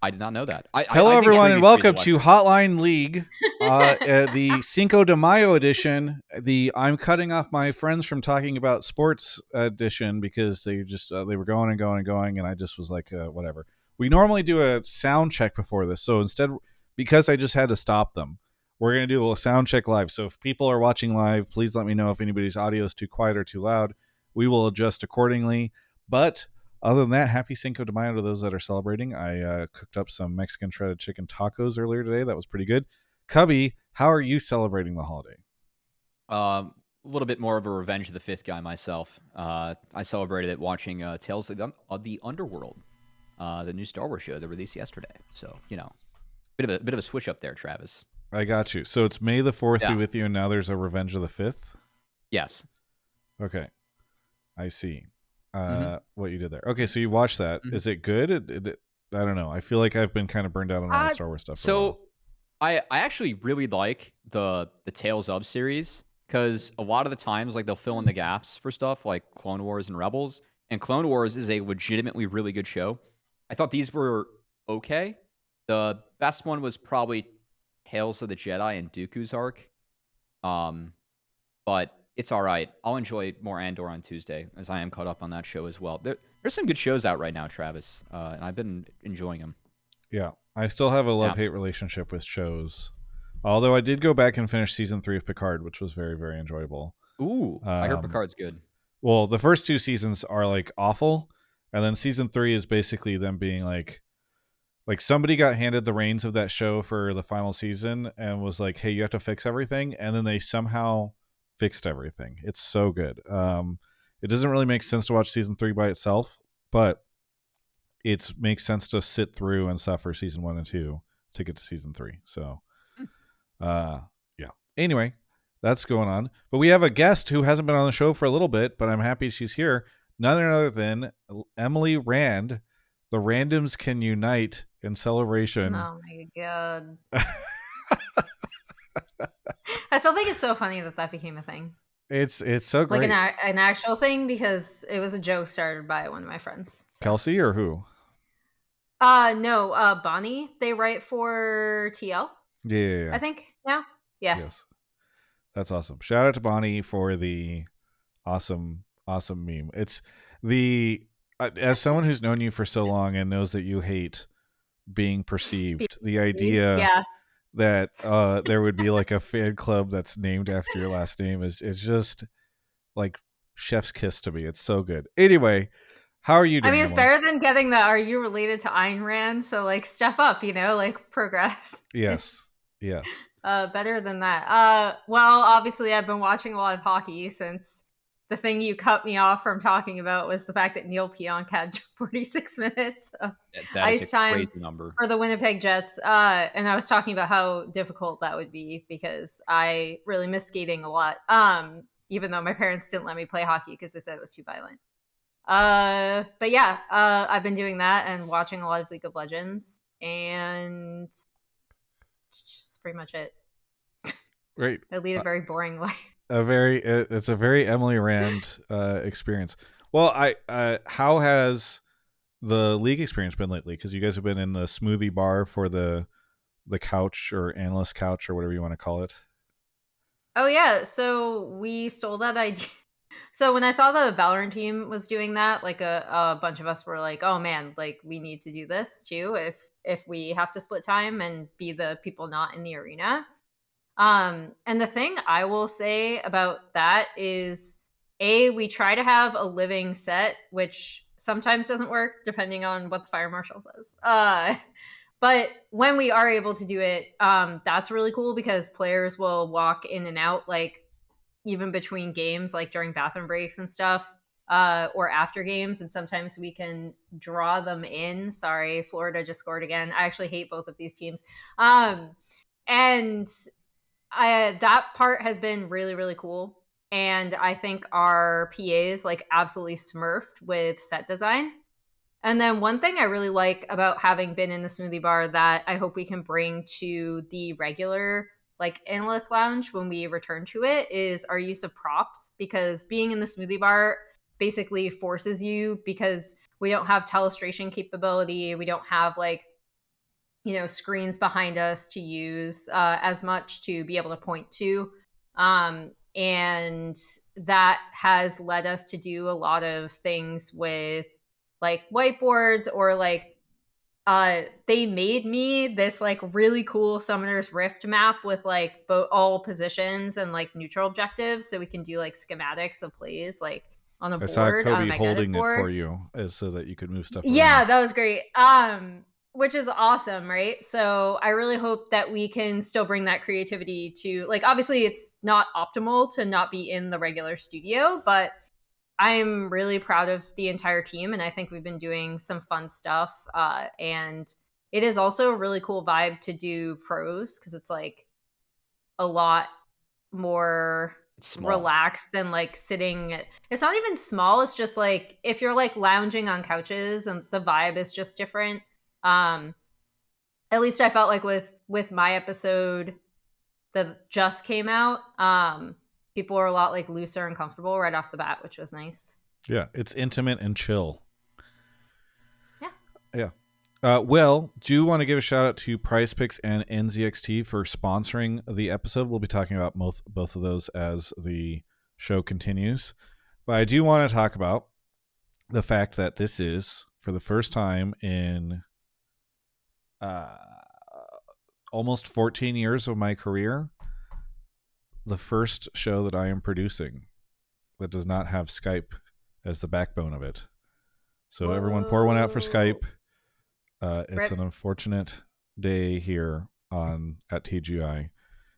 I did not know that. Hello, I think everyone, and welcome previously to Hotline League, the Cinco de Mayo edition. The I'm cutting off my friends from talking about sports edition because they just they were going and going and going, and I just was like, whatever. We normally do a sound check before this, so instead, because I just had to stop them, we're gonna do a little sound check live. So if people are watching live, please let me know if anybody's audio is too quiet or too loud. We will adjust accordingly. But other than that, happy Cinco de Mayo to those that are celebrating. I cooked up some Mexican shredded chicken tacos earlier today. That was pretty good. Cubby, how are you celebrating the holiday? a little bit more of a Revenge of the Fifth guy myself. I celebrated it watching Tales of the Underworld, the new Star Wars show that released yesterday. So bit of a switch up there, Travis. I got you. So it's May the 4th be Yeah. with you, and now there's a Revenge of the 5th? Yes. Okay. I see Mhm. what you did there. Okay, so you watched that. Mhm. Is it good? I don't know. I feel like I've been kind of burned out on all the Star Wars stuff for a while. So I actually really like the Tales of series because a lot of the times like they'll fill in the gaps for stuff like Clone Wars and Rebels, and Clone Wars is a legitimately really good show. I thought these were okay. The best one was probably Tales of the Jedi and Dooku's arc. Um, but it's all right. I'll enjoy more Andor on Tuesday as I am caught up on that show as well. There's some good shows out right now, Travis, and I've been enjoying them. Yeah. I still have a Yeah. love-hate relationship with shows. Although I did go back and finish season 3 of Picard, which was very, very enjoyable. Ooh, I heard Um, Picard's good. Well, the first 2 seasons are like awful, and then season 3 is basically them being like somebody got handed the reins of that show for the final season and was like, "Hey, you have to fix everything," and then they somehow fixed everything. It's so good. It doesn't really make sense to watch season 3 by itself, but it makes sense to sit through and suffer season 1 and 2 to get to season 3. So, yeah. Anyway, that's going on. But we have a guest who hasn't been on the show for a little bit, but I'm happy she's here. None other than Emily Rand. The Randoms Can Unite in celebration. Oh my god. I still think it's so funny that became a thing. It's so great. Like an actual thing because it was a joke started by one of my friends. So. Kelsey or who? No, Bonnie. They write for TL. Yeah. I think now. Yeah. Yes. That's awesome. Shout out to Bonnie for the awesome meme. It's the as someone who's known you for so long and knows that you hate being perceived, the idea that there would be like a fan club that's named after your last name is just like chef's kiss to me. It's so good. Anyway, how are you doing? I mean, it's better than getting the "Are you related to Ayn Rand?" So like step up, like progress. Yes. Better than that. Well, obviously I've been watching a lot of hockey since the thing you cut me off from talking about was the fact that Neil Pionk had 46 minutes of ice time for the Winnipeg Jets. And I was talking about how difficult that would be because I really miss skating a lot. Even though my parents didn't let me play hockey because they said it was too violent. But yeah, I've been doing that and watching a lot of League of Legends, and that's pretty much it. Great. I lead a very boring life. It's a very Emily Rand experience. Well, how has the league experience been lately? Because you guys have been in the smoothie bar for the couch or analyst couch or whatever you want to call it. Oh yeah, so we stole that idea. So when I saw the Valorant team was doing that, like a bunch of us were like, "Oh man, like we need to do this too if we have to split time and be the people not in the arena." And the thing I will say about that is, we try to have a living set, which sometimes doesn't work depending on what the fire marshal says. But when we are able to do it, that's really cool because players will walk in and out, like even between games, like during bathroom breaks and stuff, or after games. And sometimes we can draw them in. Sorry, Florida just scored again. I actually hate both of these teams. And that part has been really, really cool. And I think our PAs like absolutely smurfed with set design. And then one thing I really like about having been in the smoothie bar that I hope we can bring to the regular like analyst lounge when we return to it is our use of props, because being in the smoothie bar basically forces you, because we don't have telestration capability. We don't have like screens behind us to use as much to be able to point to. And that has led us to do a lot of things with like whiteboards, or like they made me this like really cool Summoner's Rift map with like all positions and like neutral objectives, so we can do like schematics of plays like on a I saw board, on a Kobe magnetic holding board. it for you so that you could move stuff around. Yeah, that was great. Which is awesome, right? So I really hope that we can still bring that creativity to, like, obviously it's not optimal to not be in the regular studio, but I'm really proud of the entire team, and I think we've been doing some fun stuff. And it is also a really cool vibe to do pros, because it's like a lot more relaxed than like sitting. It's not even small. It's just like if you're like lounging on couches, and the vibe is just different. At least I felt like with my episode that just came out, people were a lot like looser and comfortable right off the bat, which was nice. Yeah, it's intimate and chill. Yeah. Well, do you want to give a shout out to PrizePicks and NZXT for sponsoring the episode? We'll be talking about both of those as the show continues. But I do want to talk about the fact that this is, for the first time in almost 14 years of my career, the first show that I am producing that does not have Skype as the backbone of it. So everyone pour one out for Skype. It's an unfortunate day here at TGI.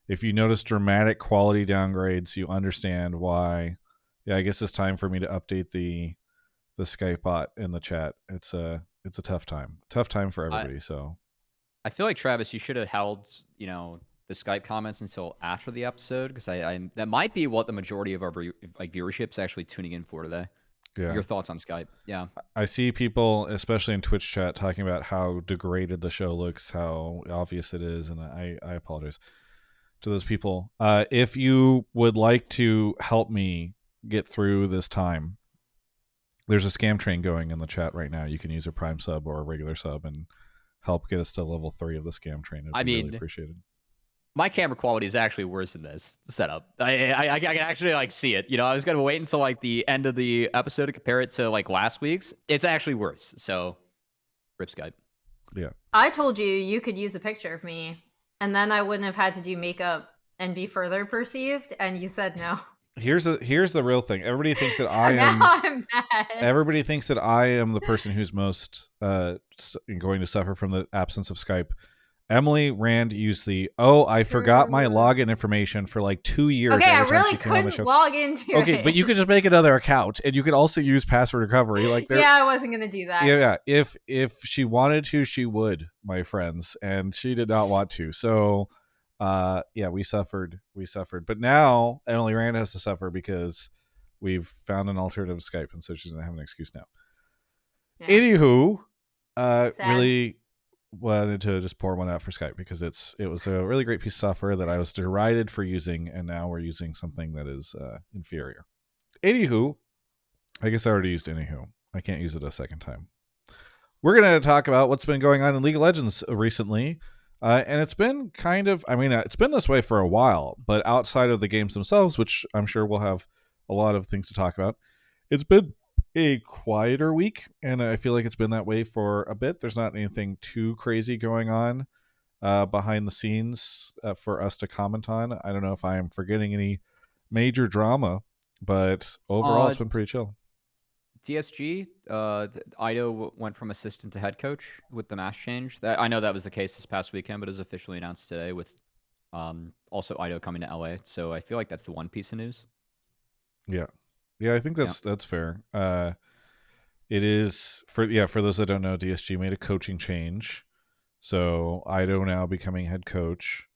If you notice dramatic quality downgrades, you understand why. Yeah, I guess it's time for me to update the Skype bot in the chat. It's a tough time. Tough time for everybody. So I feel like, Travis, you should have held, the Skype comments until after the episode, because I that might be what the majority of our viewership is actually tuning in for today. Yeah. Your thoughts on Skype? Yeah. I see people, especially in Twitch chat, talking about how degraded the show looks, how obvious it is, and I apologize to those people. If you would like to help me get through this time, there's a scam train going in the chat right now. You can use a Prime sub or a regular sub and help get us to level 3 of the scam train. It'd be really appreciated. My camera quality is actually worse than this setup. I can actually like see it. I was gonna wait until like the end of the episode to compare it to like last week's. It's actually worse. So, rip Skype. Yeah. I told you could use a picture of me, and then I wouldn't have had to do makeup and be further perceived. And you said no. Here's the real thing. Everybody thinks that So I am. now I'm mad. Everybody thinks that I am the person who's most going to suffer from the absence of Skype. Emily Rand used I forgot my login information for like 2 years. Okay, I really couldn't log into it. Okay, but you could just make another account, and you could also use password recovery. Yeah, I wasn't gonna do that. Yeah. If she wanted to, she would, my friends, and she did not want to. So, we suffered. But now Emily Rand has to suffer because we've found an alternative Skype, and so she's gonna have an excuse now. Yeah. Anywho, really wanted to just pour one out for Skype because it was a really great piece of software that I was derided for using, and now we're using something that is inferior. Anywho, I guess I already used anywho. I can't use it a second time. We're going to talk about what's been going on in League of Legends recently, and it's been it's been this way for a while, but outside of the games themselves, which I'm sure we'll have a lot of things to talk about, it's been a quieter week, and I feel like it's been that way for a bit. There's not anything too crazy going on behind the scenes for us to comment on. I don't know if I am forgetting any major drama, but overall it's been pretty chill. DSG, Ido went from assistant to head coach with the mass change. I know that was the case this past weekend, but it was officially announced today with also Ido coming to LA. So I feel like that's the one piece of news. Yeah, I think that's fair. It is for those that don't know, DSG made a coaching change. So Ido now becoming head coach.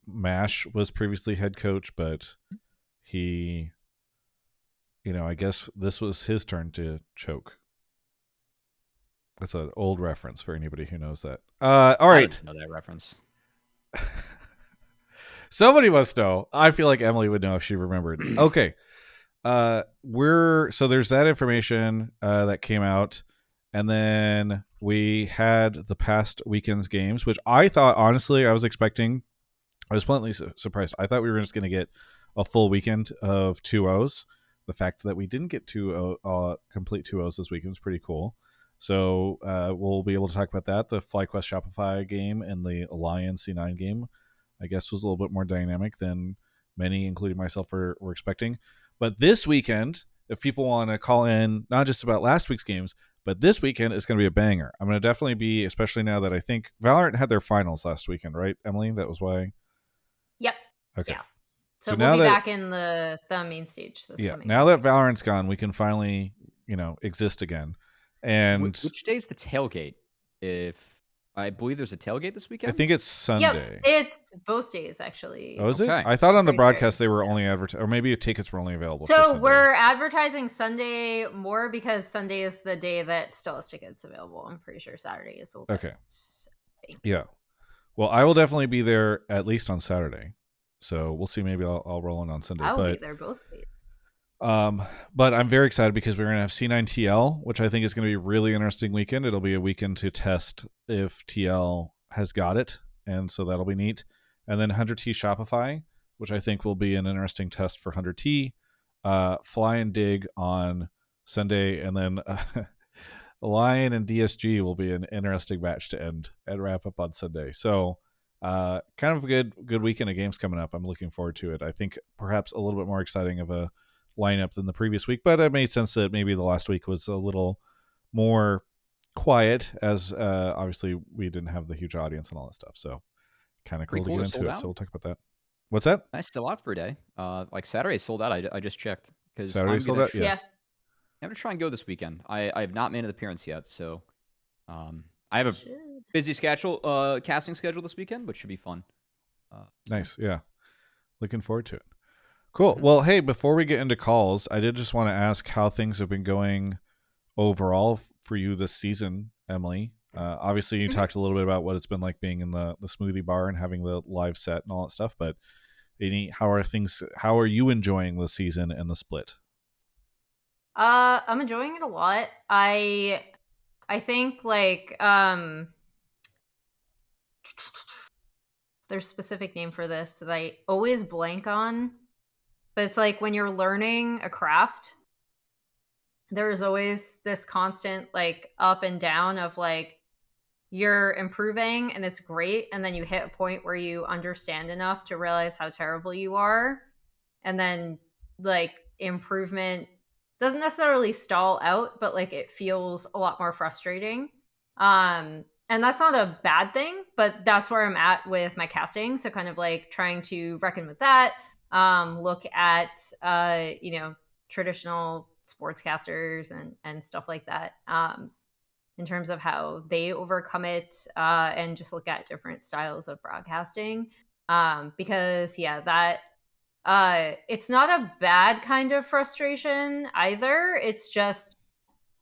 Mash was previously head coach, but he, I guess this was his turn to choke. That's an old reference for anybody who knows that. All right. I didn't know that reference. Somebody must know. I feel like Emily would know if she remembered. Okay. So there's that information that came out, and then we had the past weekend's games, which I thought, honestly, I was pleasantly surprised. I thought we were just going to get a full weekend of 2-0s. The fact that we didn't get complete 2-0s this weekend was pretty cool. So we'll be able to talk about that. The FlyQuest Shopify game and the Alliance C9 game, I guess, was a little bit more dynamic than many, including myself, were expecting. But this weekend, if people want to call in, not just about last week's games, but this weekend is going to be a banger. I'm going to definitely be, especially now that I think Valorant had their finals last weekend, right, Emily? That was why. Yep. Okay. Yeah. So So we'll now be that- back in the main stage this coming now week. that Valorant's gone, we can finally, exist again. And Which day's the tailgate? If I believe there's a tailgate this I weekend. think it's Sunday. Yep, it's both days actually. Oh, is it? Okay. I thought on the Pretty sure, broadcast they were yeah. only advertising, or maybe tickets were only available. for So Sunday. we're advertising Sunday more because Sunday is the day that still has tickets available. I'm pretty sure Saturday is sold out. Okay. Yeah. Well, I will definitely be there at least on Saturday. So we'll see. Maybe I'll roll in on Sunday. I will but be there both days. But I'm very excited because we're going to have C9 TL, which I think is going to be a really interesting weekend. It'll be a weekend to test if TL has got it, and so that'll be neat. And then 100T Shopify, which I think will be an interesting test for 100T. Fly and Dig on Sunday, and then Lion and DSG will be an interesting match to end and wrap up on Sunday. So kind of a good weekend of games coming up. I'm looking forward to it. I think perhaps a little bit more exciting of a lineup than the previous week, but it made sense that maybe the last week was a little more quiet, as obviously we didn't have the huge audience and all that stuff. So kind of cool to get into it. So we'll talk about that. What's that? Nice, still out for a day. Like Saturday sold out. I just checked because Saturday sold out. Yeah. I'm gonna try and go this weekend. I have not made an appearance yet, so I have a busy schedule, casting schedule this weekend, which should be fun. Nice. Yeah. Looking forward to it. Cool. Well, hey, before we get into calls, I did just want to ask how things have been going overall for you this season, Emily. Obviously, you talked a little bit about what it's been like being in the smoothie bar and having the live set and all that stuff. But how are you enjoying the season and the split? I'm enjoying it a lot. I think like there's a specific name for this that I always blank on. But it's like when you're learning a craft, there's always this constant like up and down of like you're improving and it's great, and then you hit a point where you understand enough to realize how terrible you are, and then like improvement doesn't necessarily stall out, but like it feels a lot more frustrating. And that's not a bad thing, but that's where I'm at with my casting. So kind of like trying to reckon with that. Look at traditional sportscasters and stuff like that, in terms of how they overcome it, and just look at different styles of broadcasting, because that it's not a bad kind of frustration either. It's just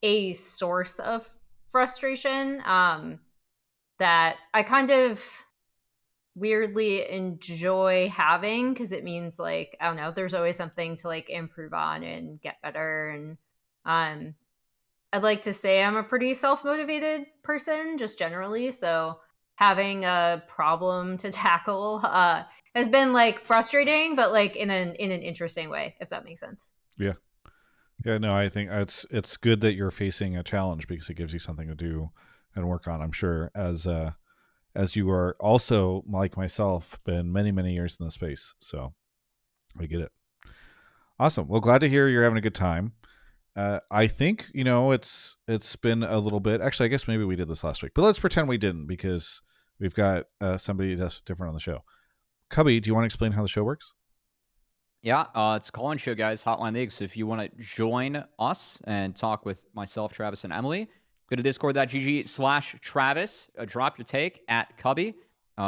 a source of frustration that I kind of weirdly enjoy having, because it means like, I don't know, there's always something to like improve on and get better. And I'd like to say I'm a pretty self-motivated person just generally, so having a problem to tackle has been like frustrating, but like in an interesting way, if that makes sense. Yeah, no, I think it's good that you're facing a challenge because it gives you something to do and work on. I'm sure as you are also, like myself, been many years in the space, so I get it. Awesome. Well, glad to hear you're having a good time. I think it's been a little bit. Actually, I guess maybe we did this last week, but let's pretend we didn't because we've got somebody that's different on the show. Cubby, do you want to explain how the show works? Yeah, it's a call-in show, guys. Hotline League. So if you want to join us and talk with myself, Travis, and Emily, go to discord.gg/Travis. Drop your take at Cubby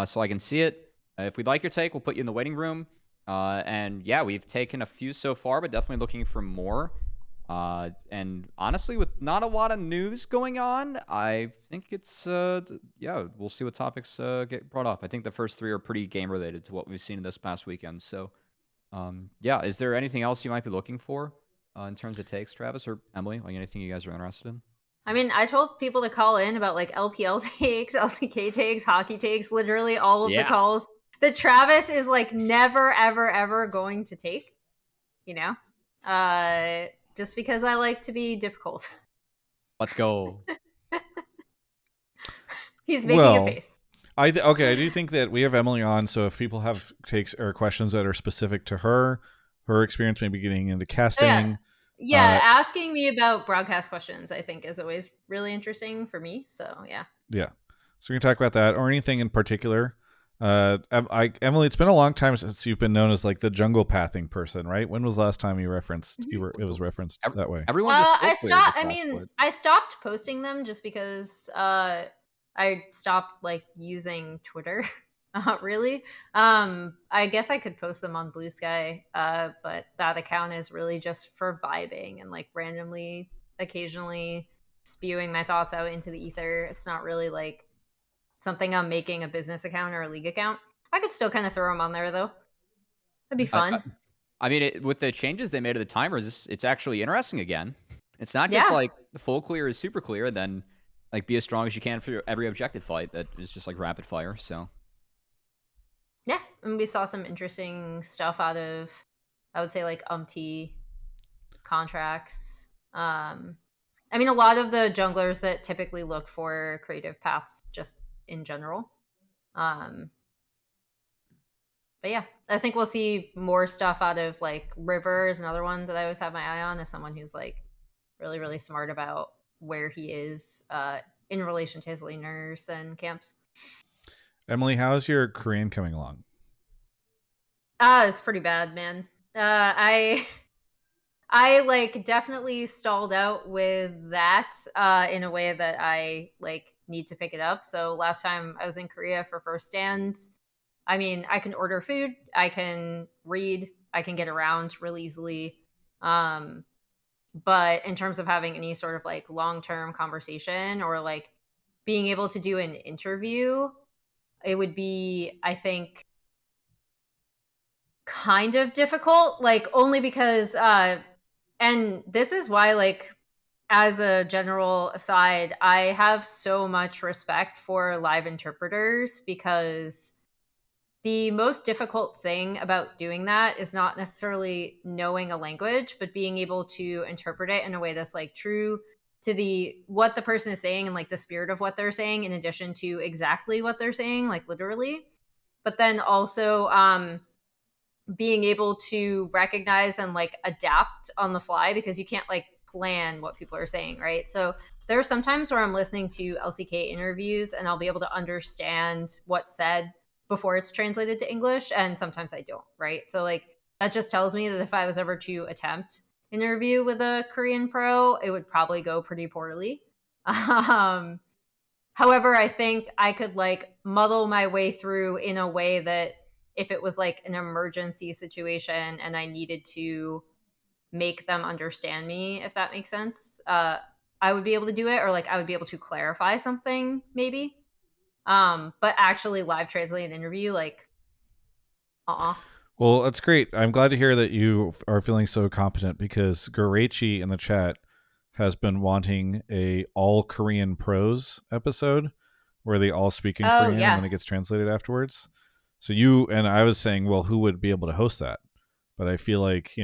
so I can see it. If we'd like your take, we'll put you in the waiting room. And yeah, we've taken a few so far, but definitely looking for more. And honestly, with not a lot of news going on, I think it's we'll see what topics get brought up. I think the first three are pretty game related to what we've seen this past weekend. So is there anything else you might be looking for in terms of takes, Travis or Emily? Like anything you guys are interested in? I mean, I told people to call in about like LPL takes, LCK takes, hockey takes, literally all of the Yeah. calls that Travis is like never, ever, ever going to take, you know? Just because I like to be difficult. Let's go. He's making a Well, face. I do think that we have Emily on, so if people have takes or questions that are specific to her experience, maybe getting into casting. Yeah, asking me about broadcast questions, I think, is always really interesting for me. So yeah. Yeah. So we can talk about that or anything in particular. Emily, it's been a long time since you've been known as like the jungle pathing person, right? When was the last time you referenced it was referenced that way? Everyone just I spoke stopped. this I last mean, split. I stopped posting them just because I stopped like using Twitter. Not really. I guess I could post them on Blue Sky, but that account is really just for vibing and like randomly, occasionally spewing my thoughts out into the ether. It's not really like something I'm making a business account or a league account. I could still kind of throw them on there though. That'd be fun. I mean, with the changes they made to the timers, it's actually interesting again. It's not just Yeah. like the full clear is super clear, then like be as strong as you can for every objective fight that is just like rapid fire. So Yeah, and we saw some interesting stuff out of, I would say, like contracts. I mean, a lot of the junglers that typically look for creative paths, just in general. But yeah, I think we'll see more stuff out of like River is another one that I always have my eye on as someone who's like really, really smart about where he is in relation to his laners and camps. Emily, how's your Korean coming along? It's pretty bad, man. I like definitely stalled out with that in a way that I like need to pick it up. So last time I was in Korea for first stand, I mean, I can order food, I can read, I can get around really easily. But in terms of having any sort of like long-term conversation or like being able to do an interview, it would be, I think, kind of difficult, like only because and this is why, like, as a general aside, I have so much respect for live interpreters because the most difficult thing about doing that is not necessarily knowing a language, but being able to interpret it in a way that's like true to the what the person is saying and like the spirit of what they're saying, in addition to exactly what they're saying, like literally. But then also being able to recognize and like adapt on the fly, because you can't like plan what people are saying, right? So there are some times where I'm listening to LCK interviews and I'll be able to understand what's said before it's translated to English, and sometimes I don't, right? So like that just tells me that if I was ever to attempt an interview with a Korean pro, it would probably go pretty poorly. However, I think I could like muddle my way through in a way that if it was like an emergency situation and I needed to make them understand me, if that makes sense, I would be able to do it, or like I would be able to clarify something maybe. But actually live translate an interview, like, Well, that's great. I'm glad to hear that you are feeling so competent, because Gorechi in the chat has been wanting a all Korean pros episode where they all speak in Korean and then it gets translated afterwards. So you and I was saying, well, who would be able to host that? But I feel like,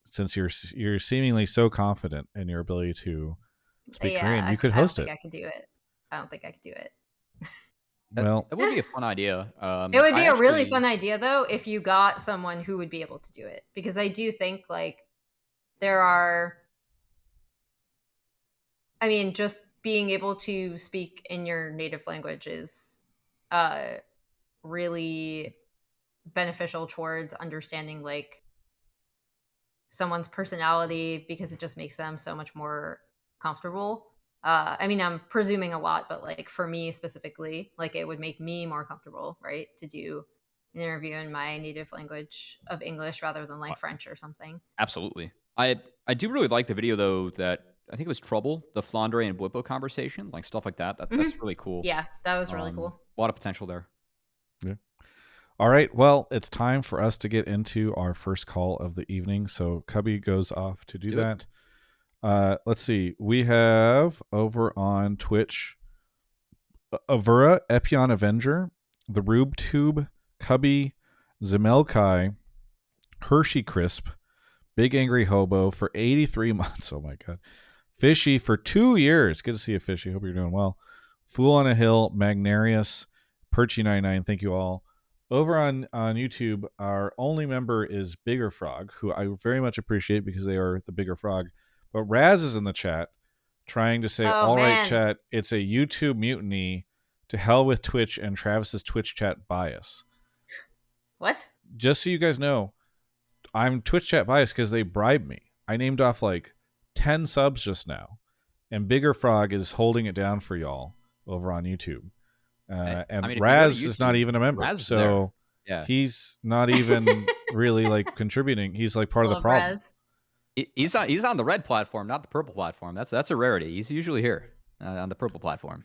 since you're seemingly so confident in your ability to speak Korean, you could host it. I could do it. I don't think I could do it. Well, it would be a fun idea. It would be a really fun idea, though, if you got someone who would be able to do it. Because I do think, like, there are... I mean, just being able to speak in your native language is really beneficial towards understanding, like, someone's personality, because it just makes them so much more comfortable. I mean, I'm presuming a lot, but like for me specifically, like it would make me more comfortable, right, to do an interview in my native language of English rather than like French or something. Absolutely. I do really like the video though, that I think it was Trouble, the Flandre and Blippo conversation, like stuff like that. That's really cool. Yeah, that was really cool. A lot of potential there. Yeah. All right. Well, it's time for us to get into our first call of the evening. So Cubby goes off to do that. Let's see. We have over on Twitch Avura, Epion Avenger, the Rube Tube, Cubby, Zemelci, Hershey Crisp, Big Angry Hobo for 83 months. Oh my god. Fishy for 2 years. Good to see you, Fishy. Hope you're doing well. Fool on a Hill, Magnarius, Perchy99. Thank you all. Over on YouTube, our only member is Bigger Frog, who I very much appreciate because they are the Bigger Frog. But Raz is in the chat trying to say, Oh, all right, man. chat, it's a YouTube mutiny. To hell with Twitch and Travis's Twitch chat bias. What? Just so you guys know, I'm Twitch chat biased because they bribed me. I named off like 10 subs just now, and Bigger Frog is holding it down for y'all over on YouTube. And I mean, if you go to Raz is not YouTube, even a member, Raz is so there. Yeah. he's not even really like contributing. He's like part of the Love problem. Raz. He's on the red platform, not the purple platform. That's a rarity. He's usually here on the purple platform.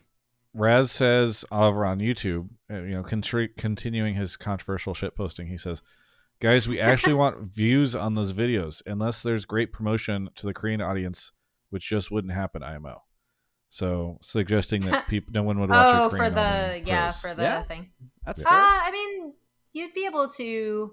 Raz says over on YouTube, continuing his controversial shit posting, he says, guys, we actually want views on those videos unless there's great promotion to the Korean audience, which just wouldn't happen, IMO. So suggesting that no one would watch a Korean for the thing. That's fair. I mean, you'd be able to.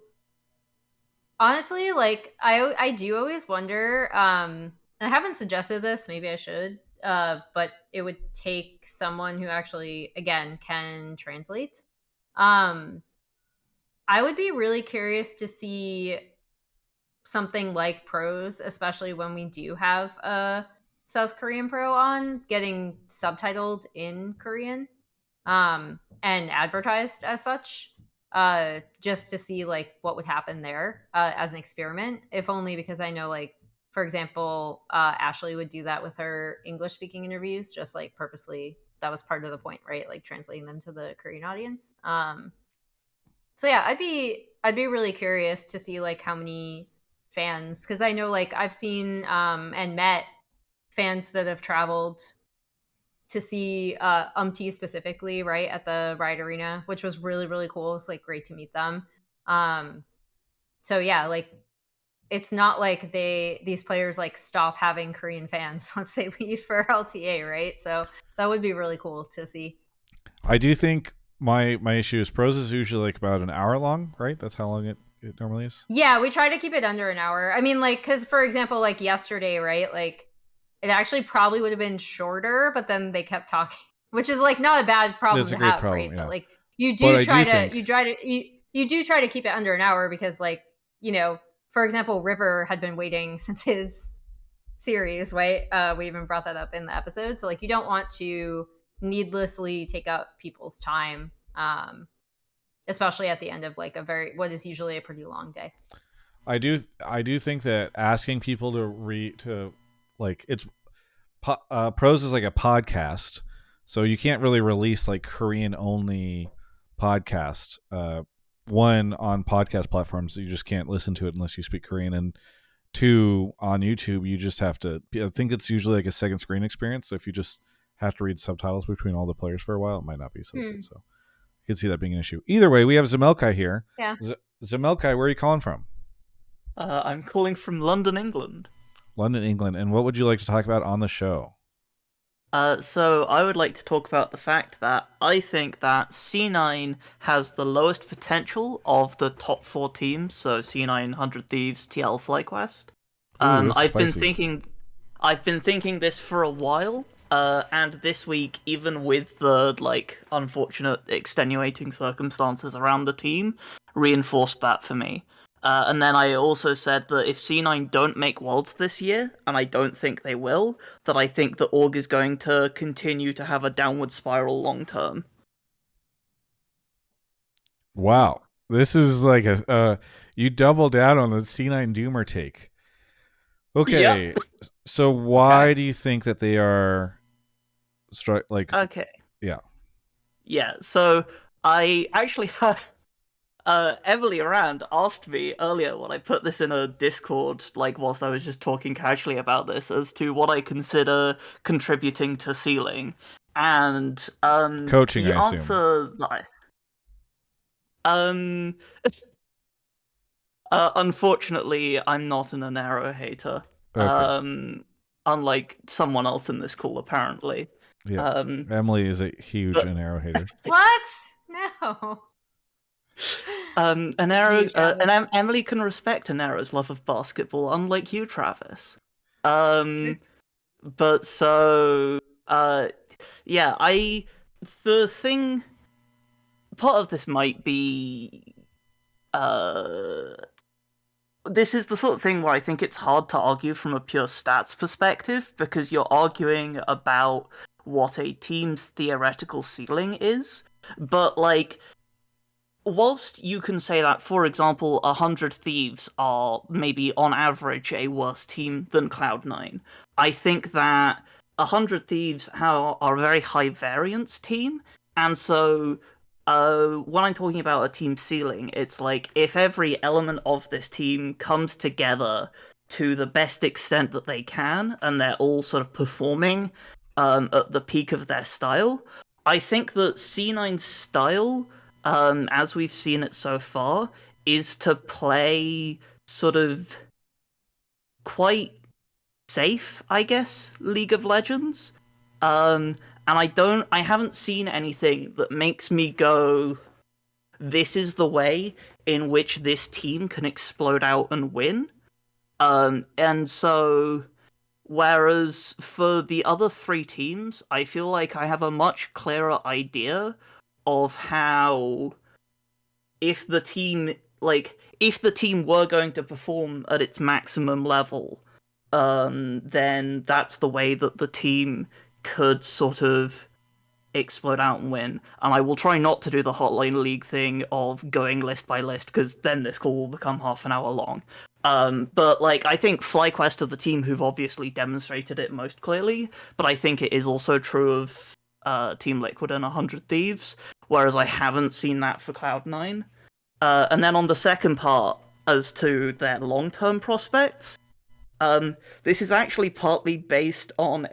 Honestly, like I do always wonder. And I haven't suggested this. Maybe I should. But it would take someone who actually, again, can translate. I would be really curious to see something like pros, especially when we do have a South Korean pro on, getting subtitled in Korean, and advertised as such, just to see like what would happen there, as an experiment, if only because I know, like, for example, Ashley would do that with her English speaking interviews, just like purposely. That was part of the point, right? Like translating them to the Korean audience. So yeah, I'd be really curious to see like how many fans, because I know like I've seen and met fans that have traveled to see specifically, right, at the Riot Arena, which was really, really cool. It's like great to meet them. So yeah, like it's not like these players like stop having Korean fans once they leave for LTA, right? So that would be really cool to see. I do think my issue is pros is usually like about an hour long, right? That's how long it normally is. Yeah, we try to keep it under an hour. I mean, like, because for example, like yesterday, right? Like it actually probably would have been shorter, but then they kept talking, which is like not a bad problem to have, right? Yeah. But like you do try to keep it under an hour because, like, for example, River had been waiting since his series, right? We even brought that up in the episode. So like you don't want to needlessly take up people's time, especially at the end of like what is usually a pretty long day. I do think that asking people to like it's pros is like a podcast, so you can't really release like Korean only podcast. One, on podcast platforms, you just can't listen to it unless you speak Korean, and two, on YouTube, you just have to. I think it's usually like a second screen experience. So if you just have to read subtitles between all the players for a while, it might not be so good. So I can see that being an issue. Either way, we have Zemelci here. Yeah. Zemelci, where are you calling from? I'm calling from London, England. London, England. And what would you like to talk about on the show? So I would like to talk about the fact that I think that C9 has the lowest potential of the top 4 teams. So C9, 100 Thieves, TL, FlyQuest. I've been thinking this for a while. And this week, even with the like unfortunate extenuating circumstances around the team, reinforced that for me. And then I also said that if C9 don't make Worlds this year, and I don't think they will, that I think the org is going to continue to have a downward spiral long term. Wow. This is like you double down on the C9 Doomer take. Okay. Yep. So why do you think that they are Okay. Yeah. Yeah, so I actually had Emily Rand asked me earlier when I put this in a Discord, like whilst I was just talking casually about this, as to what I consider contributing to ceiling. And coaching, the I answer that unfortunately I'm not an Anero hater. Okay. unlike someone else in this call, apparently. Yeah. Emily is a huge but- Anero hater. What? No. Anero, You, Travis. Emily can respect Anero's love of basketball, unlike you, Travis. But so, yeah, the thing, part of this might be, this is the sort of thing where I think it's hard to argue from a pure stats perspective, because you're arguing about what a team's theoretical ceiling is, but, like, whilst you can say that, for example, 100 Thieves are maybe on average a worse team than Cloud9, I think that 100 Thieves are a very high variance team, and so when I'm talking about a team ceiling, it's like if every element of this team comes together to the best extent that they can, and they're all sort of performing at the peak of their style, I think that C9's style, as we've seen it so far, is to play sort of quite safe, I guess, League of Legends. And I haven't seen anything that makes me go, this is the way in which this team can explode out and win. And so, whereas for the other three teams, I feel like I have a much clearer idea of how, if the team were going to perform at its maximum level, then that's the way that the team could sort of explode out and win. And I will try not to do the Hotline League thing of going list by list, because then this call will become half an hour long. But like, I think FlyQuest are the team who've obviously demonstrated it most clearly, but I think it is also true of Team Liquid and 100 Thieves, whereas I haven't seen that for Cloud9. And then on the second part, as to their long-term prospects, this is actually partly based on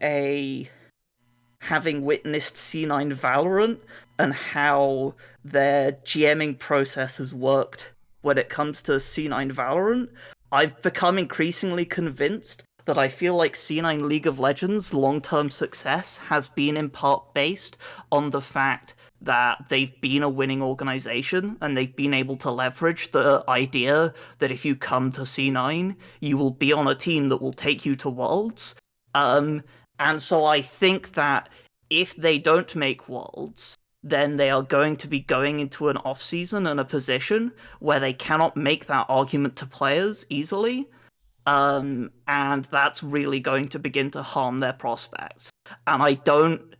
having witnessed C9 Valorant and how their GMing process has worked when it comes to C9 Valorant. I've become increasingly convinced that I feel like C9 League of Legends' long-term success has been in part based on the fact that they've been a winning organization and they've been able to leverage the idea that if you come to C9, you will be on a team that will take you to Worlds. And so I think that if they don't make Worlds, then they are going to be going into an off-season and a position where they cannot make that argument to players easily. And that's really going to begin to harm their prospects. And I don't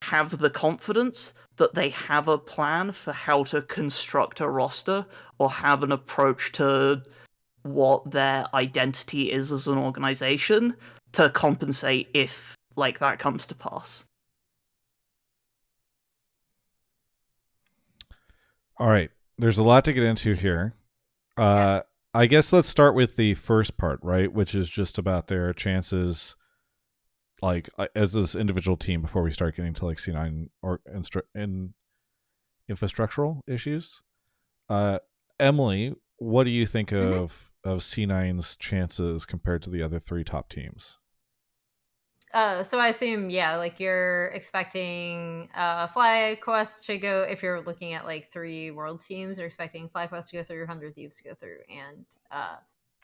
have the confidence that they have a plan for how to construct a roster or have an approach to what their identity is as an organization to compensate if like that comes to pass. All right. There's a lot to get into here. I guess let's start with the first part, right? Which is just about their chances, like as this individual team, before we start getting to like C9 or in infrastructural issues. Emily, what do you think of C9's chances compared to the other three top teams? So I assume, yeah, like you're expecting FlyQuest to go, if you're looking at like 3 world teams, you're expecting FlyQuest to go through, 100 Thieves to go through, and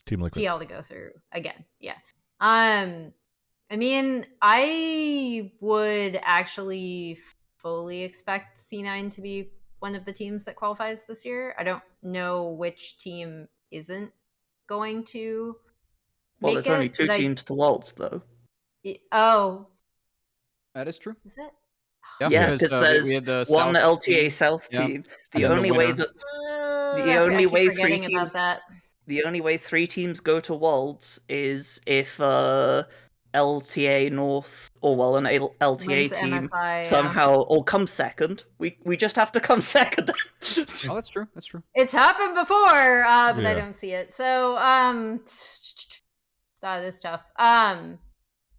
Team Liquid TL to go through again. Yeah. I mean, I would actually fully expect C9 to be one of the teams that qualifies this year. I don't know which team isn't going to Well, make there's only 2 but teams to Worlds, though. Oh, That is true. is it? Yeah, because there's we had the one South LTA team. South Yeah. team. And The then the only way winner. that I keep only way 3 forgetting about teams that. the only way 3 teams go to Worlds is if LTA North, or well, an LTA Wins team MSI, somehow or comes second. We just have to come second. Oh, that's true. That's true. It's happened before, but I Yeah. don't see it. So, that is tough.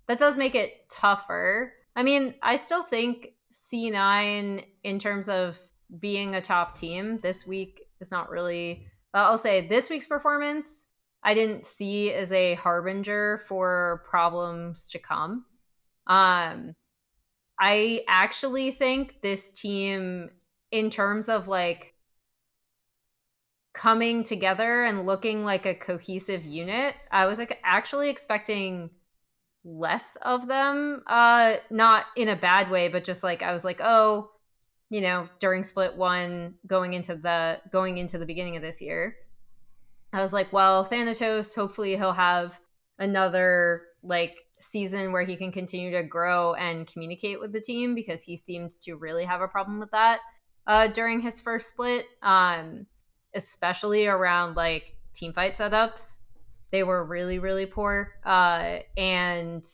That does make it tougher. I mean, I still think C9, in terms of being a top team this week, is not really. I'll say this week's performance I didn't see as a harbinger for problems to come. I actually think this team, in terms of like coming together and looking like a cohesive unit, I was like actually expecting less of them. Not in a bad way, but just like I was like, oh, during split 1 going into the beginning of this year, I was like, well, Thanatos, hopefully he'll have another like season where he can continue to grow and communicate with the team, because he seemed to really have a problem with that during his first split, especially around like team fight setups. They were really, really poor. And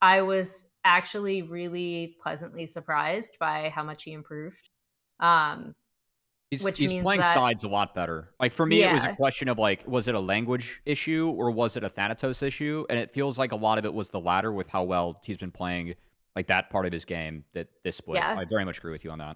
I was actually really pleasantly surprised by how much he improved. Which He's means playing that, sides a lot better. Like for me, it was a yeah, question of like, was it a language issue or was it a Thanatos issue? And it feels like a lot of it was the latter with how well he's been playing like that part of his game that this split. yeah. I very much agree with you on that.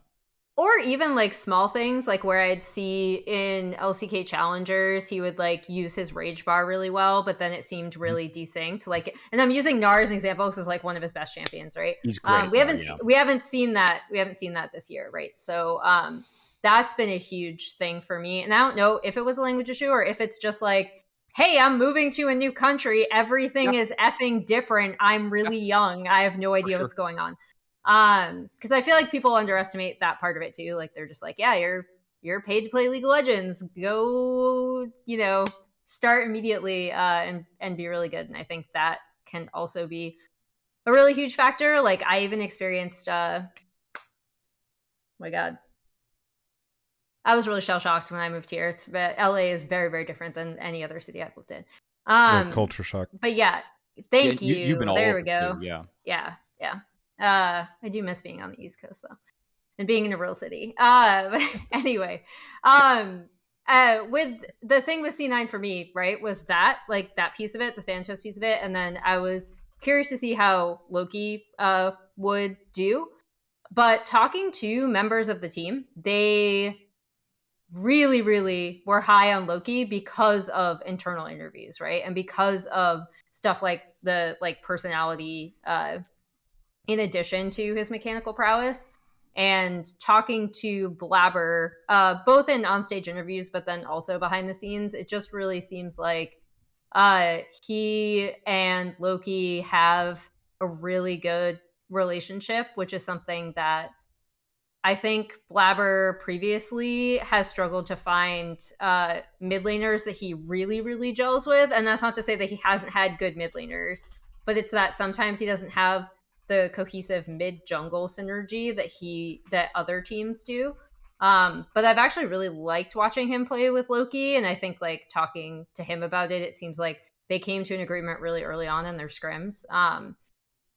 Or even like small things, like where I'd see in LCK challengers, he would like use his rage bar really well, but then it seemed Mhm. really desynced. Like, and I'm using Gnar as an example because it's like one of his best champions, right? He's great at We that, haven't yeah. we haven't seen that this year, right? So that's been a huge thing for me. And I don't know if it was a language issue or if it's just like, hey, I'm moving to a new country, everything Yeah, is effing different. I'm yeah, really young. I have no for idea sure. what's going on. Because I feel like people underestimate that part of it too. Like they're just like, yeah, you're paid to play League of Legends, go, start immediately and be really good. And I think that can also be a really huge factor. Like I even experienced oh my god, I was really shell shocked when I moved here. But LA is very, very different than any other city I've lived in. Yeah, culture shock. But yeah, Yeah, thank you've been you. all There over we go. too, yeah. Yeah, yeah. I do miss being on the East Coast though, and being in a real city. Anyway, with the thing with C9 for me, right, was that like that piece of it, the Thanatos piece of it, and then I was curious to see how Loki would do. But talking to members of the team, they really, really were high on Loki because of internal interviews, right? And because of stuff like the like personality in addition to his mechanical prowess. And talking to Blabber, both in onstage interviews, but then also behind the scenes, it just really seems like he and Loki have a really good relationship, which is something that I think Blabber previously has struggled to find mid laners that he really, really gels with. And that's not to say that he hasn't had good mid laners, but it's that sometimes he doesn't have the cohesive mid jungle synergy that other teams do. But I've actually really liked watching him play with Loki, and I think like talking to him about it, it seems like they came to an agreement really early on in their scrims,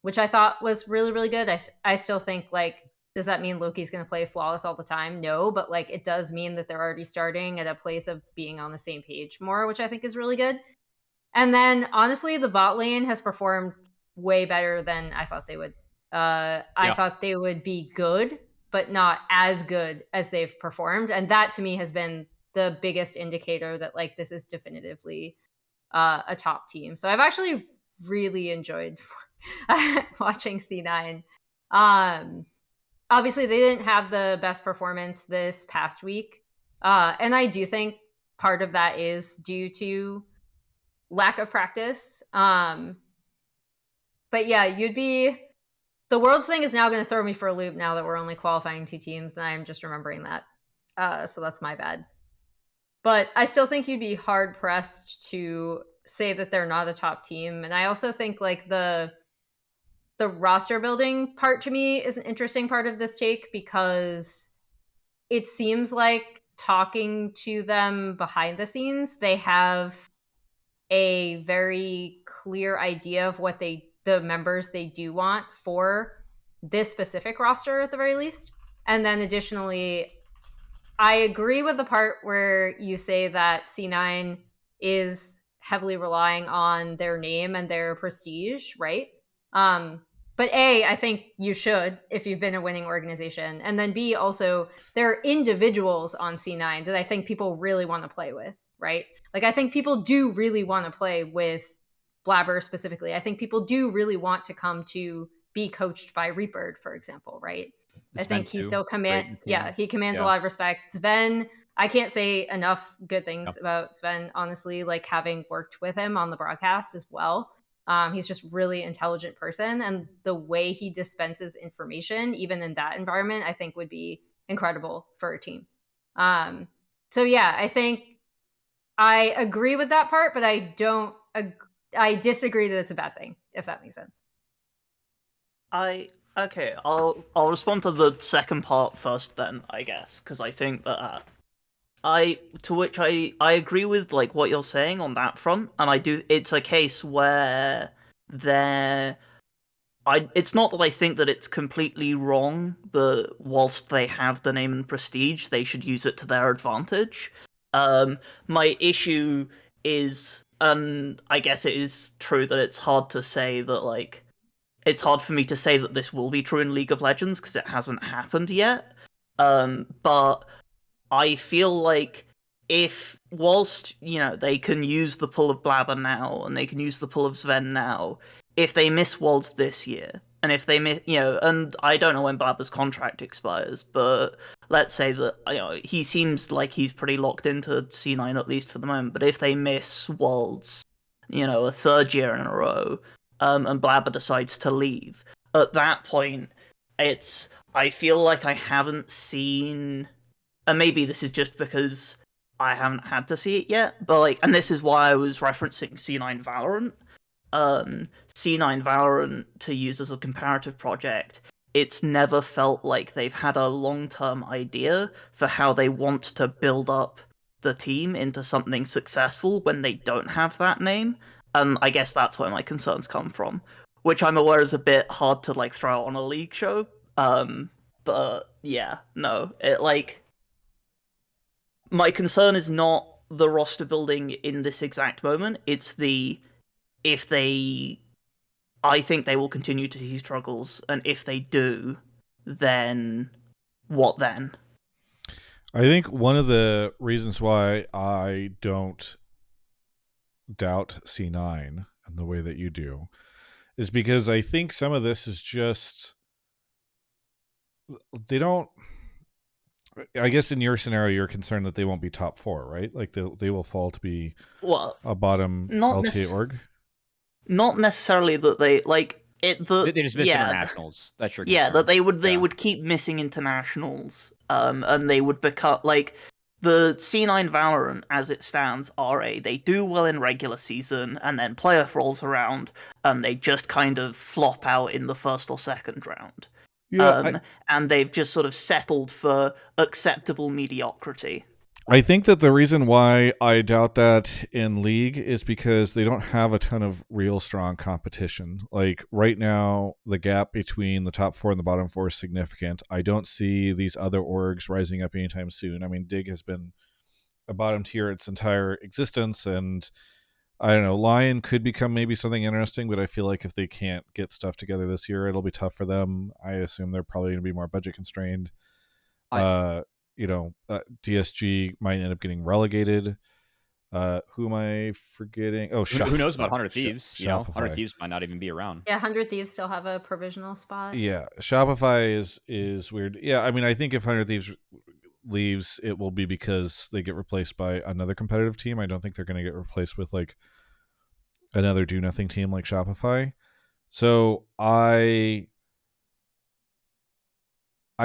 which I thought was really, really good. I still think like, does that mean Loki's going to play flawless all the time? No, but like it does mean that they're already starting at a place of being on the same page more, which I think is really good. And then honestly, the bot lane has performed way better than I thought they would. I Yeah. thought they would be good, but not as good as they've performed. And that to me has been the biggest indicator that like this is definitively a top team. So I've actually really enjoyed watching C9. Obviously, they didn't have the best performance this past week. And I do think part of that is due to lack of practice. But yeah, the Worlds thing is now going to throw me for a loop now that we're only qualifying 2 teams, and I'm just remembering that. So that's my bad. But I still think you'd be hard pressed to say that they're not a top team. And I also think like the roster building part to me is an interesting part of this take, because it seems like talking to them behind the scenes, they have a very clear idea of what the members they do want for this specific roster at the very least. And then additionally, I agree with the part where you say that C9 is heavily relying on their name and their prestige, right? But A, I think you should if you've been a winning organization. And then B, also, there are individuals on C9 that I think people really want to play with, right? Like, I think people do really want to play with Blabber specifically. I think people do really want to come to be coached by Reaper, for example, right? I Sven think he too. still he commands a Yeah. lot of respect. Sven, I can't say enough good things Yep. about Sven, honestly, like having worked with him on the broadcast as well. He's just really intelligent person, and the way he dispenses information, even in that environment, I think would be incredible for a team. So yeah, I think I agree with that part, but I disagree that it's a bad thing, if that makes sense. I'll respond to the second part first then, I guess, because I think that I agree with like what you're saying on that front, and I do. It's a case where it's not that I think that it's completely wrong that whilst they have the name and prestige, they should use it to their advantage. My issue is, and I guess it is true that it's hard to say that like it's hard for me to say that this will be true in League of Legends because it hasn't happened yet. But I feel like if whilst they can use the pull of Blabber now and they can use the pull of Sven now, if they miss Worlds this year and if they miss, and I don't know when Blabber's contract expires, but let's say that he seems like he's pretty locked into C9 at least for the moment. But if they miss Worlds, a third year in a row, and Blabber decides to leave, at that point, I feel like I haven't seen. And maybe this is just because I haven't had to see it yet, but and this is why I was referencing C9 Valorant. C9 Valorant, to use as a comparative project, it's never felt like they've had a long-term idea for how they want to build up the team into something successful when they don't have that name. And I guess that's where my concerns come from, which I'm aware is a bit hard to throw out on a league show. But yeah, no, my concern is not the roster building in this exact moment. It's I think they will continue to see struggles, and if they do, then what then? I think one of the reasons why I don't doubt C9 in the way that you do is because I think some of this is just they don't. I guess in your scenario, you're concerned that they won't be top 4, right? Like they will fall to be a bottom LTA org. Not necessarily that they They just missed internationals. That's your concern. Yeah, that they would keep missing internationals, and they would become the C9 Valorant as it stands. They do well in regular season, and then playoff rolls around, and they just kind of flop out in the first or second round. Yeah, and they've just sort of settled for acceptable mediocrity. I think that the reason why I doubt that in League is because they don't have a ton of real strong competition. Like right now, the gap between the top 4 and the bottom 4 is significant. I don't see these other orgs rising up anytime soon. I mean, Dig has been a bottom tier its entire existence, and I don't know, Lion could become maybe something interesting, but I feel like if they can't get stuff together this year, it'll be tough for them. I assume they're probably going to be more budget constrained. DSG might end up getting relegated. Who am I forgetting? Oh, who knows about 100 Thieves? Shopify. 100 Thieves might not even be around. Yeah, 100 Thieves still have a provisional spot. Yeah, Shopify is weird. Yeah, I mean, I think if 100 Thieves leaves, it will be because they get replaced by another competitive team. I don't think they're going to get replaced with another do nothing team like Shopify. So I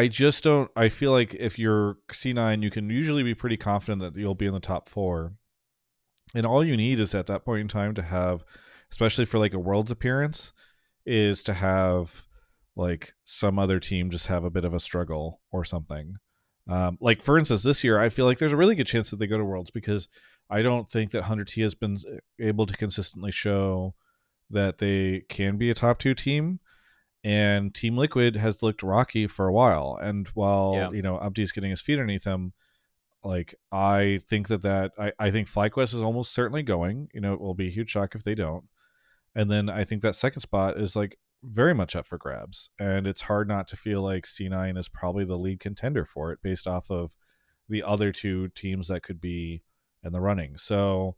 just don't. I feel like if you're C9, you can usually be pretty confident that you'll be in the top 4, and all you need is at that point in time to have, especially for a Worlds appearance, is to have some other team just have a bit of a struggle or something. For instance, this year I feel like there's a really good chance that they go to Worlds because I don't think that 100T has been able to consistently show that they can be a top 2 team. And Team Liquid has looked rocky for a while. And while, Abdi's getting his feet underneath him, I think I think FlyQuest is almost certainly going. It will be a huge shock if they don't. And then I think that second spot is very much up for grabs. And it's hard not to feel like C9 is probably the lead contender for it based off of the other 2 teams that could be in the running. So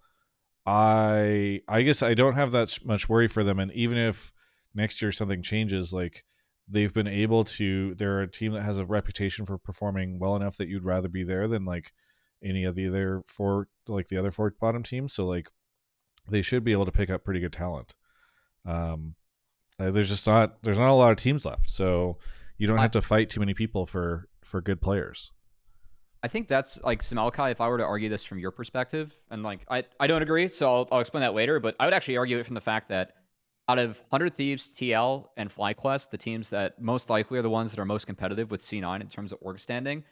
I guess I don't have that much worry for them. And even if next year something changes, like they've been able to, they're a team that has a reputation for performing well enough that you'd rather be there than like any of the other the other four bottom teams. So like they should be able to pick up pretty good talent. There's not a lot of teams left, so you don't have to fight too many people for good players. I think that's like Zemelci, if I were to argue this from your perspective, and like I don't agree, so I'll explain that later, but I would actually argue it from the fact that out of 100 Thieves, TL, and FlyQuest, the teams that most likely are the ones that are most competitive with C9 in terms of org standing,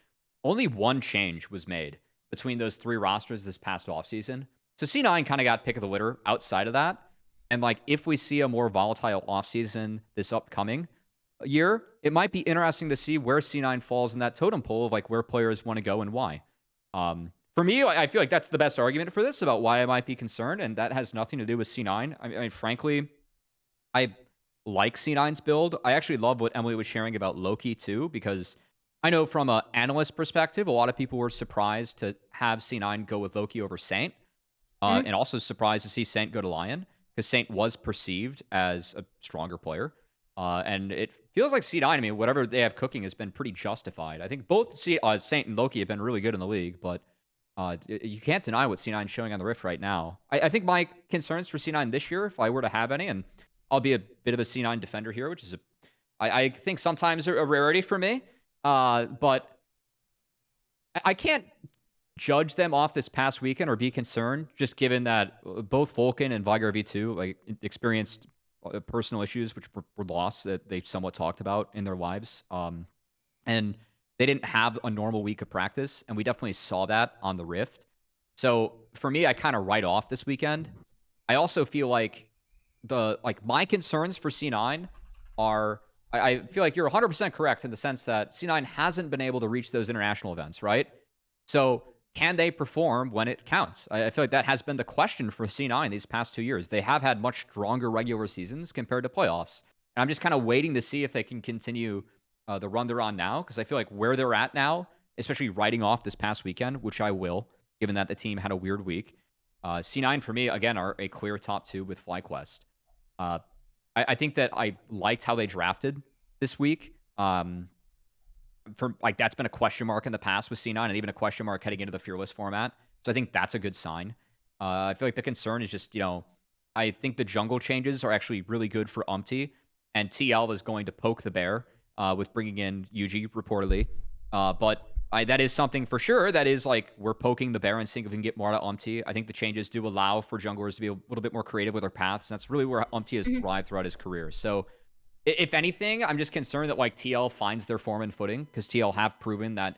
only one change was made between those three rosters this past offseason. So C9 kind of got pick of the litter outside of that. And like if we see a more volatile offseason this upcoming year, it might be interesting to see where C9 falls in that totem pole of like where players want to go and why. For me, I feel like that's the best argument for this about why I might be concerned, and that has nothing to do with C9. I mean, frankly, I like C9's build. I actually love what Emily was sharing about Loki too, because I know from an analyst perspective, a lot of people were surprised to have C9 go with Loki over Saint, and also surprised to see Saint go to Lion, because Saint was perceived as a stronger player. And it feels like C9, I mean, whatever they have cooking has been pretty justified. I think both Saint and Loki have been really good in the league, but you can't deny what C9 is showing on the Rift right now. I think my concerns for C9 this year, if I were to have any, and I'll be a bit of a C9 defender here, which is I think sometimes a rarity for me, but I can't judge them off this past weekend or be concerned, just given that both Vulcan and Vigar V2 like experienced personal issues which were lost that they somewhat talked about in their lives. And they didn't have a normal week of practice, and we definitely saw that on the Rift. So for me, I kind of write off this weekend. I also feel like my concerns for C9 are I feel like you're 100% correct in the sense that C9 hasn't been able to reach those international events, right? So can they perform when it counts? I feel like that has been the question for C9 these past 2 years. They have had much stronger regular seasons compared to playoffs. And I'm just kind of waiting to see if they can continue the run they're on now, because I feel like where they're at now, especially writing off this past weekend, which I will, given that the team had a weird week, C9 for me, again, are a clear top two with FlyQuest. I think that I liked how they drafted this week. For like that's been a question mark in the past with C9, and even a question mark heading into the Fearless format. So I think that's a good sign. I feel like the concern is just, I think the jungle changes are actually really good for Umpty, and TL is going to poke the bear with bringing in Yuji reportedly. But that is something for sure. That is like we're poking the bear and seeing if we can get more out of Umpty. I think the changes do allow for junglers to be a little bit more creative with their paths. And that's really where Umpty has thrived throughout his career. So if anything, I'm just concerned that like TL finds their form and footing, because TL have proven that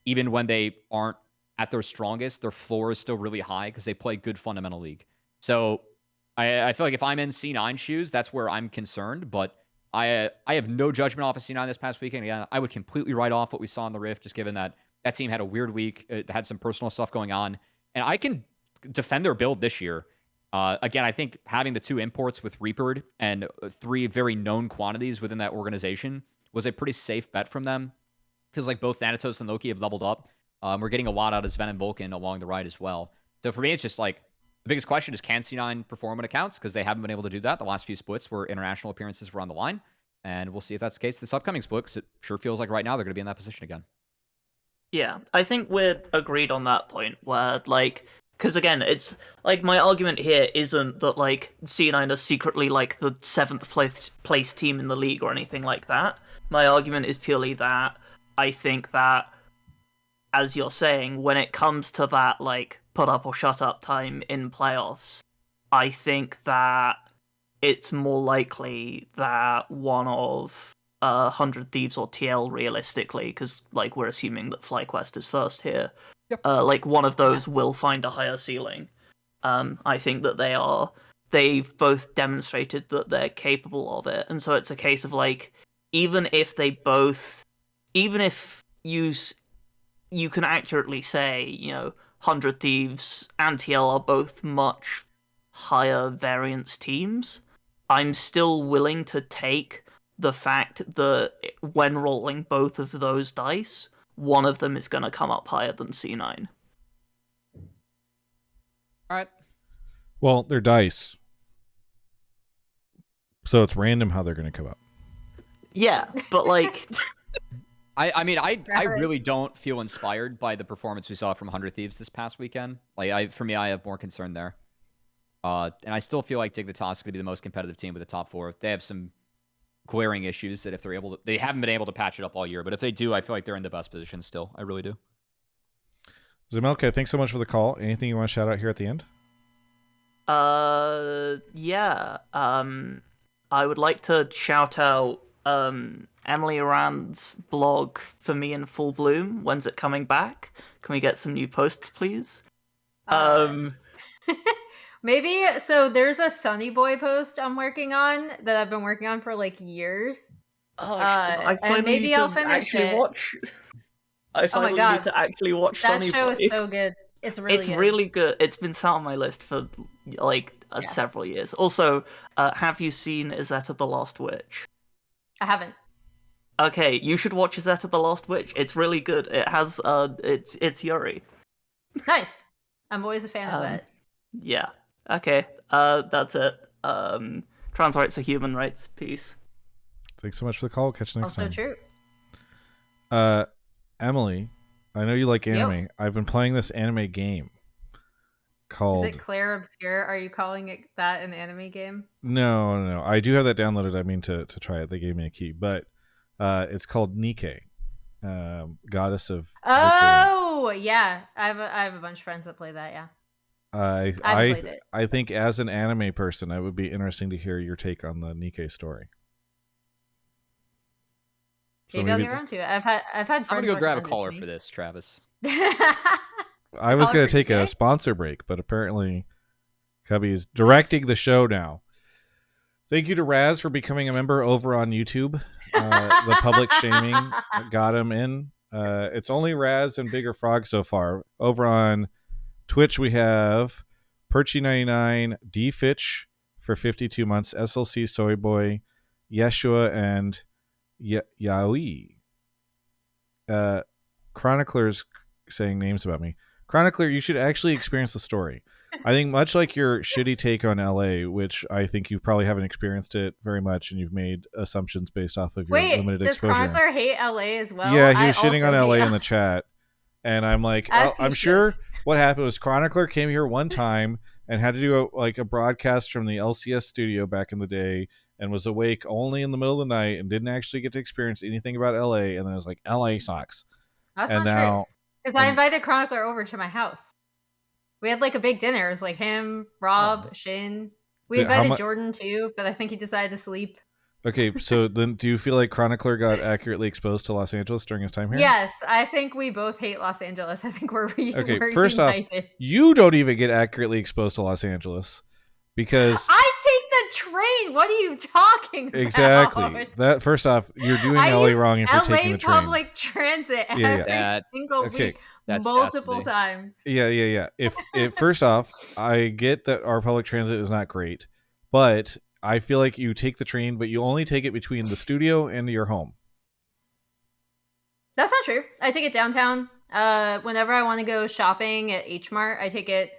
even when they aren't at their strongest, their floor is still really high because they play good fundamental league. So I feel like if I'm in C9 shoes, that's where I'm concerned. But I have no judgment off of C9 this past weekend. Again, I would completely write off what we saw in the Rift, just given that that team had a weird week. It had some personal stuff going on. And I can defend their build this year. Again, I think having the two imports with Reapered and three very known quantities within that organization was a pretty safe bet from them. Feels like both Thanatos and Loki have leveled up. We're getting a lot out of Sven and Vulcan along the ride as well. So for me, it's just like the biggest question is, can C9 perform when it counts? Because they haven't been able to do that. The last few splits where international appearances were on the line. And we'll see if that's the case this upcoming split, because it sure feels like right now they're going to be in that position again. Yeah, I think we're agreed on that point where, like, because again, it's like my argument here isn't that like C9 are secretly like the 7th place team in the league or anything like that. My argument is purely that I think that, as you're saying, when it comes to that like put up or shut up time in playoffs, I think that it's more likely that one of 100 Thieves or TL realistically, because like we're assuming that FlyQuest is first here. Yep. Like one of those will find a higher ceiling. I think that they've both demonstrated that they're capable of it, and so it's a case of like, even if you can accurately say, 100 Thieves and TL are both much higher variance teams, I'm still willing to take the fact that when rolling both of those dice, one of them is going to come up higher than C9. All right. Well, they're dice, so it's random how they're going to come up. Yeah, but like, I mean, I Right. really don't feel inspired by the performance we saw from 100 Thieves this past weekend. Like, for me, I have more concern there. And I still feel like Dignitas is going to be the most competitive team with the top 4. They have some glaring issues that if they're able to, they haven't been able to patch it up all year. But if they do, I feel like they're in the best position still. I really do. Zemelci, thanks so much for the call. Anything you want to shout out here at the end? yeah. I would like to shout out Emily Rand's blog For Me in Full Bloom. When's it coming back? Can we get some new posts, please? Maybe. So there's a Sunny Boy post I'm working on that I've been working on for like years. I finally and maybe need I'll to finish actually it. watch. I finally need God. to actually watch That Sunny show Boy. is so good. It's really It's good. really good. It's been sat on my list for like several years. Also, have you seen Izetta the Last Witch? I haven't. Okay, you should watch Izetta the Last Witch. It's really good. It has it's Yuri. Nice. I'm always a fan of that. Yeah. Okay. That's it. Trans rights are human rights. Peace. Thanks so much for the call. Catch you next Also time. true. Emily, I know you like anime. Yep. I've been playing this anime game called... Is it Claire Obscure? Are you calling it that an anime game? No. I do have that downloaded. I mean to try it. They gave me a key, but it's called Nike, Goddess of Victory. Oh, yeah. I have a bunch of friends that play that, yeah. I played it. I think as an anime person, it would be interesting to hear your take on the Nike story. So Maybe I'll get around to it. I've had friends. I'm gonna go grab a recommend it to caller me. for this, Travis. I was Caller going to for take a Nike? sponsor break, but apparently Cubby's directing the show now. Thank you to Raz for becoming a member over on YouTube. The public shaming got him in. It's only Raz and Bigger Frog so far. Over on Twitch, we have Perchy99, D Fitch for 52 months, SLC Soy Boy, Yeshua, and Yaoi. Chronicler's saying names about me. Chronicler, you should actually experience the story. I think much like your shitty take on LA, which I think you probably haven't experienced it very much, and you've made assumptions based off of your limited does exposure. Chronicler hate LA as well? Yeah, he was I shitting on also LA hate in the chat, and I'm like, As he I'm should. sure what happened was Chronicler came here one time and had to do a broadcast from the LCS studio back in the day, and was awake only in the middle of the night and didn't actually get to experience anything about LA, and then it was like, LA sucks. That's And not now- true. Because I invited Chronicler over to my house. We had like a big dinner. It was like him, Rob, Shin. We Dude, how invited mu- Jordan too, but I think he decided to sleep. Okay, so then do you feel like Chronicler got accurately exposed to Los Angeles during his time here? Yes, I think we both hate Los Angeles. I think we're Okay, we're first off, united. you don't even get accurately exposed to Los Angeles because I take the train. What are you talking about? exactly that. First off, you're doing I LA use wrong if you're taking LA the train. public transit Yeah, every That- single okay, week, that's multiple chastity. times. Yeah. If first off, I get that our public transit is not great, but I feel like you take the train, but you only take it between the studio and your home. That's not true. I take it downtown. Whenever I want to go shopping at H Mart, I take it.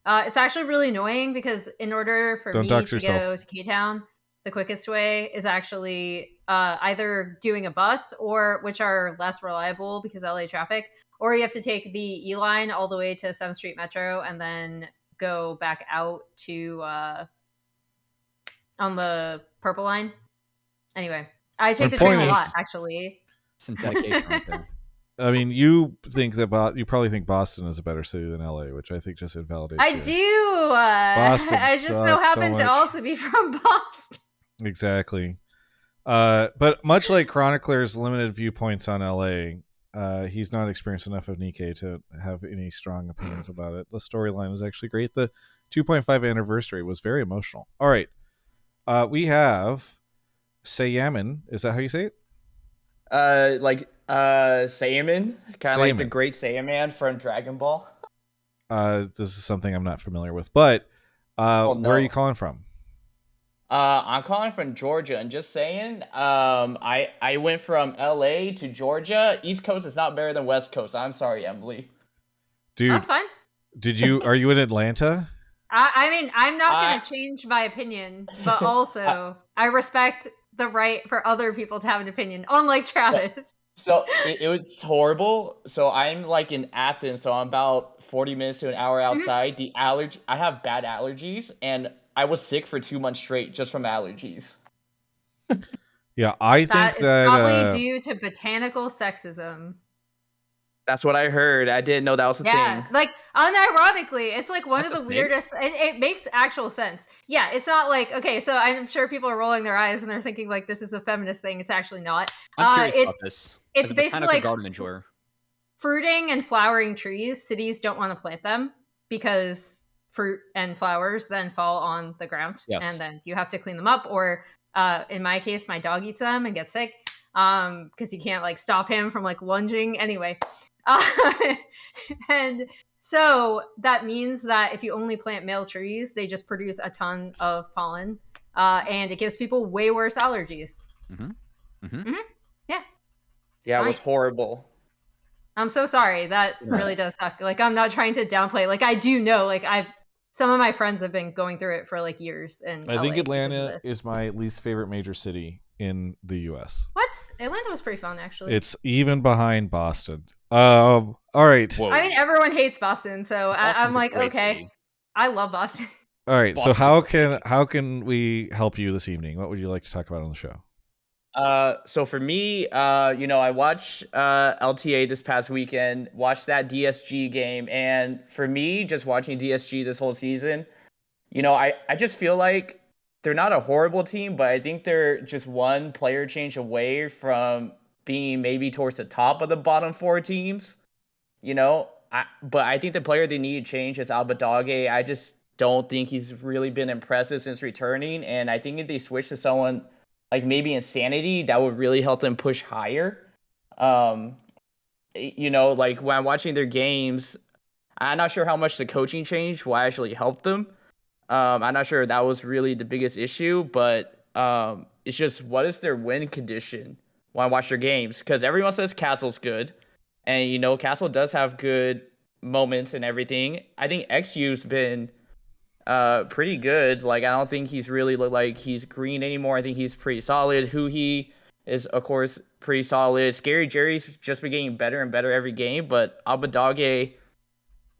It's actually really annoying because in order for Don't me dox to yourself. go to K-Town, the quickest way is actually either doing a bus, or which are less reliable because LA traffic, or you have to take the E line all the way to 7th Street Metro and then go back out to on the Purple line. Anyway, I take The the train point a is- lot actually. Some dedication right there. I mean, you think that you probably think Boston is a better city than LA, which I think just invalidates I you. do. Boston I just so sucks happen so to much. also be from Boston. Exactly. But much like Chronicler's limited viewpoints on LA, he's not experienced enough of Nikkei to have any strong opinions about it. The storyline was actually great. The 2.5 anniversary was very emotional. All right. We have Saiyamin. Is that how you say it? Saiyamin, kind of like the Saiyamin. great Saiyaman from Dragon Ball. This is something I'm not familiar with. But Oh, where are you no. calling from? I'm calling from Georgia, and just saying, I went from LA to Georgia. East Coast is not better than West Coast. I'm sorry, Emily. Dude, That's fine. are you in Atlanta? I mean, I'm not I- going to change my opinion, but also I respect the right for other people to have an opinion, unlike Travis. So it was horrible. So I'm like in Athens, so I'm about 40 minutes to an hour outside. The allergy, I have bad allergies, and I was sick for 2 months straight just from allergies. Yeah, I That think is that probably due to botanical sexism. That's what I heard. I didn't know that was a Yeah, thing. like unironically, it's like one That's of a the thing? weirdest. It makes actual sense. Yeah, it's not like okay. So I'm sure people are rolling their eyes and they're thinking like this is a feminist thing. It's actually not. I'm curious about It's this. it's As a basically botanical like garden enjoyer. fruiting and flowering trees. Cities don't want to plant them because fruit and flowers then fall on the ground, Yes. and then you have to clean them up. Or in my case, my dog eats them and gets sick because you can't like stop him from like lunging anyway. And so that means that if you only plant male trees, they just produce a ton of pollen, and it gives people way worse allergies. Yeah. Yeah, it was Science. horrible. I'm so sorry. That really does suck. Like, I'm not trying to downplay. Like, I do know. Like, some of my friends have been going through it for like years in I think LA because of Atlanta this. is my least favorite major city in the U.S. What? Atlanta was pretty fun, actually. It's even behind Boston. All right. Whoa. I mean, everyone hates Boston, so I'm Boston's a like, great okay, city. I love Boston. All right. So Boston's a how great can city. how can we help you this evening? What would you like to talk about on the show? So for me, I watched LTA this past weekend, watched that DSG game, and for me, just watching DSG this whole season, I just feel like they're not a horrible team, but I think they're just one player change away from being maybe towards the top of the bottom four teams. But I think the player they need to change is Abbedagge. I just don't think he's really been impressive since returning, and I think if they switch to someone like maybe Insanity, that would really help them push higher. Like when I'm watching their games, I'm not sure how much the coaching change will actually help them. I'm not sure that was really the biggest issue, but it's just what is their win condition when I watch their games? Because everyone says Castle's good, and Castle does have good moments and everything. I think XU's been pretty good. Like, I don't think he's really looked like he's green anymore. I think he's pretty solid. He is, of course, pretty solid. Scary Jerry's just been getting better and better every game, but Abbedagge,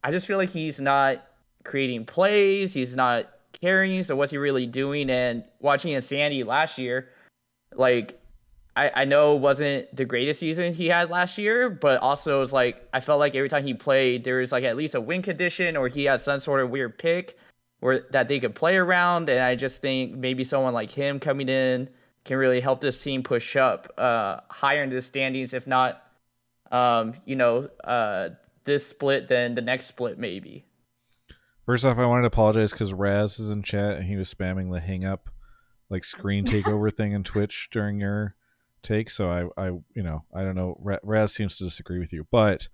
I just feel like he's not creating plays. He's not carrying. So what's he really doing? And watching Insanity last year, like, I know it wasn't the greatest season he had last year, but also it's like I felt like every time he played, there was like at least a win condition or he had some sort of weird pick or that they could play around. And I just think maybe someone like him coming in can really help this team push up higher into the standings, if not, this split, then the next split maybe. First off, I wanted to apologize because Raz is in chat and he was spamming the hang up, like screen takeover thing in Twitch during your take. So I don't know. Raz seems to disagree with you, but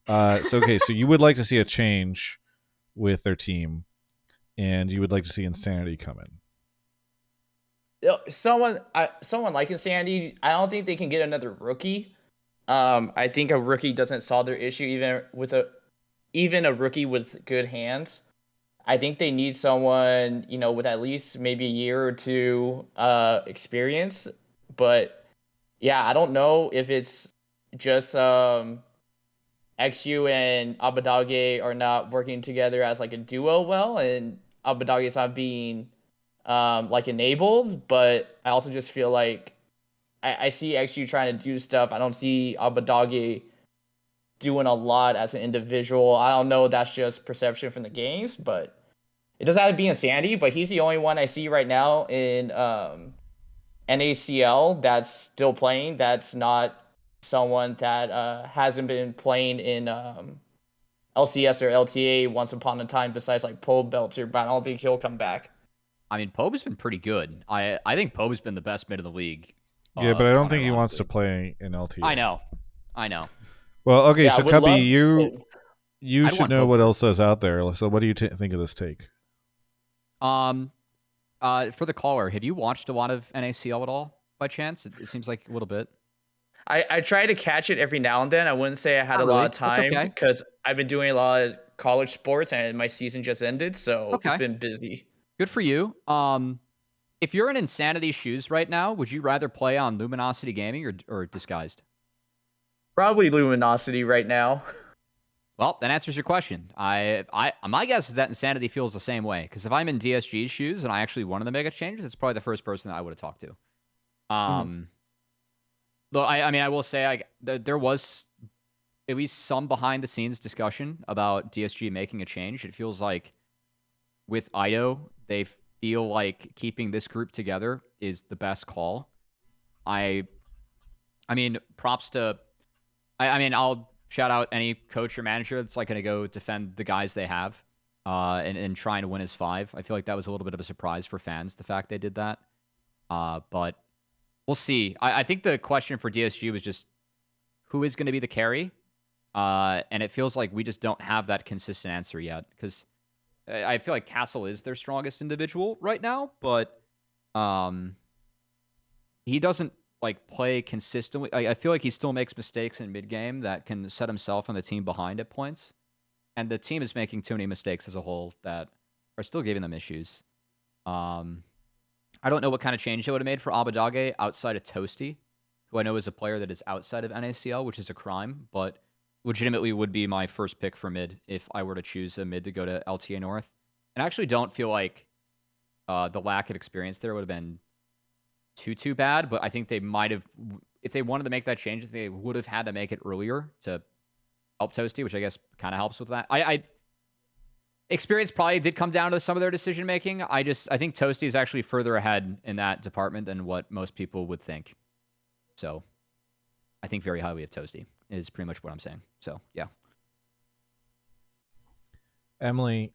okay. So you would like to see a change with their team, and you would like to see Insanity come in. Someone like Insanity, I don't think they can get another rookie. I think a rookie doesn't solve their issue even a rookie with good hands. I think they need someone, with at least maybe a year or two experience. But yeah, I don't know if it's just XU and Abbedagge are not working together as like a duo well, and Abbedagge is not being like enabled. But I also just feel like I see XU trying to do stuff. I don't see Abbedagge doing a lot as an individual. I don't know, that's just perception from the games, but it doesn't have to be Insanity, but he's the only one I see right now in NACL that's still playing. That's not someone that hasn't been playing in LCS or LTA once upon a time besides like Poe Belter, but I don't think he'll come back. I mean, Pobe's been pretty good. I think Pobe's been the best mid of the league. Yeah, but I don't think he wants to play in LTA. I know. Well, okay, Yeah, so Cubby, you I'd should want know Pope what first. else is out there. So what do you think of this take? For the caller, have you watched a lot of NACL at all by chance? It seems like a little bit. I try to catch it every now and then. I wouldn't say I had Not a lot really. of That's time okay. because I've been doing a lot of college sports, and my season just ended, so Okay. it's been busy. Good for you. If you're in Insanity's shoes right now, would you rather play on Luminosity Gaming or Disguised? Probably Luminosity right now. Well, that answers your question. My guess is that Insanity feels the same way. Because if I'm in DSG's shoes and I actually wanted to make a change, it's probably the first person that I would have talked to. Though I mean, I will say there was at least some behind the scenes discussion about DSG making a change. It feels like with Ido, they feel like keeping this group together is the best call. I mean, props to. I mean, I'll shout out any coach or manager that's like going to go defend the guys they have, and trying to win as 5. I feel like that was a little bit of a surprise for fans, the fact they did that. But we'll see. I think the question for DSG was just who is going to be the carry, and it feels like we just don't have that consistent answer yet because I feel like Castle is their strongest individual right now, but he doesn't like play consistently. I feel like he still makes mistakes in mid game that can set himself and the team behind at points, and the team is making too many mistakes as a whole that are still giving them issues. I don't know what kind of change they would have made for Abbedagge outside of Toasty, who I know is a player that is outside of NACL, which is a crime, but legitimately would be my first pick for mid if I were to choose a mid to go to LTA North. And I actually don't feel like the lack of experience there would have been too bad, but I think they might have, if they wanted to make that change, they would have had to make it earlier to help Toasty, which I guess kind of helps with that. Experience probably did come down to some of their decision making. I think Toasty is actually further ahead in that department than what most people would think. So I think very highly of Toasty is pretty much what I'm saying. So yeah. Emily,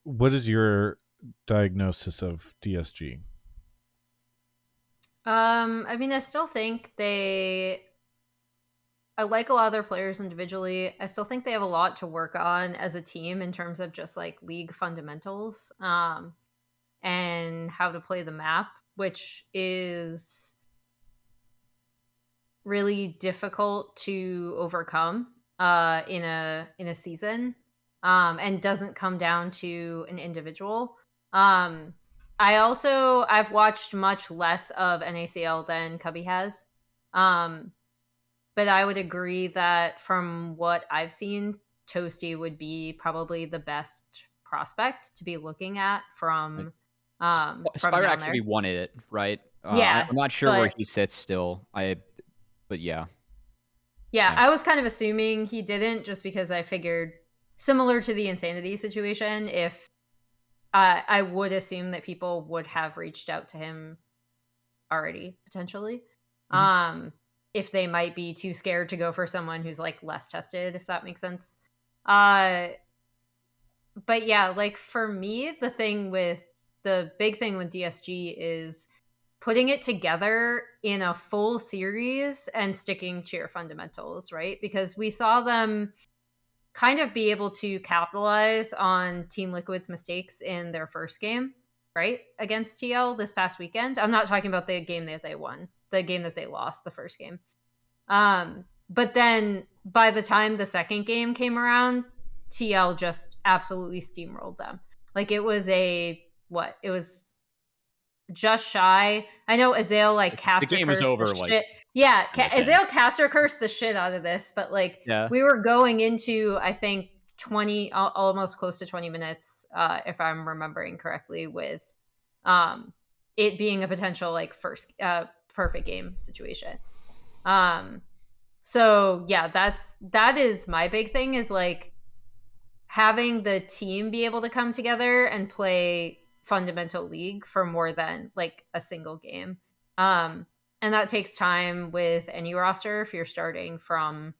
what is your diagnosis of DSG? I mean, I still think I like a lot of their players individually. I still think they have a lot to work on as a team in terms of just like league fundamentals, and how to play the map, which is really difficult to overcome in a season, and doesn't come down to an individual. I've watched much less of NACL than Cubby has. But I would agree that from what I've seen, Toasty would be probably the best prospect to be looking at from Spyro down actually there. wanted it, right? Yeah, I'm not sure where but he sits still. But yeah. yeah, Yeah. I was kind of assuming he didn't just because I figured similar to the Insanity situation, if I would assume that people would have reached out to him already, potentially. If they might be too scared to go for someone who's like less tested, if that makes sense. But yeah, like for me, the big thing with DSG is putting it together in a full series and sticking to your fundamentals, right? Because we saw them kind of be able to capitalize on Team Liquid's mistakes in their first game, right? Against TL this past weekend. I'm not talking about the game that they won, the game that they lost, the first game. But then by the time the second game came around, TL just absolutely steamrolled them. Like it was just shy. I know Azael like caster game was cursed over, the like, shit. Yeah, minutes in. Azael caster cursed the shit out of this, but like Yeah. we were going into I think 20, almost close to 20 minutes, if I'm remembering correctly, with it being a potential like first perfect game situation. So yeah, that is my big thing, is like having the team be able to come together and play fundamental league for more than like a single game. And that takes time with any roster if you're starting from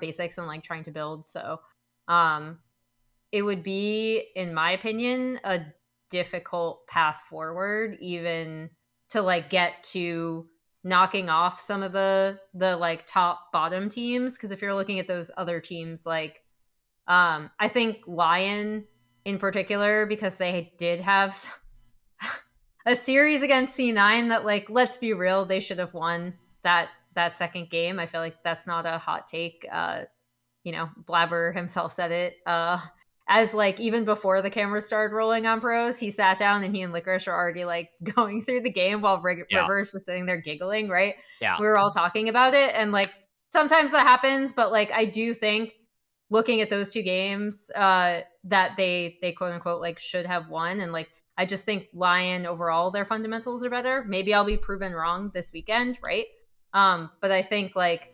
basics and like trying to build. So it would be, in my opinion, a difficult path forward even to like get to knocking off some of the like top bottom teams, because if you're looking at those other teams, like I think Lion in particular, because they did have a series against C9 that, like, let's be real, they should have won that second game. I feel like that's not a hot take Blabber himself said it. As like even before the cameras started rolling on pros, he sat down and he and Licorice are already like going through the game while River's just sitting there giggling, right? Yeah. We were all talking about it, and like sometimes that happens, but like I do think looking at those two games, that they quote unquote like should have won, and like I just think Lion overall their fundamentals are better. Maybe I'll be proven wrong this weekend, right? But I think like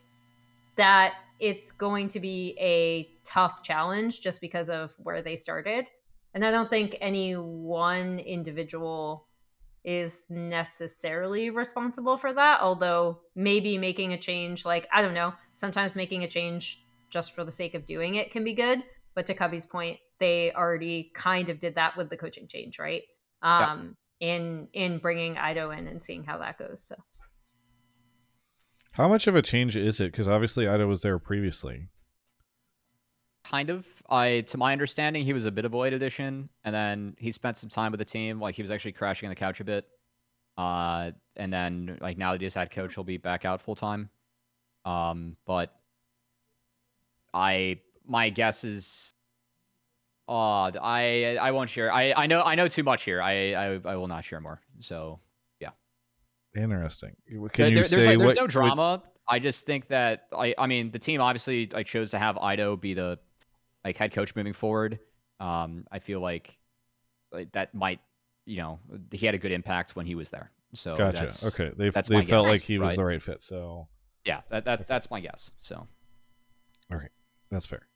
that it's going to be a tough challenge just because of where they started. And I don't think any one individual is necessarily responsible for that, although maybe making a change, like, I don't know, sometimes making a change just for the sake of doing it can be good. But to Covey's point, they already kind of did that with the coaching change, right? In bringing Ido in and seeing how that goes. So How much of a change is it? Because obviously Ida was there previously. Kind of. To my understanding, he was a bit of a late addition, and then he spent some time with the team. Like he was actually crashing on the couch a bit. And then like now that he's head coach, he'll be back out full time. But my guess is, I won't share. I know too much here. I will not share more. So Interesting. Can you say there's what, no drama. I just think that I mean the team obviously like chose to have Ido be the like head coach moving forward. I feel like that might he had a good impact when he was there. So Gotcha. Okay, they felt guess, like he was right? the right fit. So yeah, that's my guess. So okay, that's fair.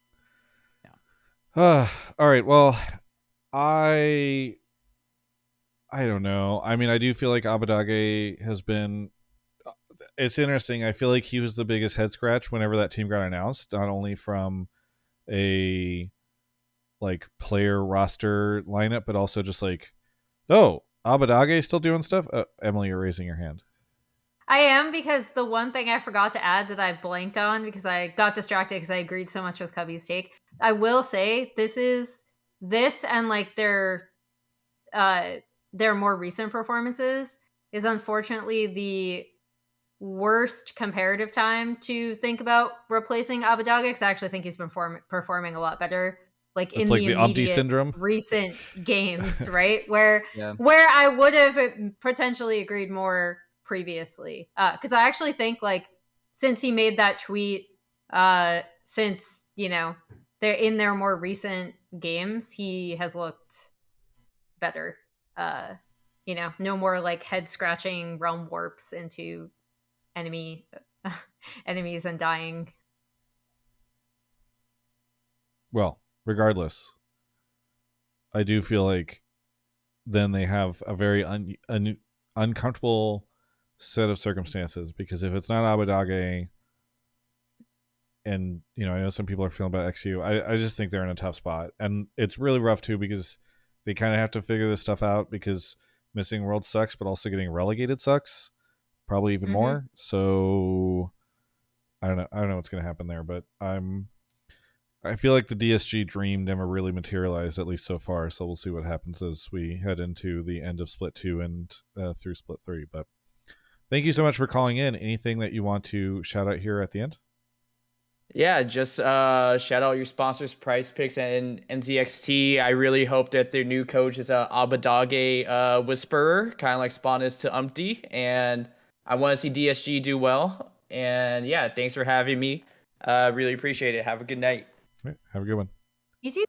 Yeah. All right. Well, I don't know. I mean, I do feel like Abbedagge has been. It's interesting. I feel like he was the biggest head scratch whenever that team got announced, not only from a like player roster lineup, but also just like, oh, Abbedagge still doing stuff. Emily, you're raising your hand. I am, because the one thing I forgot to add that I blanked on because I got distracted because I agreed so much with Cubby's take. I will say this and like their more recent performances is unfortunately the worst comparative time to think about replacing Abbedagge, because I actually think he's been performing a lot better like It's in like the the Umpty immediate syndrome. recent games, right? Where Yeah. I would have potentially agreed more previously, because I actually think like since he made that tweet, since they're in their more recent games, he has looked better. No more like head scratching realm warps into enemies and dying. Well, regardless, I do feel like then they have a very uncomfortable set of circumstances, because if it's not Abbedagge, and I know some people are feeling about XU, I just think they're in a tough spot, and it's really rough too because they kind of have to figure this stuff out, because missing World sucks, but also getting relegated sucks probably even more. So I don't know what's going to happen there, but I feel like the DSG dream never really materialized, at least so far. So we'll see what happens as we head into the end of Split 2 and through Split 3. But thank you so much for calling in. Anything that you want to shout out here at the end? Yeah, just shout out your sponsors, PrizePicks and NZXT. I really hope that their new coach is a Abbedagge whisperer, kind of like Spawn is to Umpty. And I want to see DSG do well. And yeah, thanks for having me. Really appreciate it. Have a good night. Right, have a good one. You too.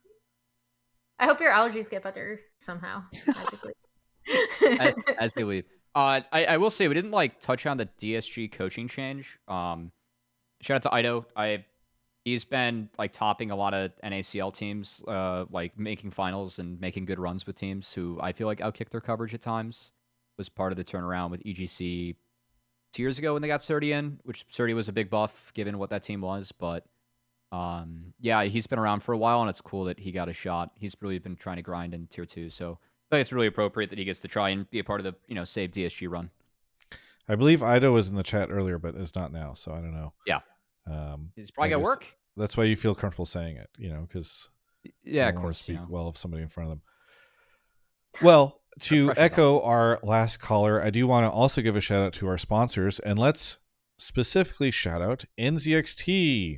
I hope your allergies get better somehow. Magically. as they leave. I will say we didn't like touch on the DSG coaching change. Shout out to Ido. He's been like topping a lot of NACL teams, like making finals and making good runs with teams who I feel like outkicked their coverage at times. Was part of the turnaround with EGC 2 years ago when they got Surdy in, which Surdy was a big buff given what that team was. But yeah, he's been around for a while, and it's cool that he got a shot. He's really been trying to grind in Tier 2, so I think it's really appropriate that he gets to try and be a part of the save DSG run. I believe Ido was in the chat earlier, but is not now, so I don't know. Yeah. He's probably got work. That's why you feel comfortable saying it, because yeah, of course, speak well of somebody in front of them. Well, to echo on. our last caller, I do want to also give a shout out to our sponsors, and let's specifically shout out NZXT.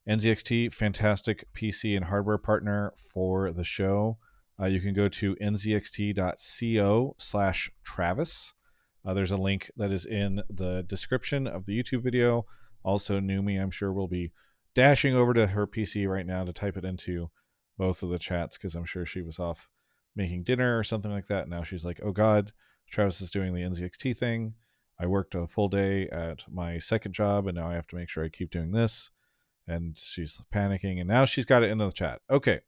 NZXT, fantastic PC and hardware partner for the show. You can go to nzxt.co/Travis. There's a link that is in the description of the YouTube video. Also, Numi, I'm sure, will be dashing over to her PC right now to type it into both of the chats because I'm sure she was off making dinner or something like that. Now she's like, oh God, Travis is doing the NZXT thing. I worked a full day at my second job and now I have to make sure I keep doing this. And she's panicking and now she's got it into the chat. Okay.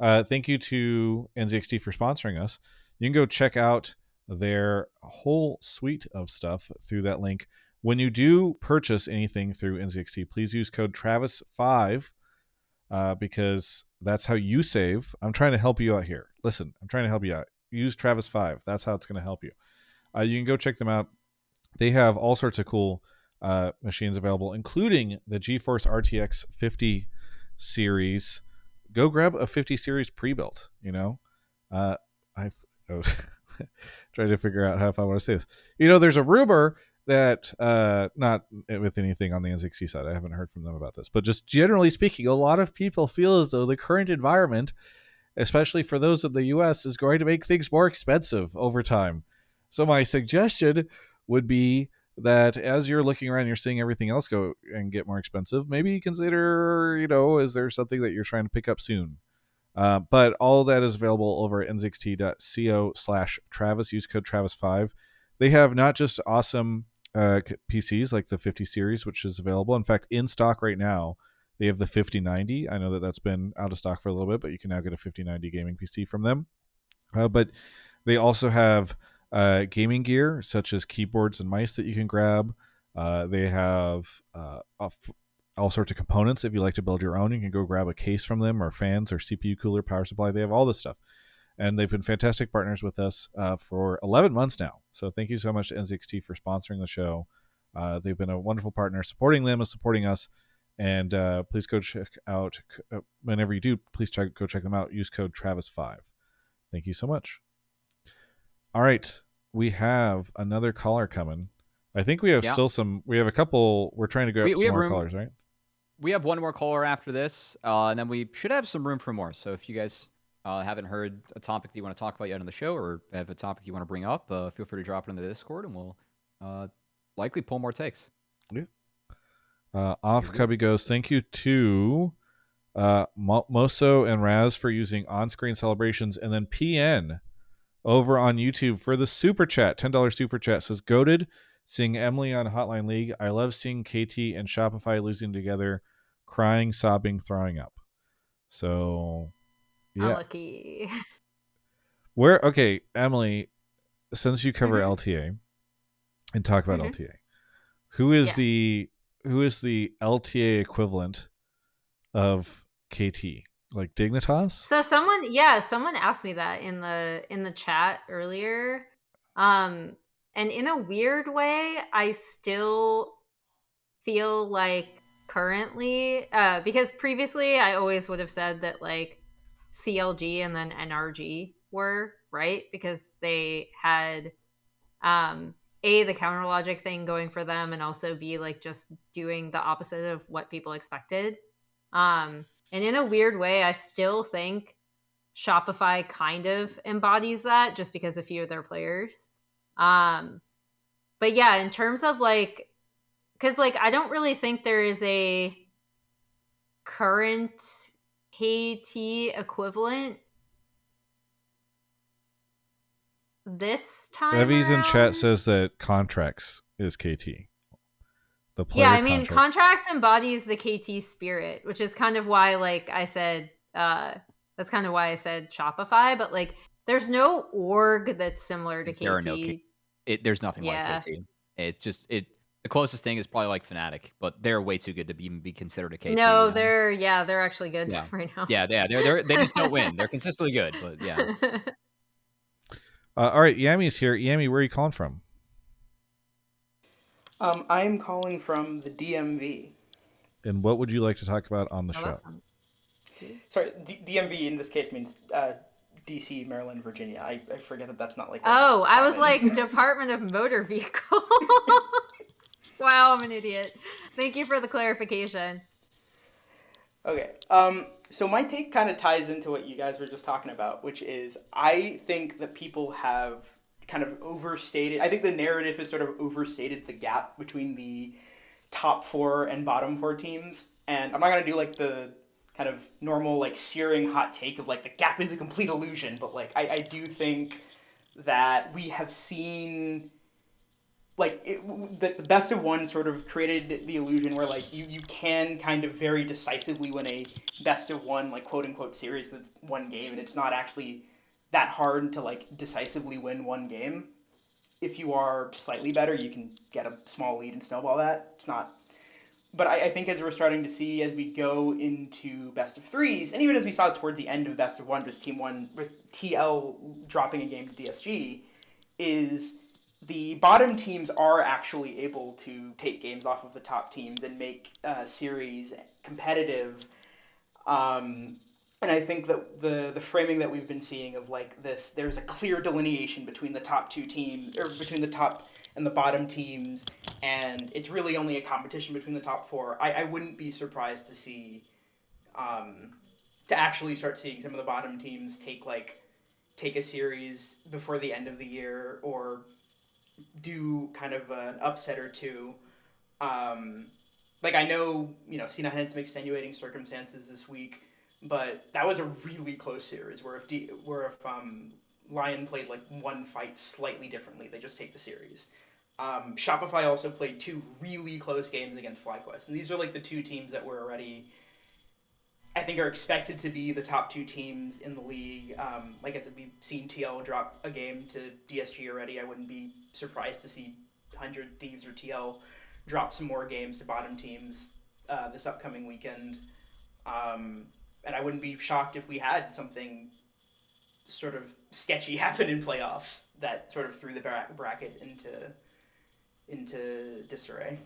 Thank you to NZXT for sponsoring us. You can go check out their whole suite of stuff through that link. When you do purchase anything through NZXT, please use code Travis5 because that's how you save. I'm trying to help you out here. Listen, I'm trying to help you out. Use Travis5. That's how it's going to help you. You can go check them out. They have all sorts of cool machines available, including the GeForce RTX 50 series. Go grab a 50 series pre-built, you know. I've trying to figure out how if I want to say this. You know, there's a rumor that not with anything on the NZXT side, I haven't heard from them about this, but just generally speaking, a lot of people feel as though the current environment, especially for those in the US, is going to make things more expensive over time. So my suggestion would be that as you're looking around, you're seeing everything else go and get more expensive. Maybe consider, you know, is there something that you're trying to pick up soon? But all that is available over at nzxt.co/Travis. Use code Travis5. They have not just awesome PCs like the 50 series, which is available. In fact, in stock right now, they have the 5090. I know that that's been out of stock for a little bit, but you can now get a 5090 gaming PC from them. But they also have gaming gear such as keyboards and mice that you can grab. They have all sorts of components. If you like to build your own, you can go grab a case from them, or fans, or CPU cooler, power supply. They have all this stuff, and they've been fantastic partners with us for 11 months now. So thank you so much to NZXT for sponsoring the show. They've been a wonderful partner. Supporting them is supporting us. And please go check out, whenever you do, please go check them out. Use code Travis5. Thank you so much. All right. We have another caller coming. I think we have we have a couple. We're trying to go some more callers, right? We have one more caller after this, and then we should have some room for more. So if you guys haven't heard a topic that you want to talk about yet on the show, or have a topic you want to bring up, feel free to drop it in the Discord, and we'll likely pull more takes. Yeah. Off Cubby goes, thank you to Moso and Raz for using on-screen celebrations, and then PN over on YouTube for the super chat. $10 super chat says, goated seeing Emily on Hotline League. I love seeing KT and Shopify losing together, crying, sobbing, throwing up. So yeah. Unlucky. Okay, Emily, since you cover LTA and talk about LTA, who is the LTA equivalent of KT? Like Dignitas? So someone asked me that in the chat earlier. And in a weird way, I still feel like currently, because previously I always would have said that like CLG and then NRG were, right? Because they had A, the counter logic thing going for them, and also B, like just doing the opposite of what people expected. And in a weird way, I still think Shopify kind of embodies that just because a few of their players. But yeah, in terms of like, because like I don't really think there is a current KT equivalent this time. Bevies in chat says that Contracts is KT. The player yeah, I mean, Contracts embodies the KT spirit, which is kind of why, like I said, that's kind of why I said Shopify. But like, there's no org that's similar to KT. There's nothing like KT. It's just The closest thing is probably like Fnatic, but they're way too good to even be considered a KT. No, they're actually good right now. Yeah, they just don't win. They're consistently good, but yeah. All right, Yami's here. Yami, where are you calling from? I'm calling from the DMV. And what would you like to talk about on the show? Sorry, DMV in this case means DC, Maryland, Virginia. I forget that that's not like. I was like Department of Motor Vehicles. Wow, I'm an idiot. Thank you for the clarification. Okay. So my take kind of ties into what you guys were just talking about, which is I think that people have kind of overstated. I think the narrative has sort of overstated the gap between the top four and bottom four teams. And I'm not gonna do like the kind of normal like searing hot take of like the gap is a complete illusion, but like I do think that we have seen like the best of one sort of created the illusion where like you can kind of very decisively win a best of one like quote unquote series of one game, and it's not actually that hard to like decisively win one game. If you are slightly better, you can get a small lead and snowball that. It's not. But I think as we're starting to see as we go into best of threes, and even as we saw towards the end of best of one, just team one with TL dropping a game to DSG, is the bottom teams are actually able to take games off of the top teams and make series competitive. And I think that the framing that we've been seeing of like this, there's a clear delineation between the top two teams, or between the top and the bottom teams, and it's really only a competition between the top four. I wouldn't be surprised to see, to actually start seeing some of the bottom teams take a series before the end of the year, or do kind of an upset or two. Like I know, C9 had some extenuating circumstances this week, but that was a really close series where if Lion played like one fight slightly differently, they just take the series. Shopify also played two really close games against FlyQuest, and these are like the two teams that were already, I think, are expected to be the top two teams in the league. Like I said, we've seen TL drop a game to DSG already. I wouldn't be surprised to see 100 Thieves or TL drop some more games to bottom teams this upcoming weekend. And I wouldn't be shocked if we had something sort of sketchy happen in playoffs that sort of threw the bracket into disarray.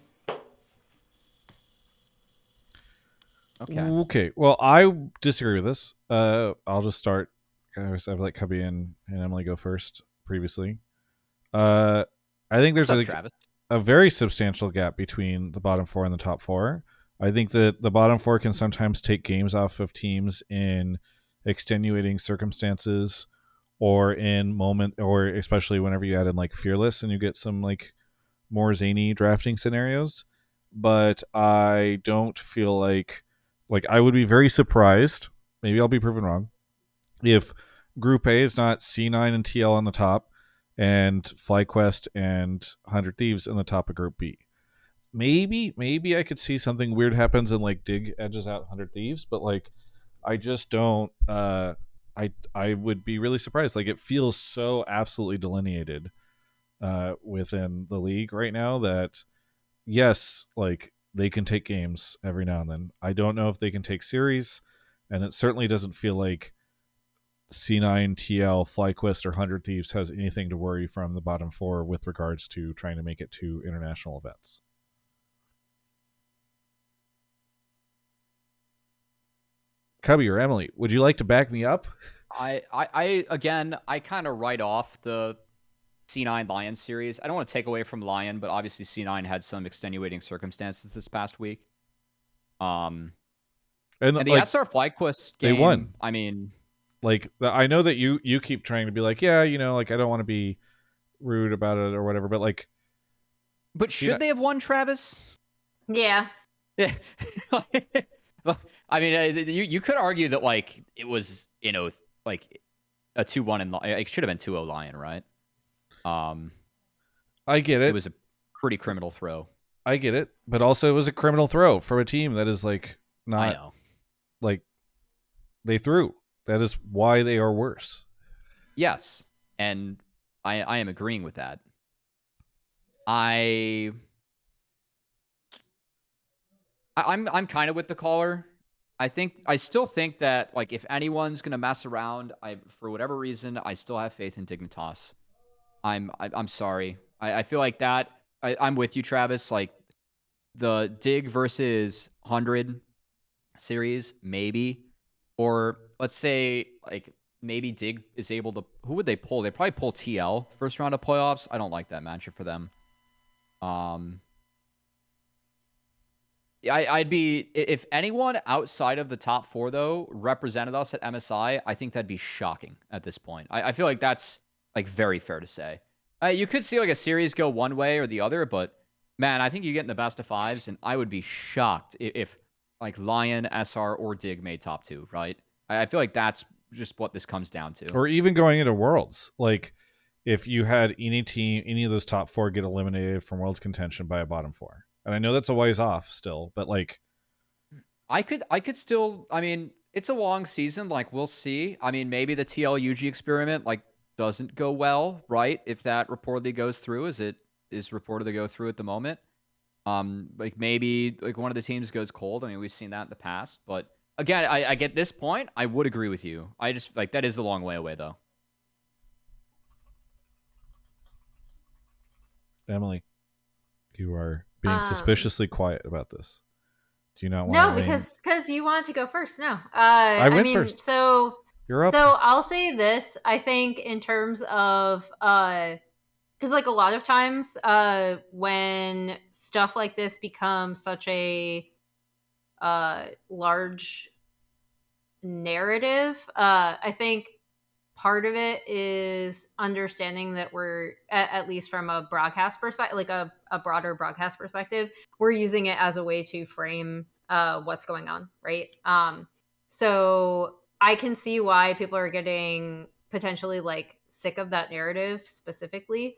Okay. Well, I disagree with this. I'll just start. I've let Cubby and Emily go first previously. I think there's a very substantial gap between the bottom four and the top four. I think that the bottom four can sometimes take games off of teams in extenuating circumstances, or in moment, or especially whenever you add in like Fearless and you get some like more zany drafting scenarios. But I don't feel like I would be very surprised, maybe I'll be proven wrong, if Group A is not C9 and TL on the top and FlyQuest and 100 Thieves in the top of Group B. Maybe I could see something weird happens and like Dig edges out 100 Thieves, but like I just don't I would be really surprised. Like it feels so absolutely delineated within the league right now that yes, like they can take games every now and then. I don't know if they can take series, and it certainly doesn't feel like C9, TL, FlyQuest, or 100 Thieves has anything to worry from the bottom four with regards to trying to make it to international events. Cubby or Emily, would you like to back me up? I again, I kind of write off the C9 Lion series. I don't want to take away from Lion, but obviously C9 had some extenuating circumstances this past week. And the like, SR FlyQuest game, they won. I mean, like I know that you keep trying to be like, yeah, like I don't want to be rude about it or whatever, but like, but should they have won, Travis? Yeah. Yeah. I mean, you could argue that like it was like a 2-1 and it should have been 2-0 Lion, right? I get it. It was a pretty criminal throw. I get it, but also it was a criminal throw from a team that is like not. I know. Like they threw. That is why they are worse. Yes, and I am agreeing with that. I'm kind of with the caller. I still think that like if anyone's gonna mess around, for whatever reason, I still have faith in Dignitas. I'm sorry. I feel like that. I'm with you, Travis. Like the Dig versus 100 series, maybe, or let's say like maybe Dig is able to. Who would they pull? They probably pull TL first round of playoffs. I don't like that matchup for them. I'd be if anyone outside of the top 4 though represented us at MSI, I think that'd be shocking at this point. I feel like that's like very fair to say. You could see like a series go one way or the other, but man, I think you get in the best of 5s, and I would be shocked if like Lion, SR, or Dig made top 2. Right? I feel like that's just what this comes down to. Or even going into Worlds, like if you had any of those top 4 get eliminated from Worlds contention by a bottom 4. And I know that's a ways off still, but like I could still. I mean, it's a long season. Like we'll see. I mean, maybe the TLUG experiment like doesn't go well, right? If that reportedly goes through, as it is reported to go through at the moment. Like maybe like one of the teams goes cold. I mean, we've seen that in the past. But again, I get this point. I would agree with you. I just like that is the long way away though. Emily, you are being suspiciously quiet about this. Do you not want No, to because you wanted to go first. No. I went mean, first. so You're up. So I'll say this. I think in terms of because like a lot of times when stuff like this becomes such a large narrative, I think part of it is understanding that we're at least from a broadcast perspective, like a broader broadcast perspective, we're using it as a way to frame what's going on, right? So I can see why people are getting potentially like sick of that narrative specifically,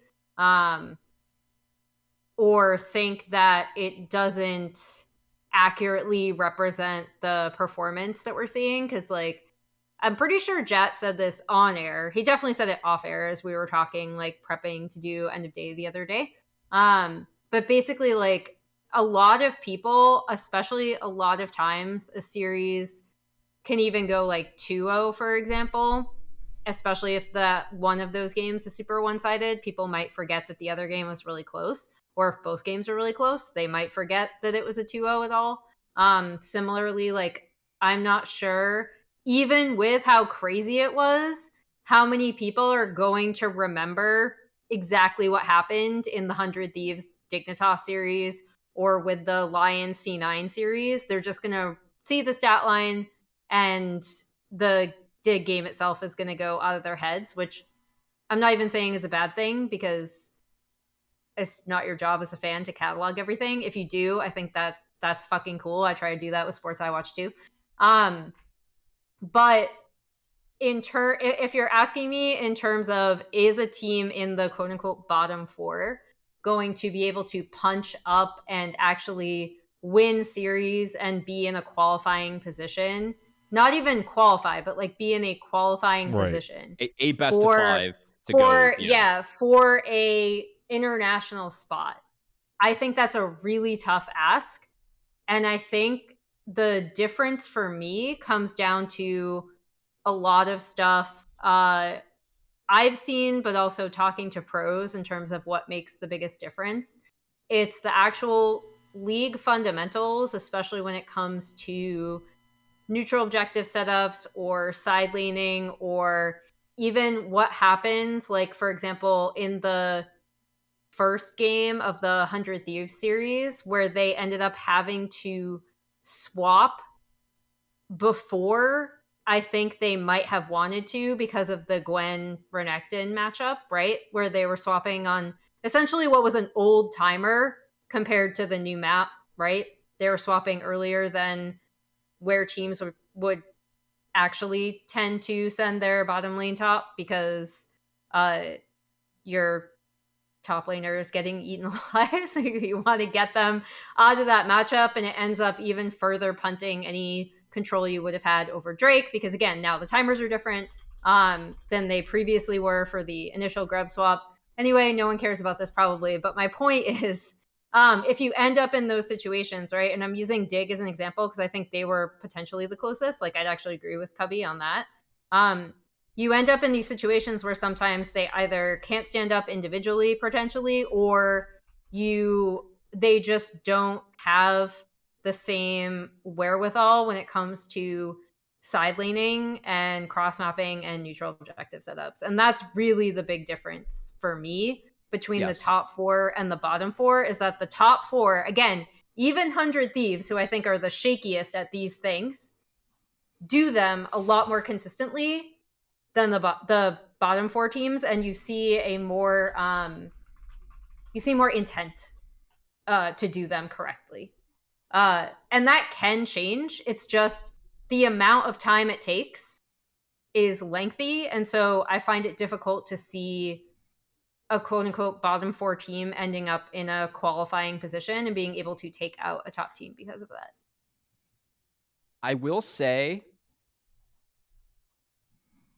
or think that it doesn't accurately represent the performance that we're seeing. Because like I'm pretty sure Jat said this on air. He definitely said it off air as we were talking, like prepping to do end of day the other day. But basically, like a lot of people, especially a lot of times, a series can even go like 2-0, for example. Especially if that one of those games is super one-sided, people might forget that the other game was really close. Or if both games are really close, they might forget that it was a 2-0 at all. Similarly, like I'm not sure, even with how crazy it was, how many people are going to remember exactly what happened in the 100 Thieves Dignitas series or with the Lion C9 series. They're just going to see the stat line and the game itself is going to go out of their heads, which I'm not even saying is a bad thing because it's not your job as a fan to catalog everything. If you do, I think that that's fucking cool. I try to do that with sports I watch too. But if you're asking me in terms of is a team in the quote unquote bottom 4 going to be able to punch up and actually win series and be in a qualifying position, not even qualify, but like be in a qualifying position, a best of 5 to go, for a international spot. I think that's a really tough ask, and I think the difference for me comes down to a lot of stuff I've seen, but also talking to pros in terms of what makes the biggest difference. It's the actual league fundamentals, especially when it comes to neutral objective setups or side laning, or even what happens, like, for example, in the first game of the 100 Thieves series, where they ended up having to swap before I think they might have wanted to because of the Gwen Renekton matchup, right? Where they were swapping on essentially what was an old timer compared to the new map, right? They were swapping earlier than where teams would actually tend to send their bottom lane top because your top laner is getting eaten alive. So you want to get them out of that matchup, and it ends up even further punting any control you would have had over Drake, because again, now the timers are different than they previously were for the initial grub swap. Anyway, no one cares about this probably, but my point is if you end up in those situations, right, and I'm using Dig as an example because I think they were potentially the closest, like I'd actually agree with Cubby on that. You end up in these situations where sometimes they either can't stand up individually potentially, or they just don't have the same wherewithal when it comes to side laning and cross mapping and neutral objective setups. And that's really the big difference for me between the top 4 and the bottom 4, is that the top 4, again, even 100 Thieves, who I think are the shakiest at these things, do them a lot more consistently than the bottom 4 teams, and you see a more intent to do them correctly. And that can change. It's just the amount of time it takes is lengthy, and so I find it difficult to see a quote-unquote bottom 4 team ending up in a qualifying position and being able to take out a top team because of that. I will say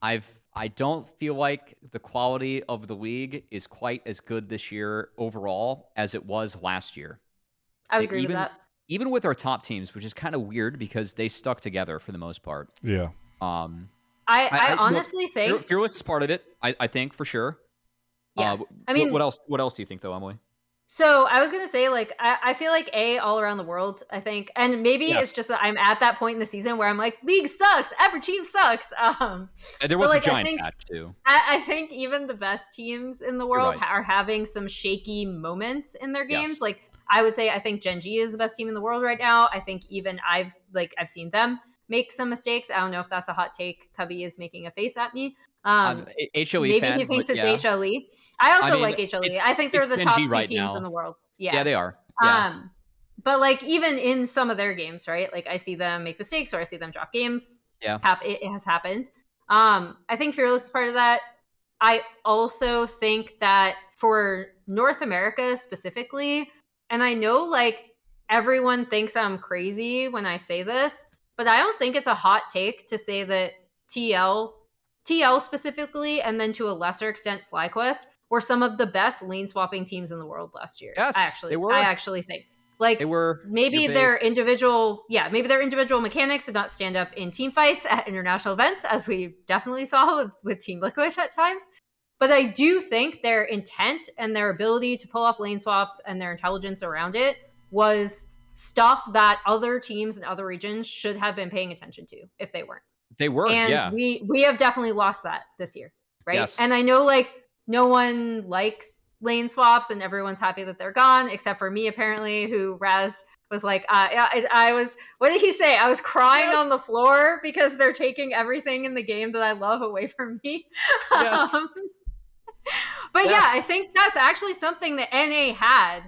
I don't feel like the quality of the league is quite as good this year overall as it was last year. I would Like, agree with that. Even with our top teams, which is kind of weird because they stuck together for the most part. Yeah. I honestly think Fearless is part of it. I think for sure. Yeah. I mean, what else? What else do you think, though, Emily? So I was gonna say, like, I feel like all around the world, I think, and maybe Yes. it's just that I'm at that point in the season where I'm like, league sucks, every team sucks. And there was like, a giant patch too. I think even the best teams in the world right. are having some shaky moments in their games. Yes. Like, I would say I think Gen G is the best team in the world right now. I think even I've seen them make some mistakes. I don't know if that's a hot take. Cubby is making a face at me. HLE maybe fan, he thinks but it's yeah. HLE. I also mean, like HLE. it's- I think they're it's the Gen top G 2 right teams now. in the world. Yeah, they are. Yeah. But like even in some of their games, right? Like I see them make mistakes or I see them drop games. Yeah. It has happened. I think Fearless is part of that. I also think that for North America specifically, and I know like everyone thinks I'm crazy when I say this, but I don't think it's a hot take to say that TL specifically, and then to a lesser extent FlyQuest, were some of the best lane swapping teams in the world last year. Yes, they were. I actually think like They were. maybe their individual mechanics did not stand up in team fights at international events, as we definitely saw with Team Liquid at times. But I do think their intent and their ability to pull off lane swaps and their intelligence around it was stuff that other teams in other regions should have been paying attention to if they weren't. They were, and yeah. we have definitely lost that this year, right? Yes. And I know like no one likes lane swaps and everyone's happy that they're gone, except for me apparently, who Raz was like, I was, what did he say? I was crying on the floor because they're taking everything in the game that I love away from me. Yes. But yeah, I think that's actually something that NA had,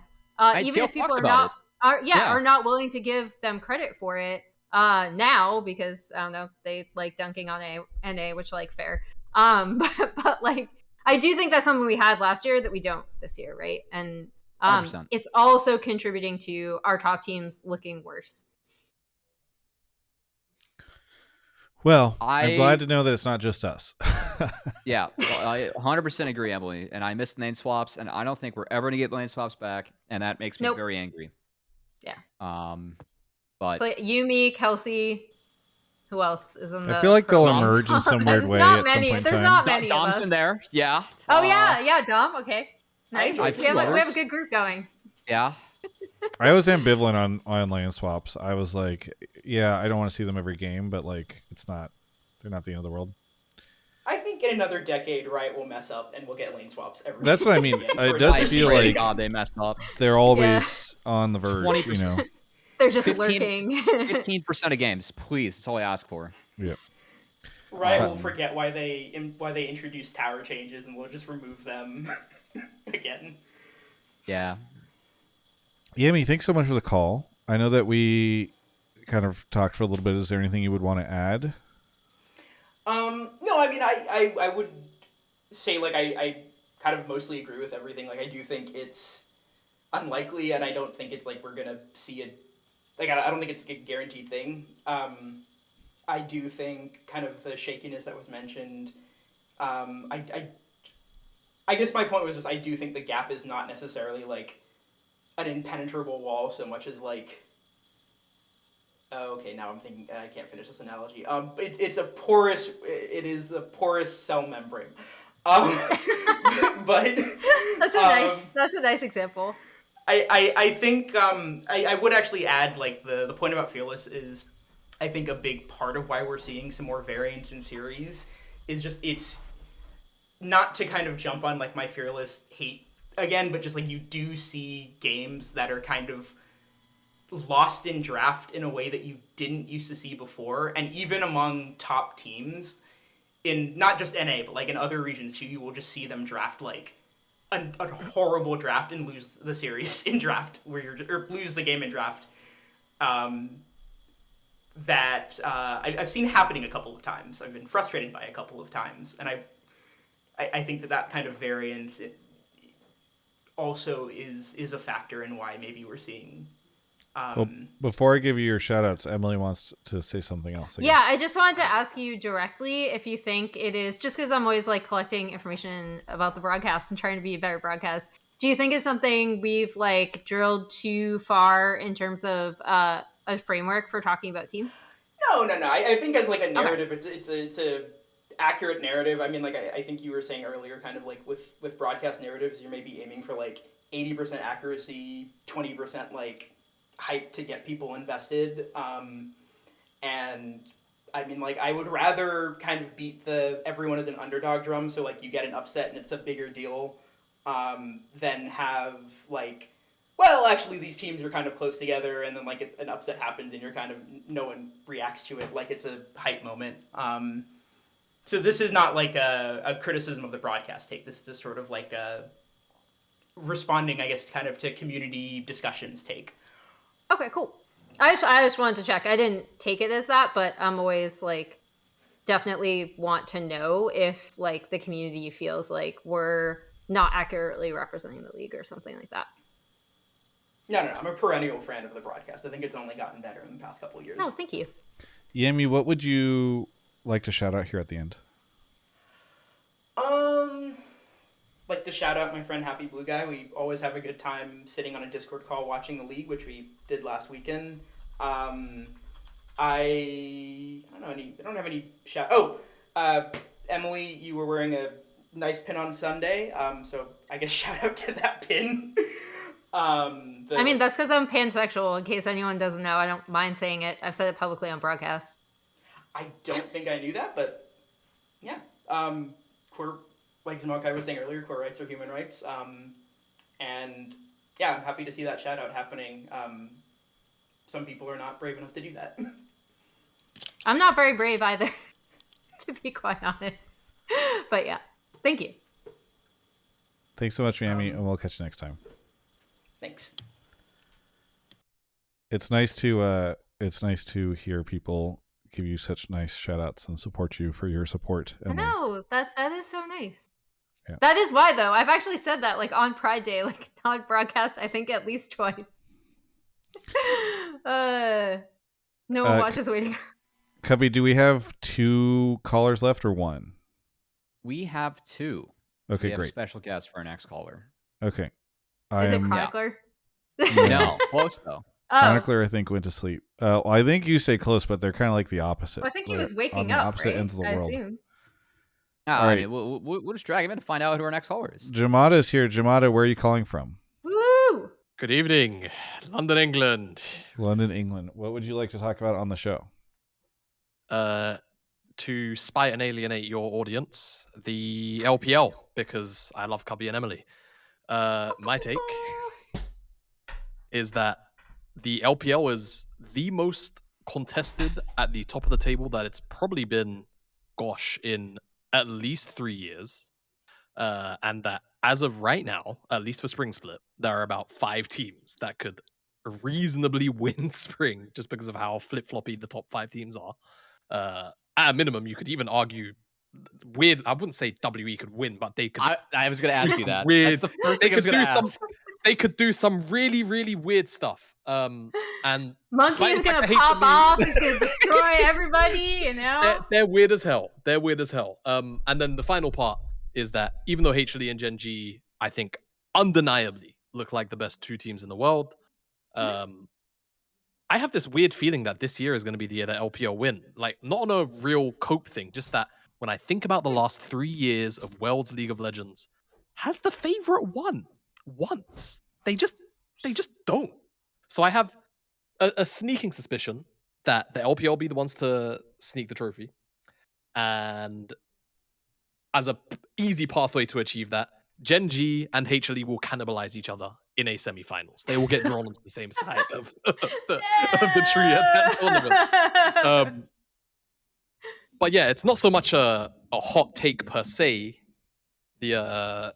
even if people are not willing to give them credit for it now, because I don't know, they like dunking on NA, which like fair. But like I do think that's something we had last year that we don't this year, right? And 100%. it's also contributing to our top teams looking worse. Well, I'm glad to know that it's not just us. Yeah, well, I 100% agree, Emily. And I miss lane swaps, and I don't think we're ever going to get lane swaps back, and that makes me very angry. Yeah. But it's like Yumi, Kelsey, who else is in the... I feel like they'll emerge in some weird way at some point in time. There's not many Dom's of us. in there, yeah. Oh, yeah, Dom, okay. Nice. We have a good group going. Yeah. I was ambivalent on lane swaps. I was like, yeah, I don't want to see them every game, but like, they're not the end of the world. I think in another decade, Riot will mess up and we'll get lane swaps every. That's what I mean. It does feel like God, they messed up. They're always on the verge. 20%. You know, they're just lurking. 15% of games, please. That's all I ask for. Yeah. Riot will forget why they introduced tower changes, and we'll just remove them again. Yeah. Yami, thanks so much for the call. I know that we kind of talked for a little bit. Is there anything you would want to add? No, I mean, I would say, like, I kind of mostly agree with everything. Like, I do think it's unlikely, and I don't think it's, like, we're going to see it. Like, I don't think it's a guaranteed thing. I do think kind of the shakiness that was mentioned, I guess my point was just I do think the gap is not necessarily, like, an impenetrable wall so much as, like... Oh, okay, now I'm thinking I can't finish this analogy. It is a porous cell membrane. But that's a nice example. I think I would actually add, like, the point about Fearless is I think a big part of why we're seeing some more variance in series is just it's not to kind of jump on like my Fearless hate again, but just like you do see games that are kind of lost in draft in a way that you didn't used to see before, and even among top teams in not just NA but like in other regions too, you will just see them draft like a horrible draft and lose the series in draft or lose the game in draft. That I've seen happening a couple of times. I've been frustrated by a couple of times, and I think that kind of variance also is a factor in why maybe we're seeing. Well, before I give you your shout outs, Emily wants to say something else. Yeah, I just wanted to ask you directly if you think it is, just because I'm always like collecting information about the broadcast and trying to be a better broadcast. Do you think it's something we've like drilled too far in terms of a framework for talking about teams? No. I think as like a narrative, okay. it's a accurate narrative. I mean, like I think you were saying earlier, kind of like with broadcast narratives, you're maybe aiming for like 80% accuracy, 20% like hype to get people invested. And I mean, like I would rather kind of beat the everyone is an underdog drum, so like you get an upset and it's a bigger deal, than have like, well, actually these teams are kind of close together, and then like an upset happens and you're kind of, no one reacts to it like it's a hype moment. So this is not like a criticism of the broadcast take. This is just sort of like a responding, I guess, kind of to community discussions take. Okay, cool. I just wanted to check. I didn't take it as that, but I'm always like definitely want to know if like the community feels like we're not accurately representing the league or something like that. No. I'm a perennial fan of the broadcast. I think it's only gotten better in the past couple of years. Oh, thank you. Yami, what would you like to shout out here at the end? Like to shout out my friend Happy Blue Guy. We always have a good time sitting on a Discord call watching the league, which we did last weekend. I don't have any shout. Emily, you were wearing a nice pin on Sunday. So I guess shout out to that pin. I mean, that's because I'm pansexual. In case anyone doesn't know, I don't mind saying it. I've said it publicly on broadcast. I don't think I knew that, but yeah. Queer, like Zemelci was saying earlier, queer rights are human rights. And yeah, I'm happy to see that shout out happening. Some people are not brave enough to do that. I'm not very brave either, to be quite honest. But yeah, thank you. Thanks so much, Yami, and we'll catch you next time. Thanks. It's nice to hear people give you such nice shout outs and support you for your support, Emily. I know, that is so nice. Yeah. That is why, though, I've actually said that like on Pride Day, like on broadcast, I think at least twice. No one watches waiting. Cubby, do we have 2 callers left or 1? We have 2. So Okay, we have great. A special guest for our next caller. Okay. Is it Chronicler? No, close though. Chronicler, I think, went to sleep. I think you say close, but they're kind of like the opposite. Well, I think he was waking on up, the opposite right? ends of the world. Assume. All right. right, we'll just drag him in to find out who our next caller is. Jamada is here. Jamada, where are you calling from? Woo! Good evening, London, England. London, England. What would you like to talk about on the show? To spite and alienate your audience, the LPL, because I love Cubby and Emily. My take is that the LPL is the most contested at the top of the table that it's probably been, in at least 3 years. And that as of right now, at least for Spring Split, there are about 5 teams that could reasonably win Spring just because of how flip-floppy the top 5 teams are. At a minimum, you could even argue weird. I wouldn't say WE could win, but they could. I was going to ask you that. Weird. That's the first thing I was going to ask. They could do some really, really weird stuff. And Monkey is going to pop off. He's going to destroy everybody. You know, they're weird as hell. And then the final part is that even though HLE and Gen G, I think, undeniably look like the best 2 teams in the world, I have this weird feeling that this year is going to be the year that LPL win. Like, not on a real cope thing, just that when I think about the last 3 years of World's League of Legends, has the favorite won once? They just don't. So I have a sneaking suspicion that the LPL be the ones to sneak the trophy. And as a easy pathway to achieve that, Gen G and HLE will cannibalize each other in a semifinals. They will get drawn onto the same side of the tree at that tournament. But yeah, it's not so much a hot take per se. The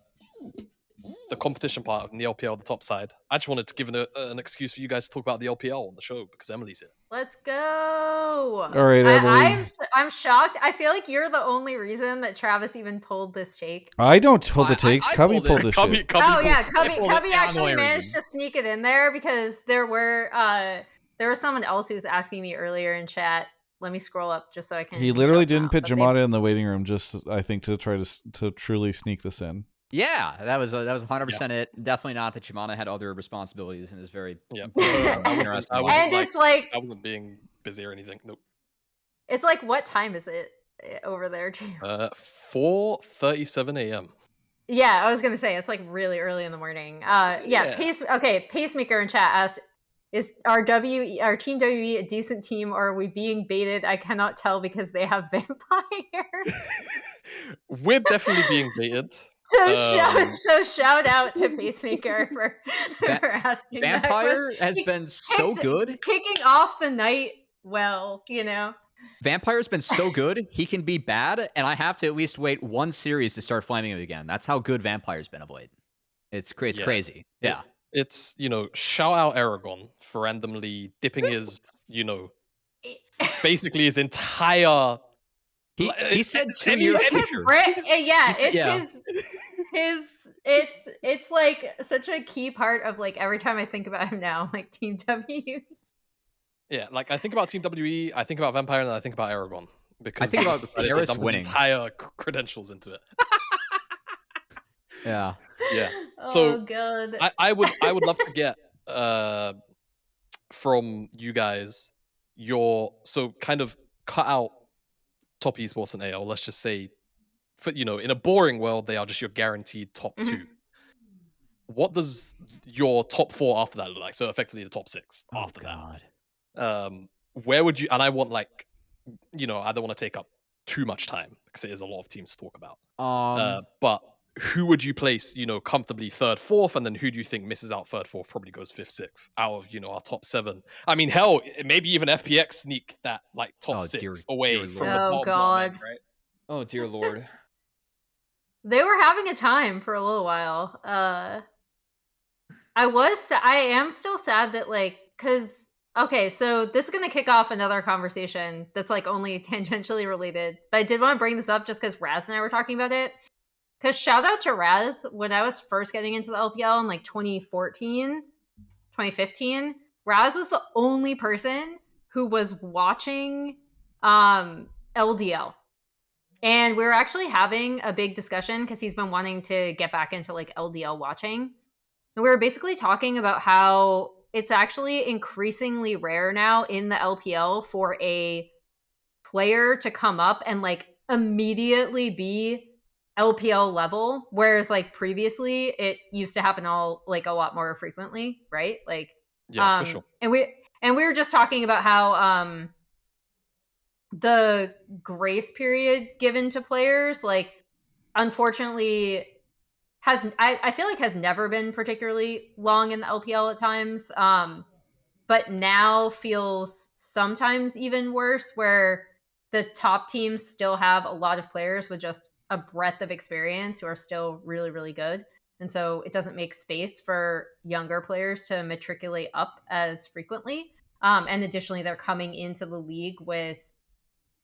competition part in the LPL, the top side. I just wanted to give an excuse for you guys to talk about the LPL on the show because Emily's here. Let's go. All right, Emily. I'm shocked. I feel like you're the only reason that Travis even pulled this take. I don't pull the takes. I Cubby pulled it. pulled this shit. Cubby actually managed to sneak it in there because there was someone else who was asking me earlier in chat. Let me scroll up just so I can. He literally didn't put Jamada in the waiting room, just I think to try to truly sneak this in. Yeah, that was 100% it. Definitely not that Jamada had other responsibilities and is very it's I wasn't being busy or anything. Nope. It's like, what time is it over there? 4:37 a.m. Yeah, I was gonna say it's like really early in the morning. Pacemaker in chat asked, "Is our team WE a decent team, or are we being baited? I cannot tell because they have vampires." We're definitely being baited. So shout out to Pacemaker for asking Vampire that has been so good. Kicking off the night well, Vampire's been so good, he can be bad, and I have to at least wait one series to start flaming him again. That's how good Vampire's been of late. It's crazy. Yeah. It's, shout out Aragon for randomly dipping his, basically his entire... He said 2 years. It's like such a key part of like every time I think about him now, like Team W. Yeah, like I think about Team WE, I think about Vampire, and then I think about Aragon because I think about Eris winning entire credentials into it. Yeah. So God. I would love to get from you guys kind of cut out top esports and AL. Let's just say, in a boring world, they are just your guaranteed top two. What does your top 4 after that look like? So effectively the top 6 after that. Where would you? And I want I don't want to take up too much time because it is a lot of teams to talk about. But who would you place, comfortably 3rd, 4th, and then who do you think misses out 3rd, 4th, probably goes 5th, 6th out of our top 7? I mean, hell, maybe even FPX sneak that like top 6 away from the bottom end, right? Oh dear Lord. They were having a time for a little while. I am still sad that because so this is gonna kick off another conversation that's like only tangentially related, but I did want to bring this up just because Raz and I were talking about it. Because shout out to Raz, when I was first getting into the LPL in like 2014, 2015, Raz was the only person who was watching LDL. And we were actually having a big discussion because he's been wanting to get back into like LDL watching. And we were basically talking about how it's actually increasingly rare now in the LPL for a player to come up and like immediately be LPL level, whereas like previously it used to happen a lot more frequently, right? Like, for sure. And we were just talking about how the grace period given to players, like, unfortunately, I feel like has never been particularly long in the LPL at times, but now feels sometimes even worse, where the top teams still have a lot of players with just a breadth of experience who are still really, really good. And so it doesn't make space for younger players to matriculate up as frequently. And additionally, they're coming into the league with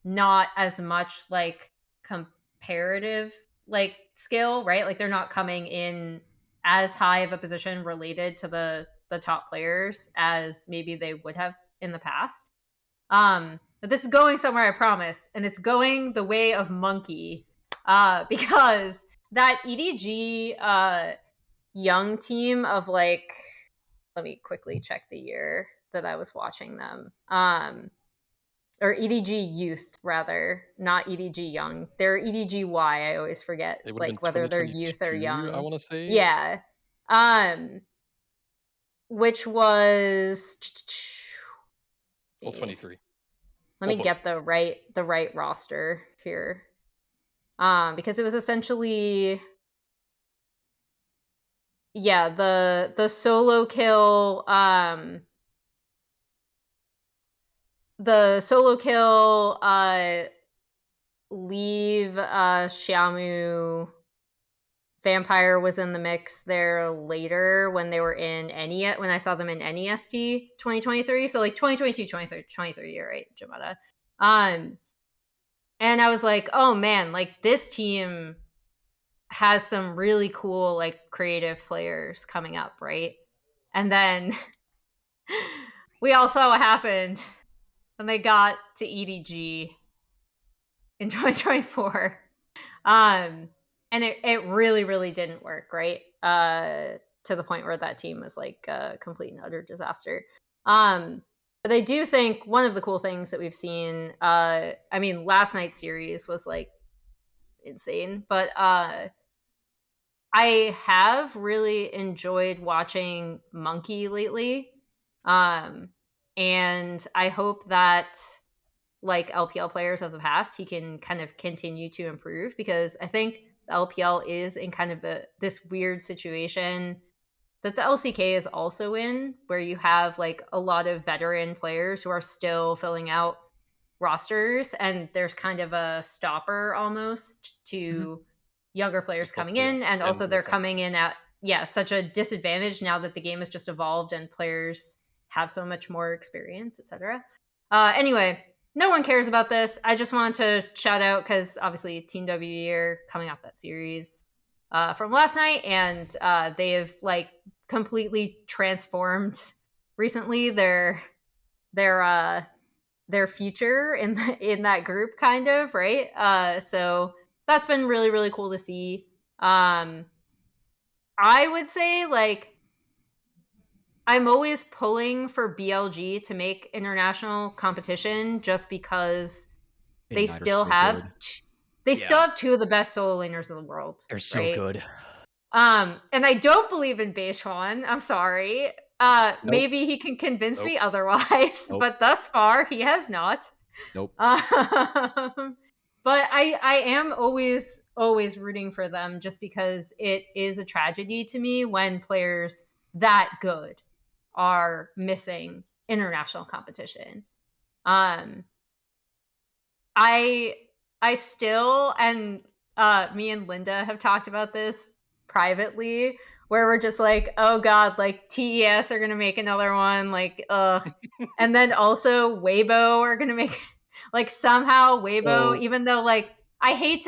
not as much like comparative like skill, right? Like they're not coming in as high of a position related to the top players as maybe they would have in the past. But this is going somewhere, I promise. And it's going the way of Monkey. Because that EDG young team of like, let me quickly check the year that I was watching them. Or EDG youth, rather, not EDG young. They're EDG Y. I always forget like whether they're youth or young. I want to say. Yeah. Which was or 23. Let me get the right roster here. Because it was essentially yeah, the solo kill, leave Xiaomu Vampire was in the mix there later when they were in NES, when I saw them in NEST 2023. So like 2022, 2023 year, right, Jamada? And I was like, oh man, like this team has some really cool like creative players coming up, right? And then we all saw what happened when they got to EDG in 2024. And it really, really didn't work, right? To the point where that team was like a complete and utter disaster. But I do think one of the cool things that we've seen, I mean, last night's series was like insane, but I have really enjoyed watching Monkey lately. And I hope that like LPL players of the past, he can kind of continue to improve, because I think the LPL is in kind of this weird situation that the LCK is also in, where you have like a lot of veteran players who are still filling out rosters, and there's kind of a stopper almost to younger players coming in, and also they're coming in at such a disadvantage now that the game has just evolved and players have so much more experience, etc. Anyway, no one cares about this. I just wanted to shout out because obviously Team W are coming off that series from last night, and they have like completely transformed recently their future in that group, kind of, right? So that's been really, really cool to see. I would say like I'm always pulling for BLG to make international competition, just because they Ignite are still so have good. still have two of the best solo laners in the world. They're so right? good. And I don't believe in Beishuan. I'm sorry. Maybe he can convince me otherwise, but thus far he has not. Nope. But I am always rooting for them, just because it is a tragedy to me when players that good are missing international competition. I still, and me and Linda have talked about this privately, where we're just like, oh god, like TES are gonna make another one, like and then also Weibo are gonna make like somehow Weibo, even though like I hate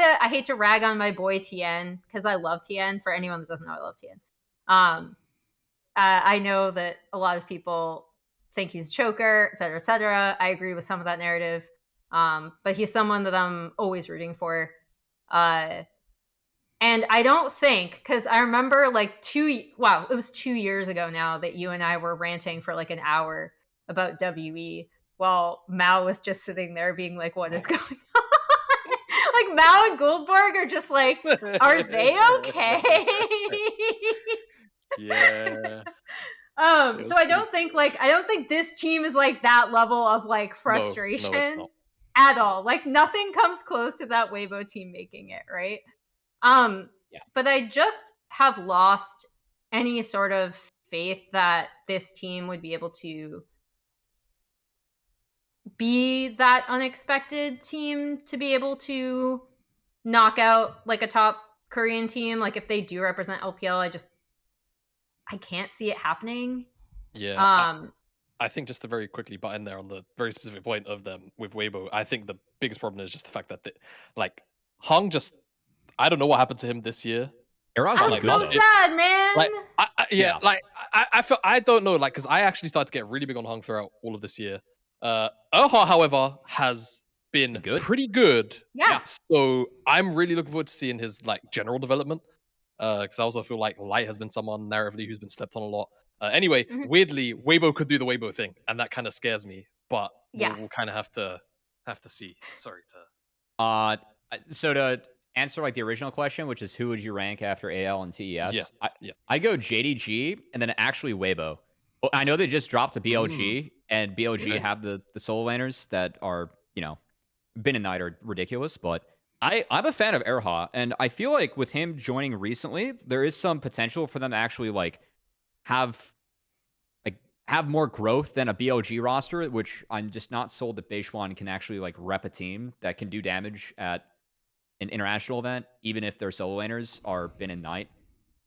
to rag on my boy Tien, because I love Tien. For anyone that doesn't know, I love Tien. I know that a lot of people think he's a choker, etc., etc. I agree with some of that narrative. But he's someone that I'm always rooting for. And I don't think, because I remember like it was 2 years ago now that you and I were ranting for like an hour about WE, while Mao was just sitting there being like, what is going on? Like Mao and Goldberg are just like, are they okay? Yeah. So I don't think this team is like that level of like frustration. No, it's not. At all. Like nothing comes close to that Weibo team making it, right? But I just have lost any sort of faith that this team would be able to be that unexpected team to be able to knock out like a top Korean team. Like if they do represent LPL, I can't see it happening. Yeah. I think just to very quickly butt in there on the very specific point of them with Weibo, I think the biggest problem is just the fact that like Hung just, I don't know what happened to him this year. I'm so sad, man. Like I feel, I don't know, like, because I actually started to get really big on Hung throughout all of this year. Erha, however, has been pretty good. Yeah. So I'm really looking forward to seeing his like general development. Because I also feel like Light has been someone narratively who's been slept on a lot. Anyway, weirdly, Weibo could do the Weibo thing, and that kind of scares me. But we'll kind of have to see. Sorry to. So to answer like the original question, which is who would you rank after AL and TES? Yeah. I go JDG and then actually Weibo. Well, I know they just dropped a BLG, and BLG have the solo laners that are been in night are ridiculous, but I'm a fan of Erha, and I feel like with him joining recently, there is some potential for them to actually like have have more growth than a BLG roster, which I'm just not sold that Beishuan can actually like rep a team that can do damage at an international event, even if their solo laners are Bin and Knight.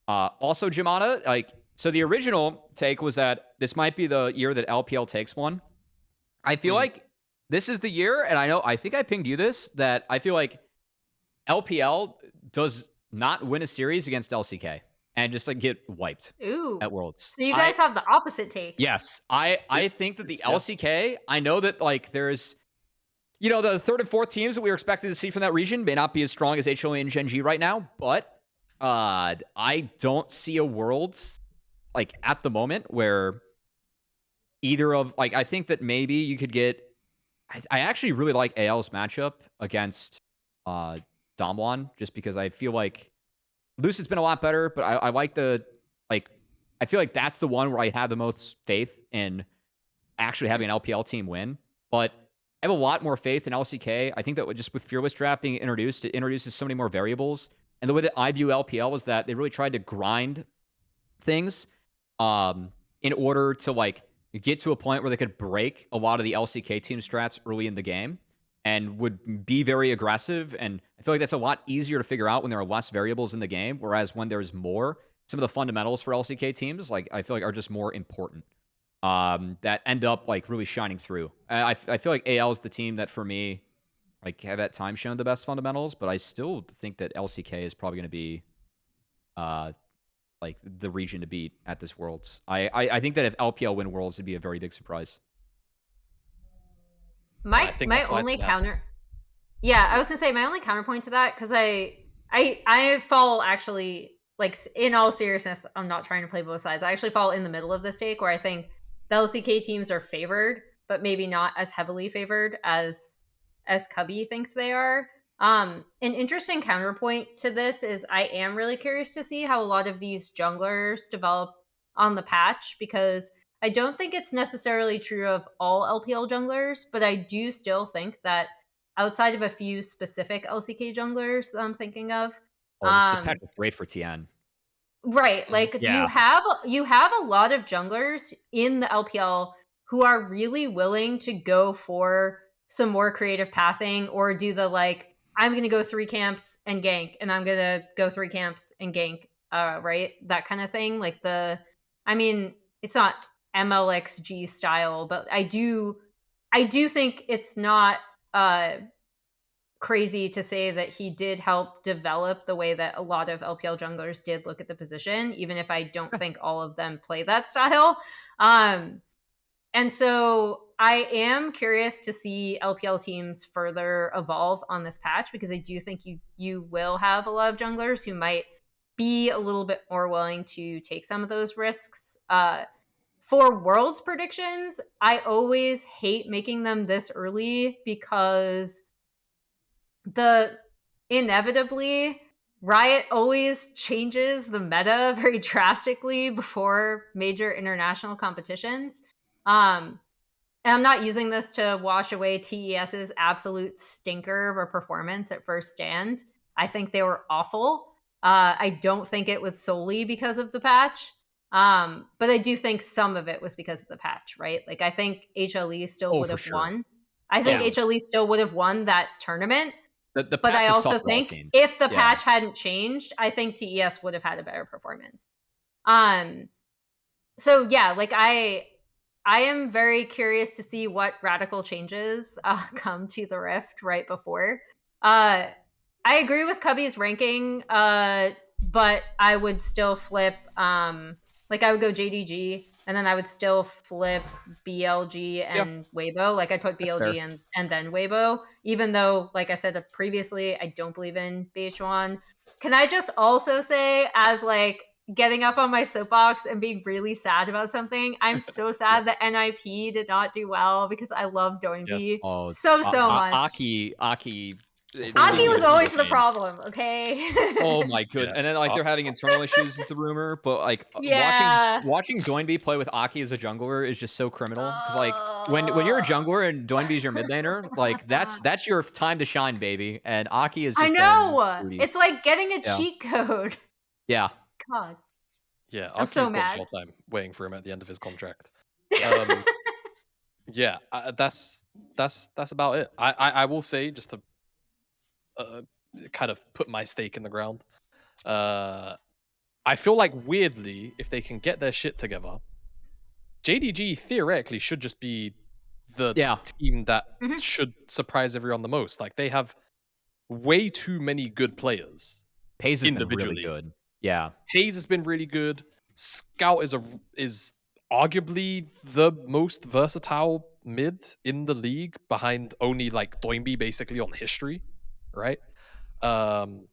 Also, Jamada, like, so the original take was that this might be the year that LPL takes one. I feel like this is the year, and I think I pinged you this, that I feel like LPL does not win a series against LCK and just like get wiped Ooh. at Worlds. So you guys have the opposite take. Yes, I think that the LCK, I know that like there's, you know, the third and fourth teams that we were expected to see from that region may not be as strong as HLA and Gen G right now, but I don't see a Worlds like at the moment where either of like, I think that maybe you could get, I actually really like AL's matchup against Damwon, just because I feel like Lucid's been a lot better, but I like like, I feel like that's the one where I have the most faith in actually having an LPL team win. But I have a lot more faith in LCK. I think that just with Fearless Draft being introduced, it introduces so many more variables. And the way that I view LPL was that they really tried to grind things in order to like get to a point where they could break a lot of the LCK team strats early in the game and would be very aggressive. And I feel like that's a lot easier to figure out when there are less variables in the game. Whereas when there's more, some of the fundamentals for LCK teams, like I feel like are just more important. That end up like really shining through. I feel like AL is the team that for me, like have at times shown the best fundamentals, but I still think that LCK is probably going to be, like the region to beat at this Worlds. I think that if LPL win Worlds, it'd be a very big surprise. My only counter. Yeah, I was gonna say my only counterpoint to that, because I fall actually, like, in all seriousness, I'm not trying to play both sides. I actually fall in the middle of this take where I think the LCK teams are favored, but maybe not as heavily favored as Cubby thinks they are. An interesting counterpoint to this is I am really curious to see how a lot of these junglers develop on the patch, because I don't think it's necessarily true of all LPL junglers, but I do still think that outside of a few specific LCK junglers that I'm thinking of, This patch was great for TN. right? Like Yeah. you have a lot of junglers in the LPL who are really willing to go for some more creative pathing, or do the like, I'm going to go 3 camps and gank, and I'm going to go 3 camps and gank, right? That kind of thing. Like I mean, it's not MLXG style, but I do think it's not crazy to say that he did help develop the way that a lot of LPL junglers did look at the position, even if I don't think all of them play that style. And so I am curious to see LPL teams further evolve on this patch, because I do think you will have a lot of junglers who might be a little bit more willing to take some of those risks. For Worlds predictions, I always hate making them this early, because inevitably Riot always changes the meta very drastically before major international competitions. And I'm not using this to wash away TES's absolute stinker of a performance at First Stand. I think they were awful. I don't think it was solely because of the patch. But I do think some of it was because of the patch, right? Like, I think HLE still would have won. I think HLE still would have won that tournament. But I also think if the patch hadn't changed, I think TES would have had a better performance. So yeah, like I am very curious to see what radical changes come to the Rift right before. I agree with Cubby's ranking, but I would still flip. Like, I would go JDG, and then I would still flip BLG and Weibo. Like, I'd put BLG and then Weibo, even though, like I said previously, I don't believe in Beishuan. Can I just also say, as like getting up on my soapbox and being really sad about something, I'm so sad that NIP did not do well, because I love Doinby so much. Aki was always the problem, okay? Oh my goodness. And then like they're having internal issues is the rumor, but like watching Doinby play with Aki as a jungler is just so criminal, because like when you're a jungler and Doinby's your mid laner, like that's your time to shine, baby. And Aki is. I Just know. booty. It's like getting a Yeah. cheat code. Yeah. God. Yeah, I'm Aki's so got mad. a lot of time waiting for him at the end of his contract. Yeah, that's about it. I will say, just to kind of put my stake in the ground, I feel like weirdly, if they can get their shit together, JDG theoretically should just be the team that should surprise everyone the most. Like, they have way too many good players. Hayes has been individually. really good. Yeah, Hayes has been really good. Scout is arguably the most versatile mid in the league, behind only like Doinby basically on history, right? Shun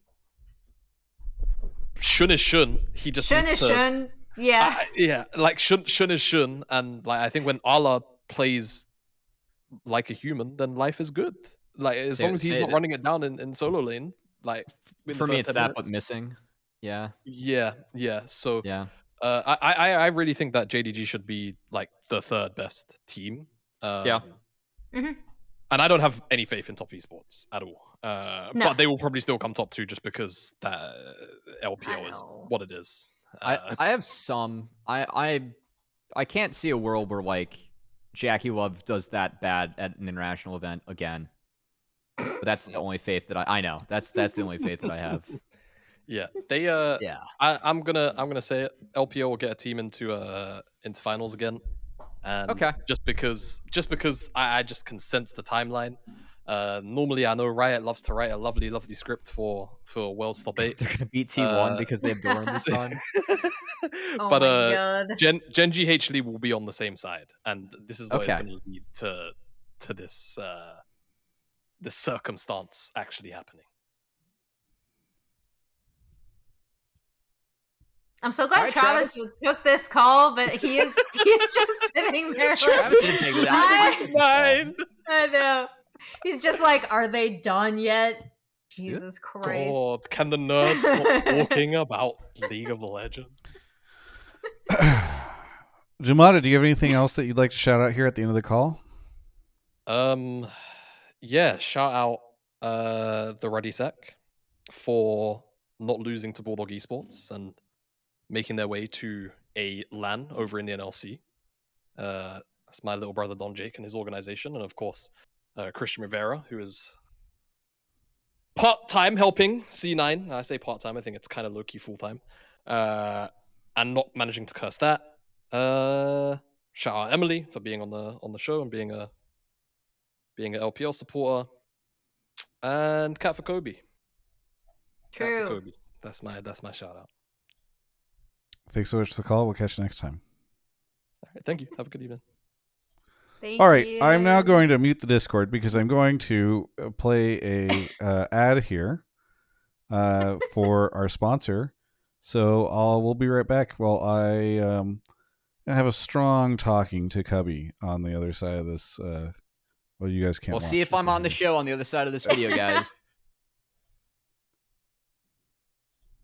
is Shun. He just Shun needs is to. Shun. Yeah. Yeah, like Shun is Shun, and like I think when Allah plays like a human, then life is good. Like as long as he's not running it down in solo lane, like for me it's that, but missing. Yeah. Yeah. So yeah. I really think that JDG should be like the third best team. Yeah. And I don't have any faith in top esports at all. No. But they will probably still come top 2 just because that LPL is what it is. I have some. I can't see a world where like Jackie Love does that bad at an international event again. But that's the only faith that I know. That's the only faith that I have. Yeah, they yeah. I'm gonna say it. LPL will get a team into finals again. And just because I just can sense the timeline. Normally I know Riot loves to write a lovely script for Worlds Top 8. They're gonna beat T1 because they have Doran this time. But God. Gen GH Lee will be on the same side, and this is what is going to lead to this this circumstance actually happening. I'm so glad Travis took this call, but he is just sitting there. Travis didn't take it. I know. He's just like, are they done yet? Jesus Christ. God, can the nerds stop talking about League of Legends? Jamada, do you have anything else that you'd like to shout out here at the end of the call? Yeah, shout out the Ruddy Sec for not losing to Bulldog Esports and making their way to a LAN over in the NLC. That's my little brother Don Jake and his organization, and of course Christian Rivera, who is part-time helping C9. I say part-time, I think it's kind of low-key full-time, and not managing to curse that. Shout out Emily for being on the show and being a LPL supporter, and Cat for Kobe. True. Cat for Kobe. That's my shout out. Thanks so much for the call. We'll catch you next time. All right, thank you. Have a good evening. All right, I'm now going to mute the Discord because I'm going to play a ad here for our sponsor. So we'll be right back while I have a strong talking to Cubby on the other side of this. Well, you guys can't. We'll see if I'm on the show on the other side of this video, guys.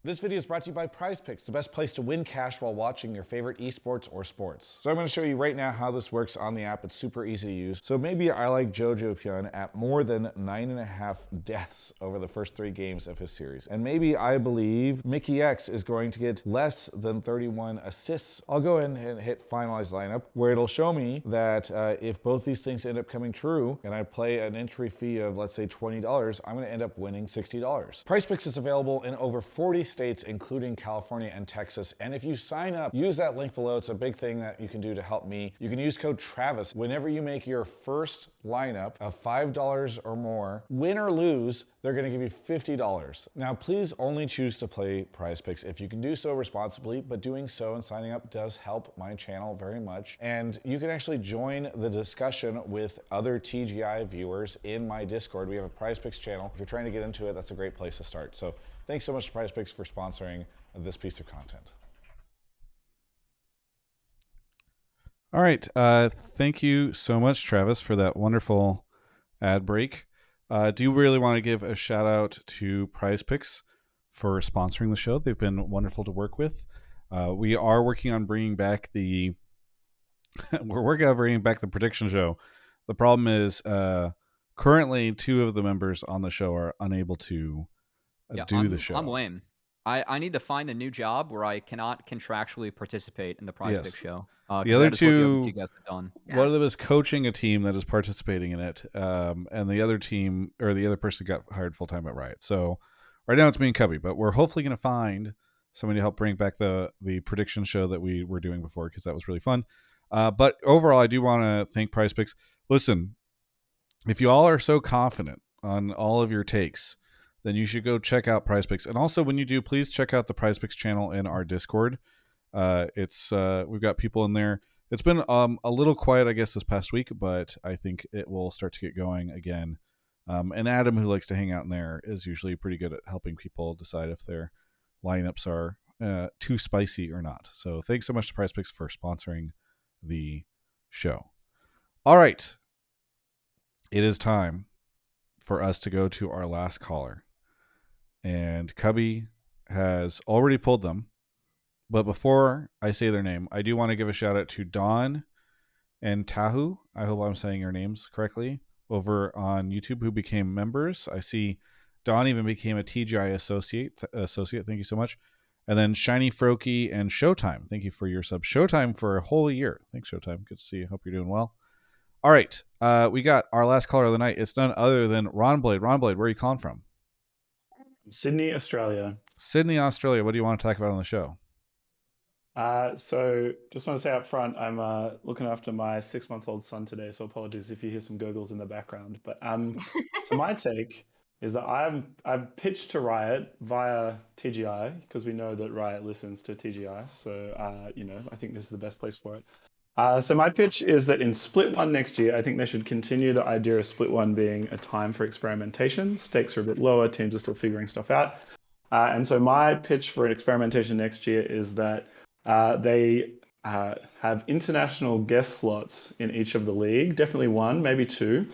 This video is brought to you by PrizePicks, the best place to win cash while watching your favorite esports or sports. So I'm going to show you right now how this works on the app. It's super easy to use. So maybe I like Jojo Pyun at more than 9.5 deaths over the first 3 games of his series. And maybe I believe Mickey X is going to get less than 31 assists. I'll go ahead and hit finalize lineup, where it'll show me that if both these things end up coming true and I play an entry fee of, let's say, $20, I'm going to end up winning $60. PrizePicks is available in over 40 states, including California and Texas. And if you sign up, use that link below. It's a big thing that you can do to help me. You can use code Travis whenever you make your first lineup of $5 or more. Win or lose, they're going to give you $50. Now, please only choose to play PrizePicks if you can do so responsibly, but doing so and signing up does help my channel very much. And you can actually join the discussion with other TGI viewers in my Discord. We have a PrizePicks channel. If you're trying to get into it, that's a great place to start. So thanks so much to PrizePicks for sponsoring this piece of content. All right. Thank you so much, Travis, for that wonderful ad break. Do you really want to give a shout out to PrizePicks for sponsoring the show? They've been wonderful to work with. We are working on bringing back the we're working on bringing back the prediction show. The problem is currently 2 of the members on the show are unable to do the show. I'm lame. I need to find a new job where I cannot contractually participate in the PrizePicks Yes. show. The other That is what the other 2 two, guys have done. one of them is coaching a team that is participating in it, and the other team or the other person got hired full time at Riot. So right now it's me and Cubby, but we're hopefully going to find somebody to help bring back the prediction show that we were doing before, because that was really fun. But overall, I do want to thank PrizePicks. Listen, if you all are so confident on all of your takes, then you should go check out PrizePicks. And also, when you do, please check out the PrizePicks channel in our Discord. It's we've got people in there. It's been a little quiet, I guess, this past week, but I think it will start to get going again. And Adam, who likes to hang out in there, is usually pretty good at helping people decide if their lineups are too spicy or not. So thanks so much to PrizePicks for sponsoring the show. All right. It is time for us to go to our last caller. And Cubby has already pulled them. But before I say their name, I do want to give a shout out to Dawn and Tahu. I hope I'm saying your names correctly, over on YouTube, who became members. I see Dawn even became a TGI associate. Thank you so much. And then Shiny Froky and Showtime. Thank you for your sub. Showtime for a whole year. Thanks, Showtime. Good to see you. Hope you're doing well. All right. We got our last caller of the night. It's none other than rawnblade. Rawnblade, where are you calling from? Sydney, Australia. Sydney, Australia. What do you want to talk about on the show? So just want to say up front, I'm looking after my 6-month-old son today, so apologies if you hear some gurgles in the background. But so my take is that I've pitched to Riot via TGI, because we know that Riot listens to TGI. So I think this is the best place for it. So my pitch is that in Split 1 next year, I think they should continue the idea of Split 1 being a time for experimentation. Stakes are a bit lower, teams are still figuring stuff out. And so my pitch for an experimentation next year is that they have international guest slots in each of the league, definitely 1, maybe 2,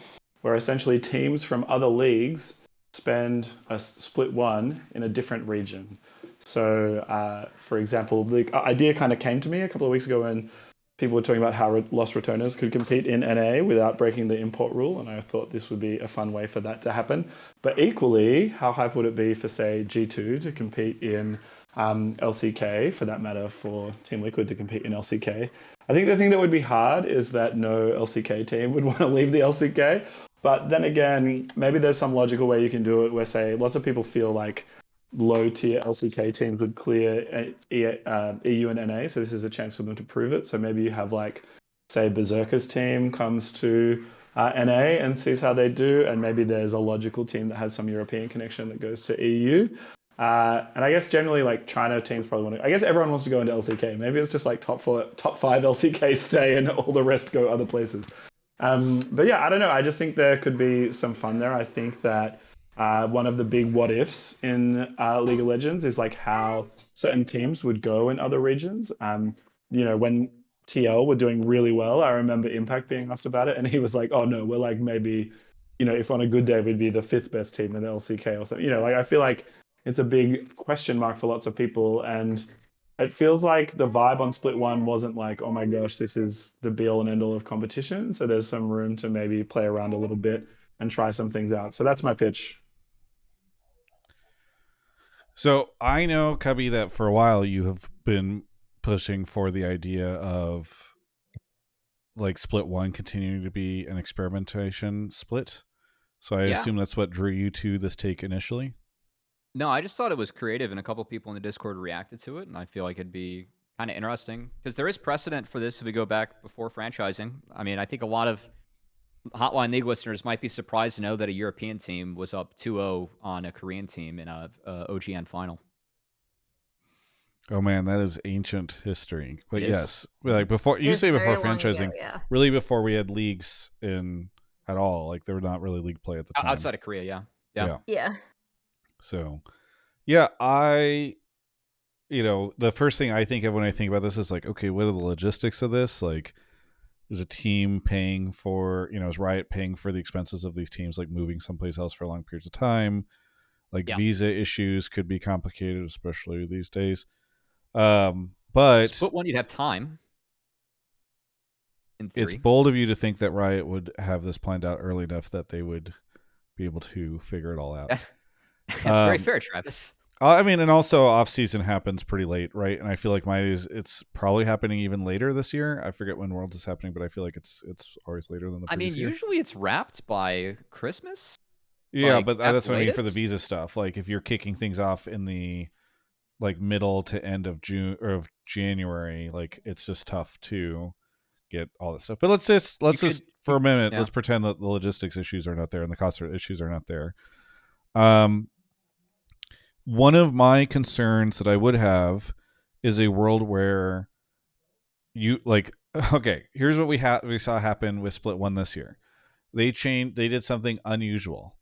where essentially teams from other leagues spend a Split 1 in a different region. So, for example, the idea kind of came to me a couple of weeks ago when people were talking about how lost returners could compete in NA without breaking the import rule, and I thought this would be a fun way for that to happen. But equally, how hype would it be for, say, G2 to compete in LCK, for that matter, for Team Liquid to compete in LCK? I think the thing that would be hard is that no LCK team would want to leave the LCK. But then again, maybe there's some logical way you can do it where, say, lots of people feel like low-tier LCK teams would clear EU and NA, so this is a chance for them to prove it. So maybe you have, like, say, Berserker's team comes to NA and sees how they do, and maybe there's a logical team that has some European connection that goes to EU. And I guess generally, like, China teams probably want to. I guess everyone wants to go into LCK. Maybe it's just like top 5 LCK stay, and all the rest go other places. But yeah, I don't know. I just think there could be some fun there. I think that one of the big what ifs in League of Legends is like how certain teams would go in other regions. When TL were doing really well, I remember Impact being asked about it, and he was like, "Oh no, we're like maybe, if on a good day we'd be the 5th best team in the LCK or something." I feel like it's a big question mark for lots of people, and it feels like the vibe on Split 1 wasn't like, "Oh my gosh, this is the be all and end all of competition." So there's some room to maybe play around a little bit and try some things out. So that's my pitch. So I know, Cubby, that for a while you have been pushing for the idea of, like, Split 1 continuing to be an experimentation split. So I assume that's what drew you to this take initially? No, I just thought it was creative, and a couple people in the Discord reacted to it, and I feel like it'd be kind of interesting, because there is precedent for this if we go back before franchising. I mean, I think a lot of Hotline League listeners might be surprised to know that a European team was up 2-0 on a Korean team in a OGN final. Oh man, that is ancient history. But It yes, is. like before, you It's say before very long ago, franchising, yeah. really before we had leagues in at all. Like, there were not really league play at the time. Outside of Korea, yeah. Yeah. So, yeah, the first thing I think of when I think about this is like, okay, what are the logistics of this? Like, is a team paying for, is Riot paying for the expenses of these teams, like moving someplace else for long periods of time? Like, visa issues could be complicated, especially these days. But Split 1, you'd have time. in theory. It's bold of you to think that Riot would have this planned out early enough that they would be able to figure it all out. That's very fair, Travis. I mean, and also off season happens pretty late, right? And I feel like it's probably happening even later this year. I forget when Worlds is happening, but I feel like it's always later than the previous year. Usually it's wrapped by Christmas. Yeah, like, but at that's the what I mean for the latest? visa stuff. Like if you're kicking things off in the like middle to end of June or of January, like it's just tough to get all this stuff. But let's just for a minute, yeah. let's pretend that the logistics issues are not there and the cost issues are not there. One of my concerns that I would have is a world where you like okay, here's what we saw happen with Split 1 this year. They did something unusual.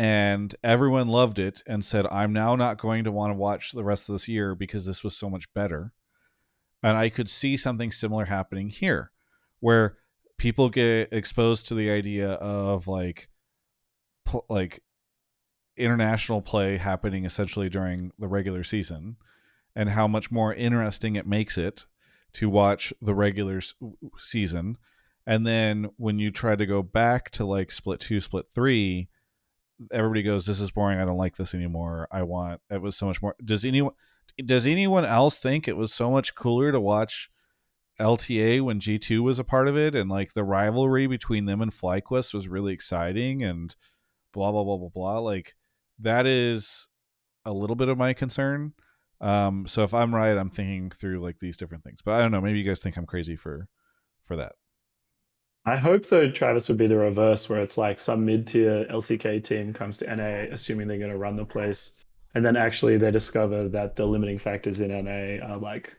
And everyone loved it and said, I'm now not going to want to watch the rest of this year because this was so much better. And I could see something similar happening here, where people get exposed to the idea of like international play happening essentially during the regular season, and how much more interesting it makes it to watch the regular season. And then when you try to go back to like Split 2, Split 3, everybody goes, this is boring, I don't like this anymore, it was so much more. Does anyone else think it was so much cooler to watch LTA when G2 was a part of it, and like the rivalry between them and FlyQuest was really exciting and blah blah blah blah blah? Like that is a little bit of my concern. So if I'm right, I'm thinking through like these different things, but I don't know, maybe you guys think I'm crazy for that. I hope though Travis would be the reverse, where it's like some mid-tier LCK team comes to NA assuming they're going to run the place, and then actually they discover that the limiting factors in NA are like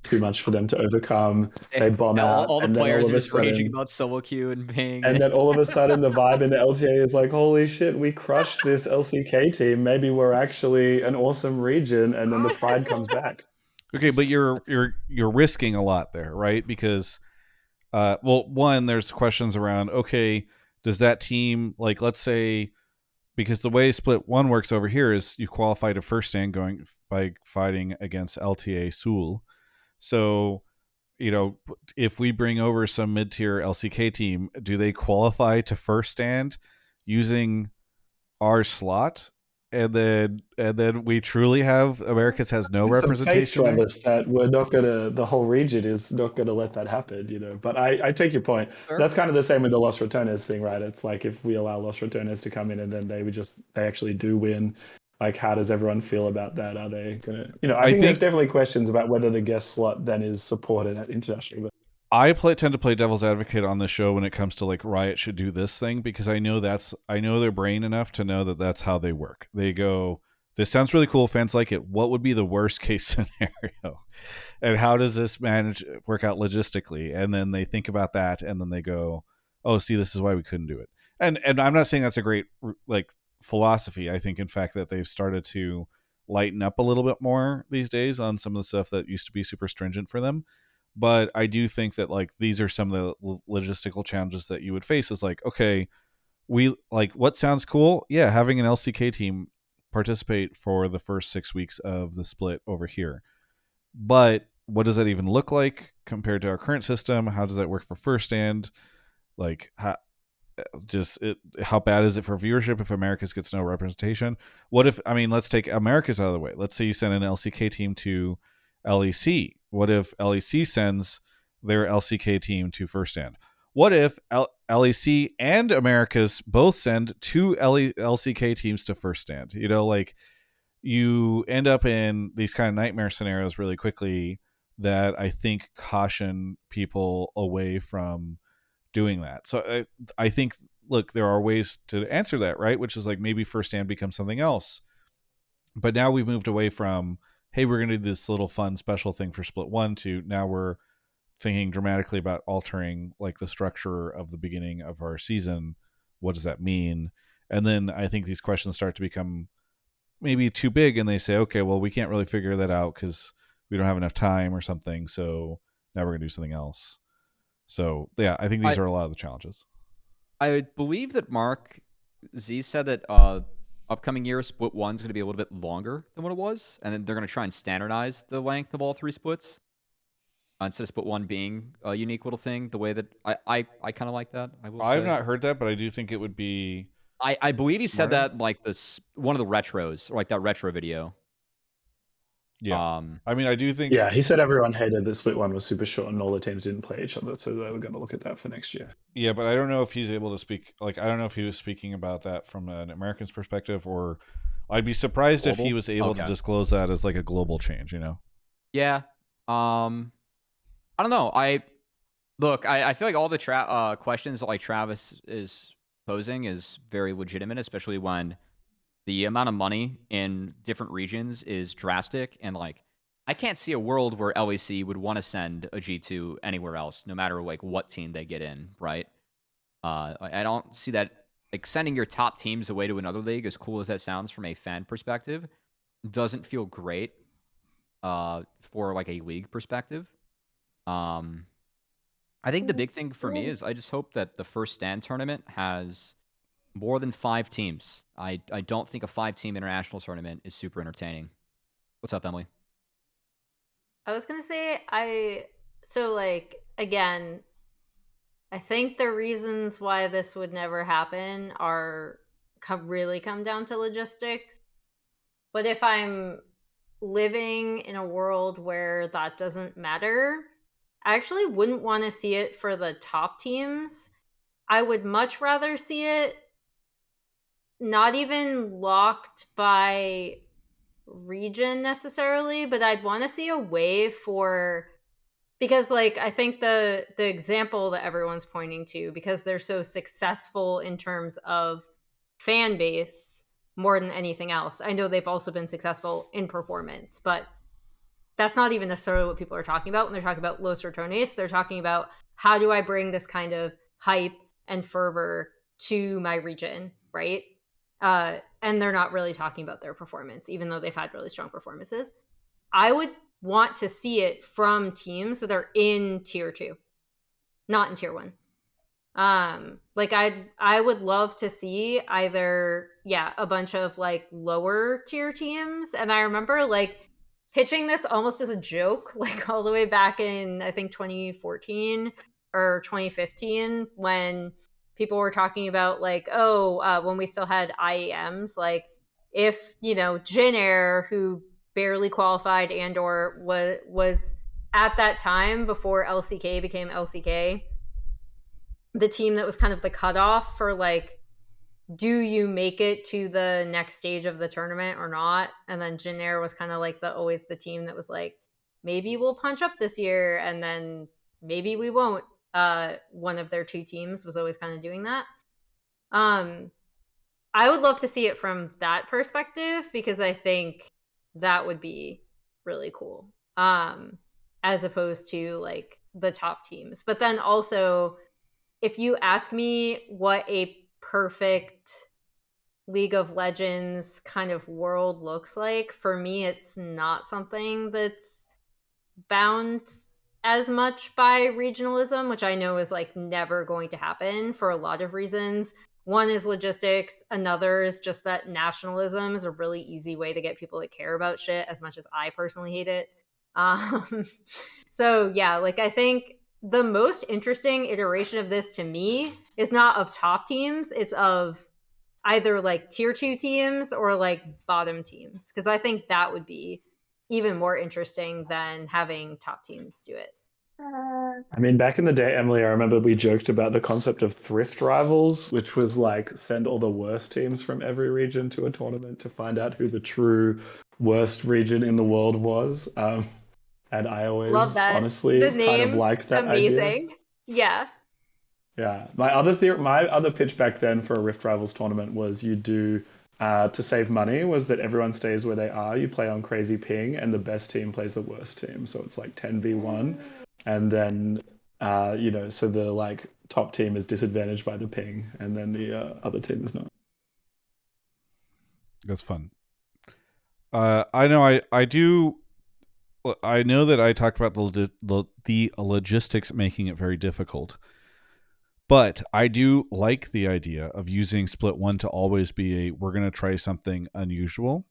too much for them to overcome. They bomb out, all the and then players all of are a just raging sudden, about solo queue and ping. and then all of a sudden the vibe in the LTA is like, holy shit, we crushed this LCK team. Maybe we're actually an awesome region, and then the pride comes back. Okay, but you're risking a lot there, right? Because one, there's questions around, okay, does that team, like, let's say, because the way Split 1 works over here is you qualify to first stand going by fighting against LTA Seoul. So, you know, if we bring over some mid-tier LCK team, do they qualify to first stand using our slot? And then we truly have Americas has no representation there? Travis, that we're not gonna, the whole region is not gonna let that happen, you know. But I take your point. Sure. That's kind of the same with the Los Returnes thing, right? It's like if we allow Los Returnes to come in and then they actually do win, like how does everyone feel about that? Are they gonna, you know, I think there's definitely questions about whether the guest slot then is supported at international. I tend to play devil's advocate on the show when it comes to like Riot should do this thing, because I know their brain enough to know that that's how they work. They go, this sounds really cool, fans like it. What would be the worst case scenario? And how does this work out logistically? And then they think about that, and then they go, oh, see, this is why we couldn't do it. And I'm not saying that's a great like philosophy. I think in fact that they've started to lighten up a little bit more these days on some of the stuff that used to be super stringent for them. But I do think that like these are some of the logistical challenges that you would face. Is like, okay, we like what sounds cool. Yeah, having an LCK team participate for the first 6 weeks of the split over here. But what does that even look like compared to our current system? How does that work for first stand? Like, how bad is it for viewership if Americas gets no representation? What if, I mean, let's take Americas out of the way. Let's say you send an LCK team to LEC. What if LEC sends their LCK team to first stand? What if LEC and Americas both send two LCK teams to first stand? You know, like you end up in these kind of nightmare scenarios really quickly that I think caution people away from doing that. So I think, look, there are ways to answer that, right? Which is like maybe first stand becomes something else. But now we've moved away from, hey, we're going to do this little fun special thing for Split 1 to now we're thinking dramatically about altering like the structure of the beginning of our season. What does that mean? And then I think these questions start to become maybe too big, and they say, okay, well, we can't really figure that out because we don't have enough time or something. So now we're going to do something else. So yeah, I think these are a lot of the challenges. I believe that Mark Z said that upcoming year Split 1 is going to be a little bit longer than what it was, and then they're going to try and standardize the length of all three splits. instead of split one being a unique little thing. The way that I kind of like that. I will say. I've not heard that, but I do think it would be. I believe he said smarter. that like one of the retros, or like that retro video. Yeah. I mean, I do think. Yeah, he said everyone hated that split one was super short and all the teams didn't play each other, so they were going to look at that for next year. Yeah, but I don't know if he's able to speak. Like, I don't know if he was speaking about that from an American's perspective, or I'd be surprised if he was able to disclose that as like a global change. You know? Yeah. I don't know. I feel like all the questions that like Travis is posing is very legitimate, especially when the amount of money in different regions is drastic, and like I can't see a world where LEC would want to send a G2 anywhere else, no matter like what team they get in, right? I don't see that, like sending your top teams away to another league, as cool as that sounds from a fan perspective, doesn't feel great for like a league perspective. I think the big thing for me is I just hope that the first stand tournament has more than 5 teams. I don't think a 5-team international tournament is super entertaining. What's up, Emily? I was gonna say again, I think the reasons why this would never happen really come down to logistics. But if I'm living in a world where that doesn't matter, I actually wouldn't want to see it for the top teams. I would much rather see it not even locked by region necessarily, but I'd want to see a way for, because like I think the example that everyone's pointing to, because they're so successful in terms of fan base more than anything else. I know they've also been successful in performance, but that's not even necessarily what people are talking about when they're talking about Los Ratones. They're talking about, how do I bring this kind of hype and fervor to my region, right? And they're not really talking about their performance, even though they've had really strong performances. I would want to see it from teams that are in tier 2, not in tier 1. Like I would love to see either a bunch of like lower tier teams, and I remember like pitching this almost as a joke, like all the way back in I think 2014 or 2015, when people were talking about like, when we still had IEMs, like if Jin Air, who barely qualified and or was at that time before LCK became LCK, the team that was kind of the cutoff for like, do you make it to the next stage of the tournament or not? And then Jin Air was kind of like always the team that was like, maybe we'll punch up this year and then maybe we won't. One of their 2 teams was always kind of doing that. I would love to see it from that perspective, because I think that would be really cool. As opposed to like the top teams. But then also, if you ask me what a perfect League of Legends kind of world looks like, for me, it's not something that's bound as much by regionalism, which I know is like never going to happen for a lot of reasons. One is logistics. Another is just that nationalism is a really easy way to get people to care about shit, as much as I personally hate it. So yeah, like I think the most interesting iteration of this to me is not of top teams, it's of either like tier 2 teams or like bottom teams, because I think that would be even more interesting than having top teams do it. I mean, back in the day, Emily, I remember we joked about the concept of thrift rivals, which was like send all the worst teams from every region to a tournament to find out who the true worst region in the world was. And I always honestly kind of liked that amazing idea. Yeah. My other pitch back then for a Rift Rivals tournament was you do to save money, was that everyone stays where they are. You play on crazy ping, and the best team plays the worst team. So it's like 10v1, and then so the like top team is disadvantaged by the ping, and then the other team is not. That's fun. I know I know that I talked about the logistics making it very difficult, but I do like the idea of using split 1 to always be we're going to try something unusual.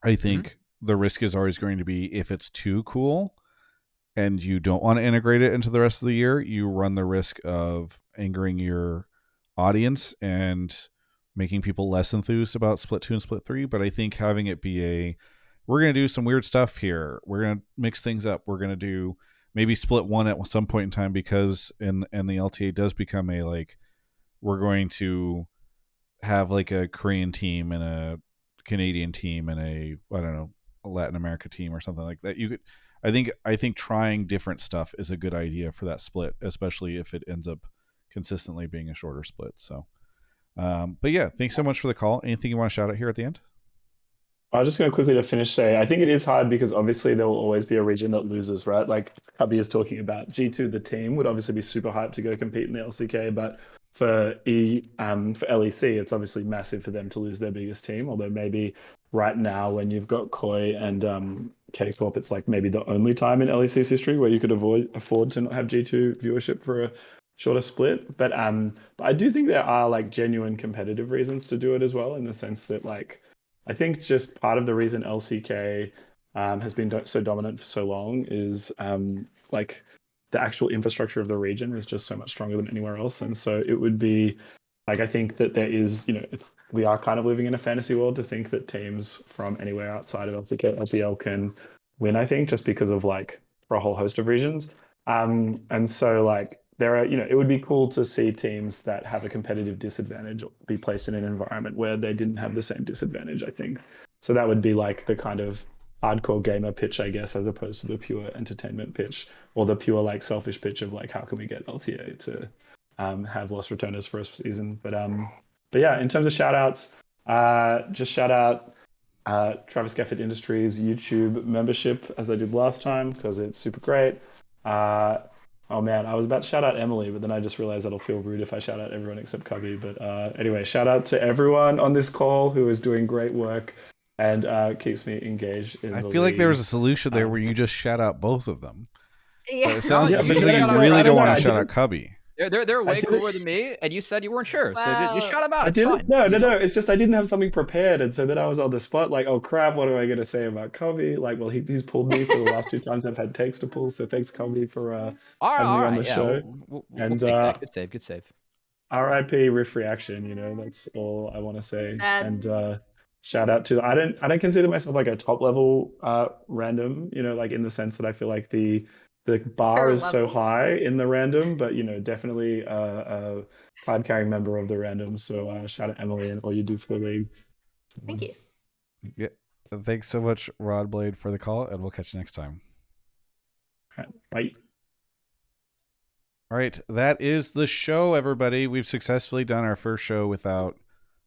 I think the risk is always going to be, if it's too cool, and you don't want to integrate it into the rest of the year, you run the risk of angering your audience and making people less enthused about Split 2 and Split 3. But I think having it be we're going to do some weird stuff here. We're going to mix things up. We're going to do maybe Split 1 at some point in time, because and the LTA does become we're going to have like a Korean team and a Canadian team and a Latin America team or something like that. You could, I think trying different stuff is a good idea for that split, especially if it ends up consistently being a shorter split. So, but yeah, thanks so much for the call. Anything you want to shout out here at the end? I was just going to quickly to finish say, I think it is hard because obviously there will always be a region that loses, right? Like Cubby is talking about, G2, the team, would obviously be super hyped to go compete in the LCK, but for LEC, it's obviously massive for them to lose their biggest team. Although maybe right now, when you've got Koi and K-Corp, it's like maybe the only time in LEC's history where you could afford to not have G2 viewership for a shorter split. But I do think there are like genuine competitive reasons to do it as well, in the sense that like I think just part of the reason LCK has been so dominant for so long is like the actual infrastructure of the region is just so much stronger than anywhere else. And so it would be like, I think that there is, we are kind of living in a fantasy world to think that teams from anywhere outside of LCK, LPL can win, I think, just because of like for a whole host of reasons. And so like there are, it would be cool to see teams that have a competitive disadvantage be placed in an environment where they didn't have the same disadvantage, I think. So that would be like the kind of hardcore gamer pitch, I guess, as opposed to the pure entertainment pitch, or the pure like selfish pitch of like, how can we get LTA to have lost returners for a season? But yeah, in terms of shout outs, just shout out Travis Gafford Industries YouTube membership, as I did last time, because it's super great. Oh man, I was about to shout out Emily, but then I just realized that'll feel rude if I shout out everyone except Cubby. But anyway, shout out to everyone on this call who is doing great work and keeps me engaged in I the feel like there was league. a solution there where you just shout out both of them. Yeah. But it sounds Yeah, like but you shout out- really I don't don't want know, to I shout out didn't- Cubby. They're way I didn't- cooler than me, and you said you weren't sure, so just Well, shout them out. I It's didn't. fine. No. It's just I didn't have something prepared, and so then I was on the spot, like, oh crap, what am I going to say about Covey? Like, well, he's pulled me for the last 2 times I've had takes to pull, so thanks, Covey, for All having me on right, the yeah, show. we'll And take that. Good save, good save. RIP Riff Reaction, that's all I want to say. Sad. And shout out to I don't consider myself like a top level random, like in the sense that I feel like the bar Per is so level. high in the random, but definitely a card carrying member of the random. So shout out Emily and all you do for the league. Thank you. Yeah. Thanks so much, Rawnblade, for the call, and we'll catch you next time. All right, bye. All right, that is the show, everybody. We've successfully done our first show without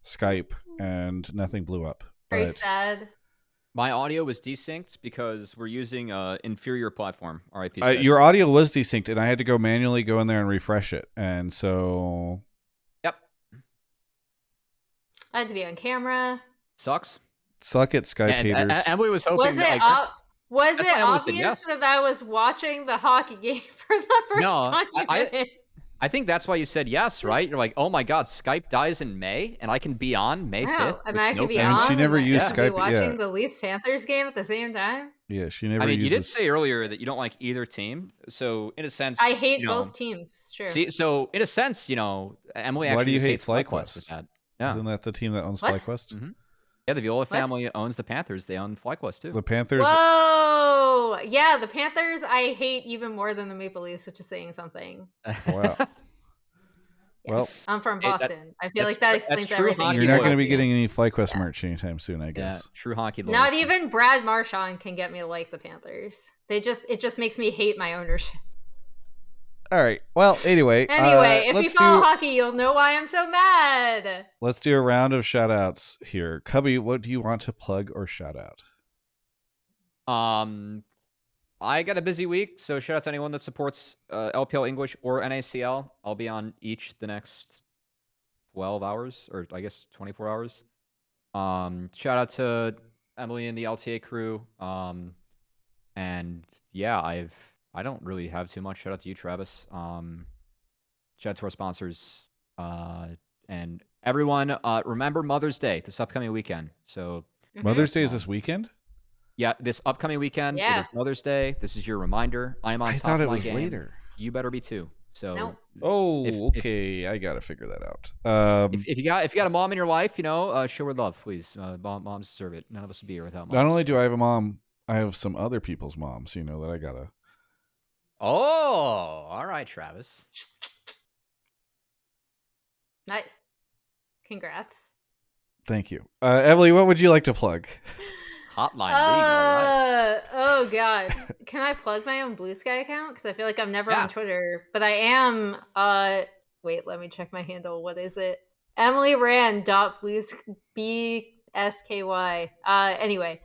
Skype, and nothing blew up. Very But sad. My audio was desynced because we're using an inferior platform. RIP. your audio was desynced, and I had to manually go in there and refresh it. And so... Yep. I had to be on camera. Sucks. Suck it, Skype haters. Emily was hoping Was it that, was That's it why I almost said obvious yes. that I was watching the hockey game for the first No, time you did it? I think that's why you said yes, right? You're like, oh my god, Skype dies in May, and I can be on May 5th. Wow, and I could be I on. mean, she never and used I could be Skype, watching yeah. the Leafs Panthers game at the same time. Yeah, she never I mean, you did uses... say earlier that you don't like either team, so in a sense, I hate both teams. Sure. See, so in a sense, Emily Why actually do you just hate hates FlyQuest FlyQuest? with that. Yeah. Isn't that the team that owns What? FlyQuest? Mm-hmm. Yeah, the Viola family owns the Panthers. They own FlyQuest too. The Panthers... Whoa! Yeah, the Panthers I hate even more than the Maple Leafs, which is saying something. Wow. Yeah. Well, I'm from Hey, that- Boston. I feel that's like that true- explains that's true everything. hockey you're not going to loyalty. be getting any FlyQuest Yeah. merch anytime soon, I Yeah, guess. true hockey. Not loyalty. even Brad Marchand can get me to like the Panthers. It just makes me hate my ownership. All right. Well, anyway. Anyway, if you let's follow do, hockey, you'll know why I'm so mad. let's do a round of shout outs here. Cubby, what do you want to plug or shout out? I got a busy week, so shout out to anyone that supports LPL English or NACL. I'll be on each the next 12 hours, or I guess 24 hours. Shout out to Emily and the LTA crew. And yeah, I don't really have too much. Shout out to you, Travis. Shout out to our sponsors. And everyone, remember Mother's Day this upcoming weekend. So Mother's Day is um, this weekend? Yeah, this upcoming weekend, it Yeah. is Mother's Day. This is your reminder. I am on I top thought of it my was game. later. You better be too. So Nope. Oh, if okay. I gotta figure that out. if you got a mom in your life, show her love, please. Moms deserve it. None of us would be here without moms. Not only do I have a mom, I have some other people's moms. That I gotta. Oh, all right, Travis. Nice. Congrats. Thank you, Emily. What would you like to plug? Hotline League. All right. Oh god. Can I plug my own Blue Sky account? Because I feel like I'm never Yeah. on Twitter, but I am. Wait, let me check my handle. What is it? EmilyRand.bluesky. Anyway,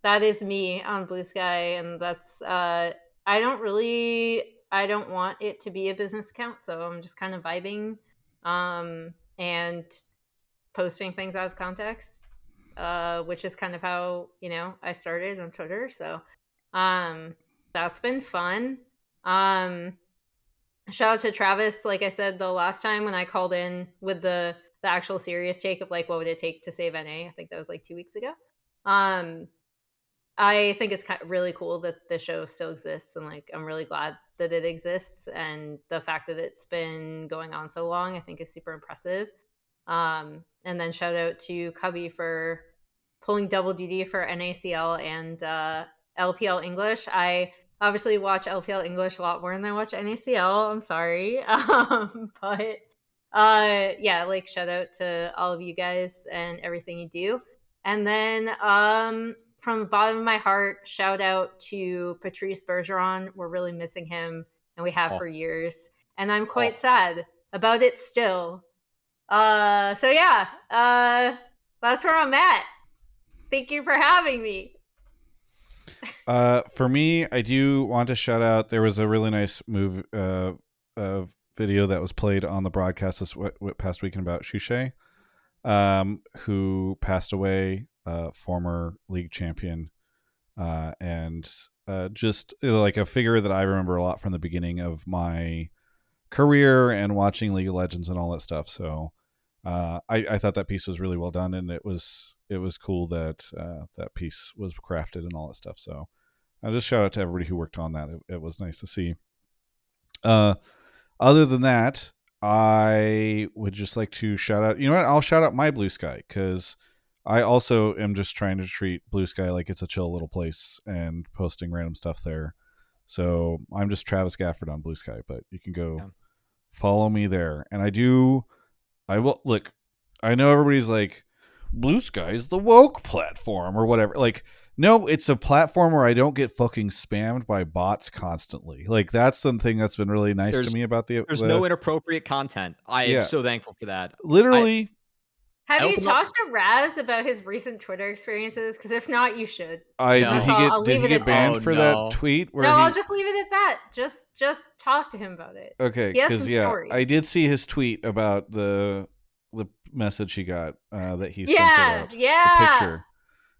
that is me on Blue Sky, and that's I don't want it to be a business account, so I'm just kind of vibing, and posting things out of context. Which is kind of how I started on Twitter. So that's been fun. Shout out to Travis. Like I said the last time when I called in with the actual serious take of like what would it take to save NA. I think that was like 2 weeks ago. I think it's really cool that the show still exists, and like I'm really glad that it exists, and the fact that it's been going on so long I think is super impressive. And then shout out to Cubby for pulling double duty for NACL and LPL English. I obviously watch LPL English a lot more than I watch NACL. I'm sorry. But yeah, like shout out to all of you guys and everything you do. And then from the bottom of my heart, shout out to Patrice Bergeron. We're really missing him, and we have for years. And I'm quite sad about it still. So yeah, that's where I'm at. Thank you for having me. For me, I do want to shout out. There was a really nice video that was played on the broadcast this past weekend about Shushei, who passed away, former league champion, and just like a figure that I remember a lot from the beginning of my career and watching League of Legends and all that stuff. So I thought that piece was really well done, and it was cool that that piece was crafted and all that stuff. So I'll just shout out to everybody who worked on that. It was nice to see. Other than that, I would just like to shout out, I'll shout out my Blue Sky, because I also am just trying to treat Blue Sky like it's a chill little place and posting random stuff there. So I'm just Travis Gafford on Blue Sky, but you can go follow me there. And I will look. I know everybody's like, Blue Sky is the woke platform or whatever. Like, no, it's a platform where I don't get fucking spammed by bots constantly. Like, that's something that's been really nice to me about There's no inappropriate content. I am so thankful for that. Literally. Have you talked to Raz about his recent Twitter experiences? Because if not, you should. Did he get banned for that tweet? Where I'll just leave it at that. Just talk to him about it. Okay, he has some stories. I did see his tweet about the message he got that he sent out. The picture.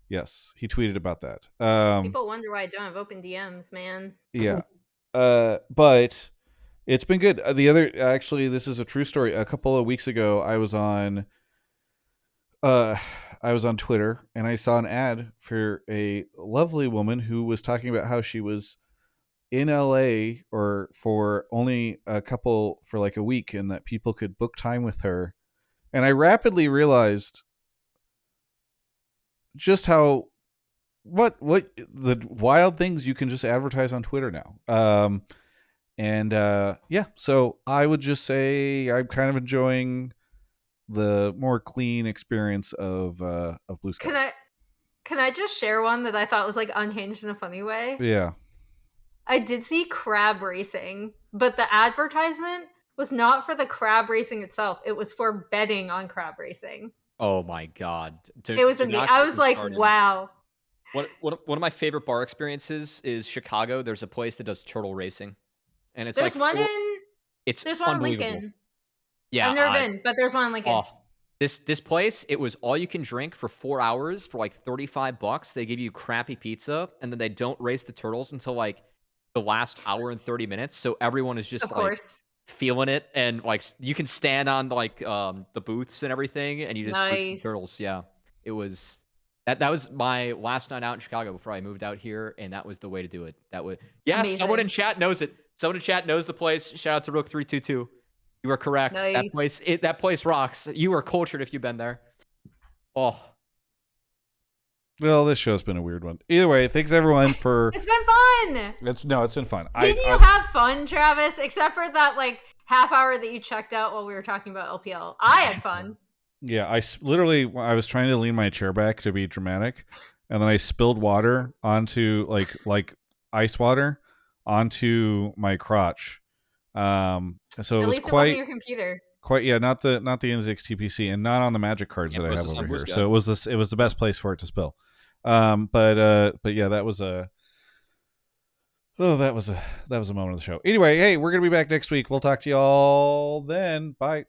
Yes, he tweeted about that. People wonder why I don't have open DMs, man. Yeah, but it's been good. This is a true story. A couple of weeks ago, I was on Twitter, and I saw an ad for a lovely woman who was talking about how she was in LA or for only for like a week, and that people could book time with her. And I rapidly realized just what the wild things you can just advertise on Twitter now. So I would just say I'm kind of enjoying the more clean experience of Blue Sky. Can I just share one that I thought was like unhinged in a funny way? Yeah. I did see crab racing, but the advertisement was not for the crab racing itself. It was for betting on crab racing. Oh my god. It was amazing. I was like, wow. One of my favorite bar experiences is Chicago. There's a place that does turtle racing. And it's there's one in Lincoln. Yeah. I've never been, but there's one in Lincoln. This place, it was all you can drink for 4 hours for like $35. They give you crappy pizza, and then they don't race the turtles until like the last hour and 30 minutes. So everyone is just feeling it, and like you can stand on like the booths and everything, and you just race the turtles. Yeah, it was That was my last night out in Chicago before I moved out here, and that was the way to do it. That would someone in Amazing. chat knows it. Someone in chat knows the place. Shout out to Rook322. You are correct. Nice. That place rocks. You are cultured if you've been there. Oh. Well, this show's been a weird one. Either way, thanks everyone for. It's been fun. It's been fun. Didn't you have fun, Travis? Except for that like half hour that you checked out while we were talking about LPL. I had fun. Yeah, I was trying to lean my chair back to be dramatic, and then I spilled water onto like ice water onto my crotch. So it At was least it wasn't your computer. not the NZXT PC, and not on the magic cards that I have over here. So it was the best place for it to spill. But yeah, that was a moment of the show. Anyway, hey, we're gonna be back next week. We'll talk to y'all then. Bye.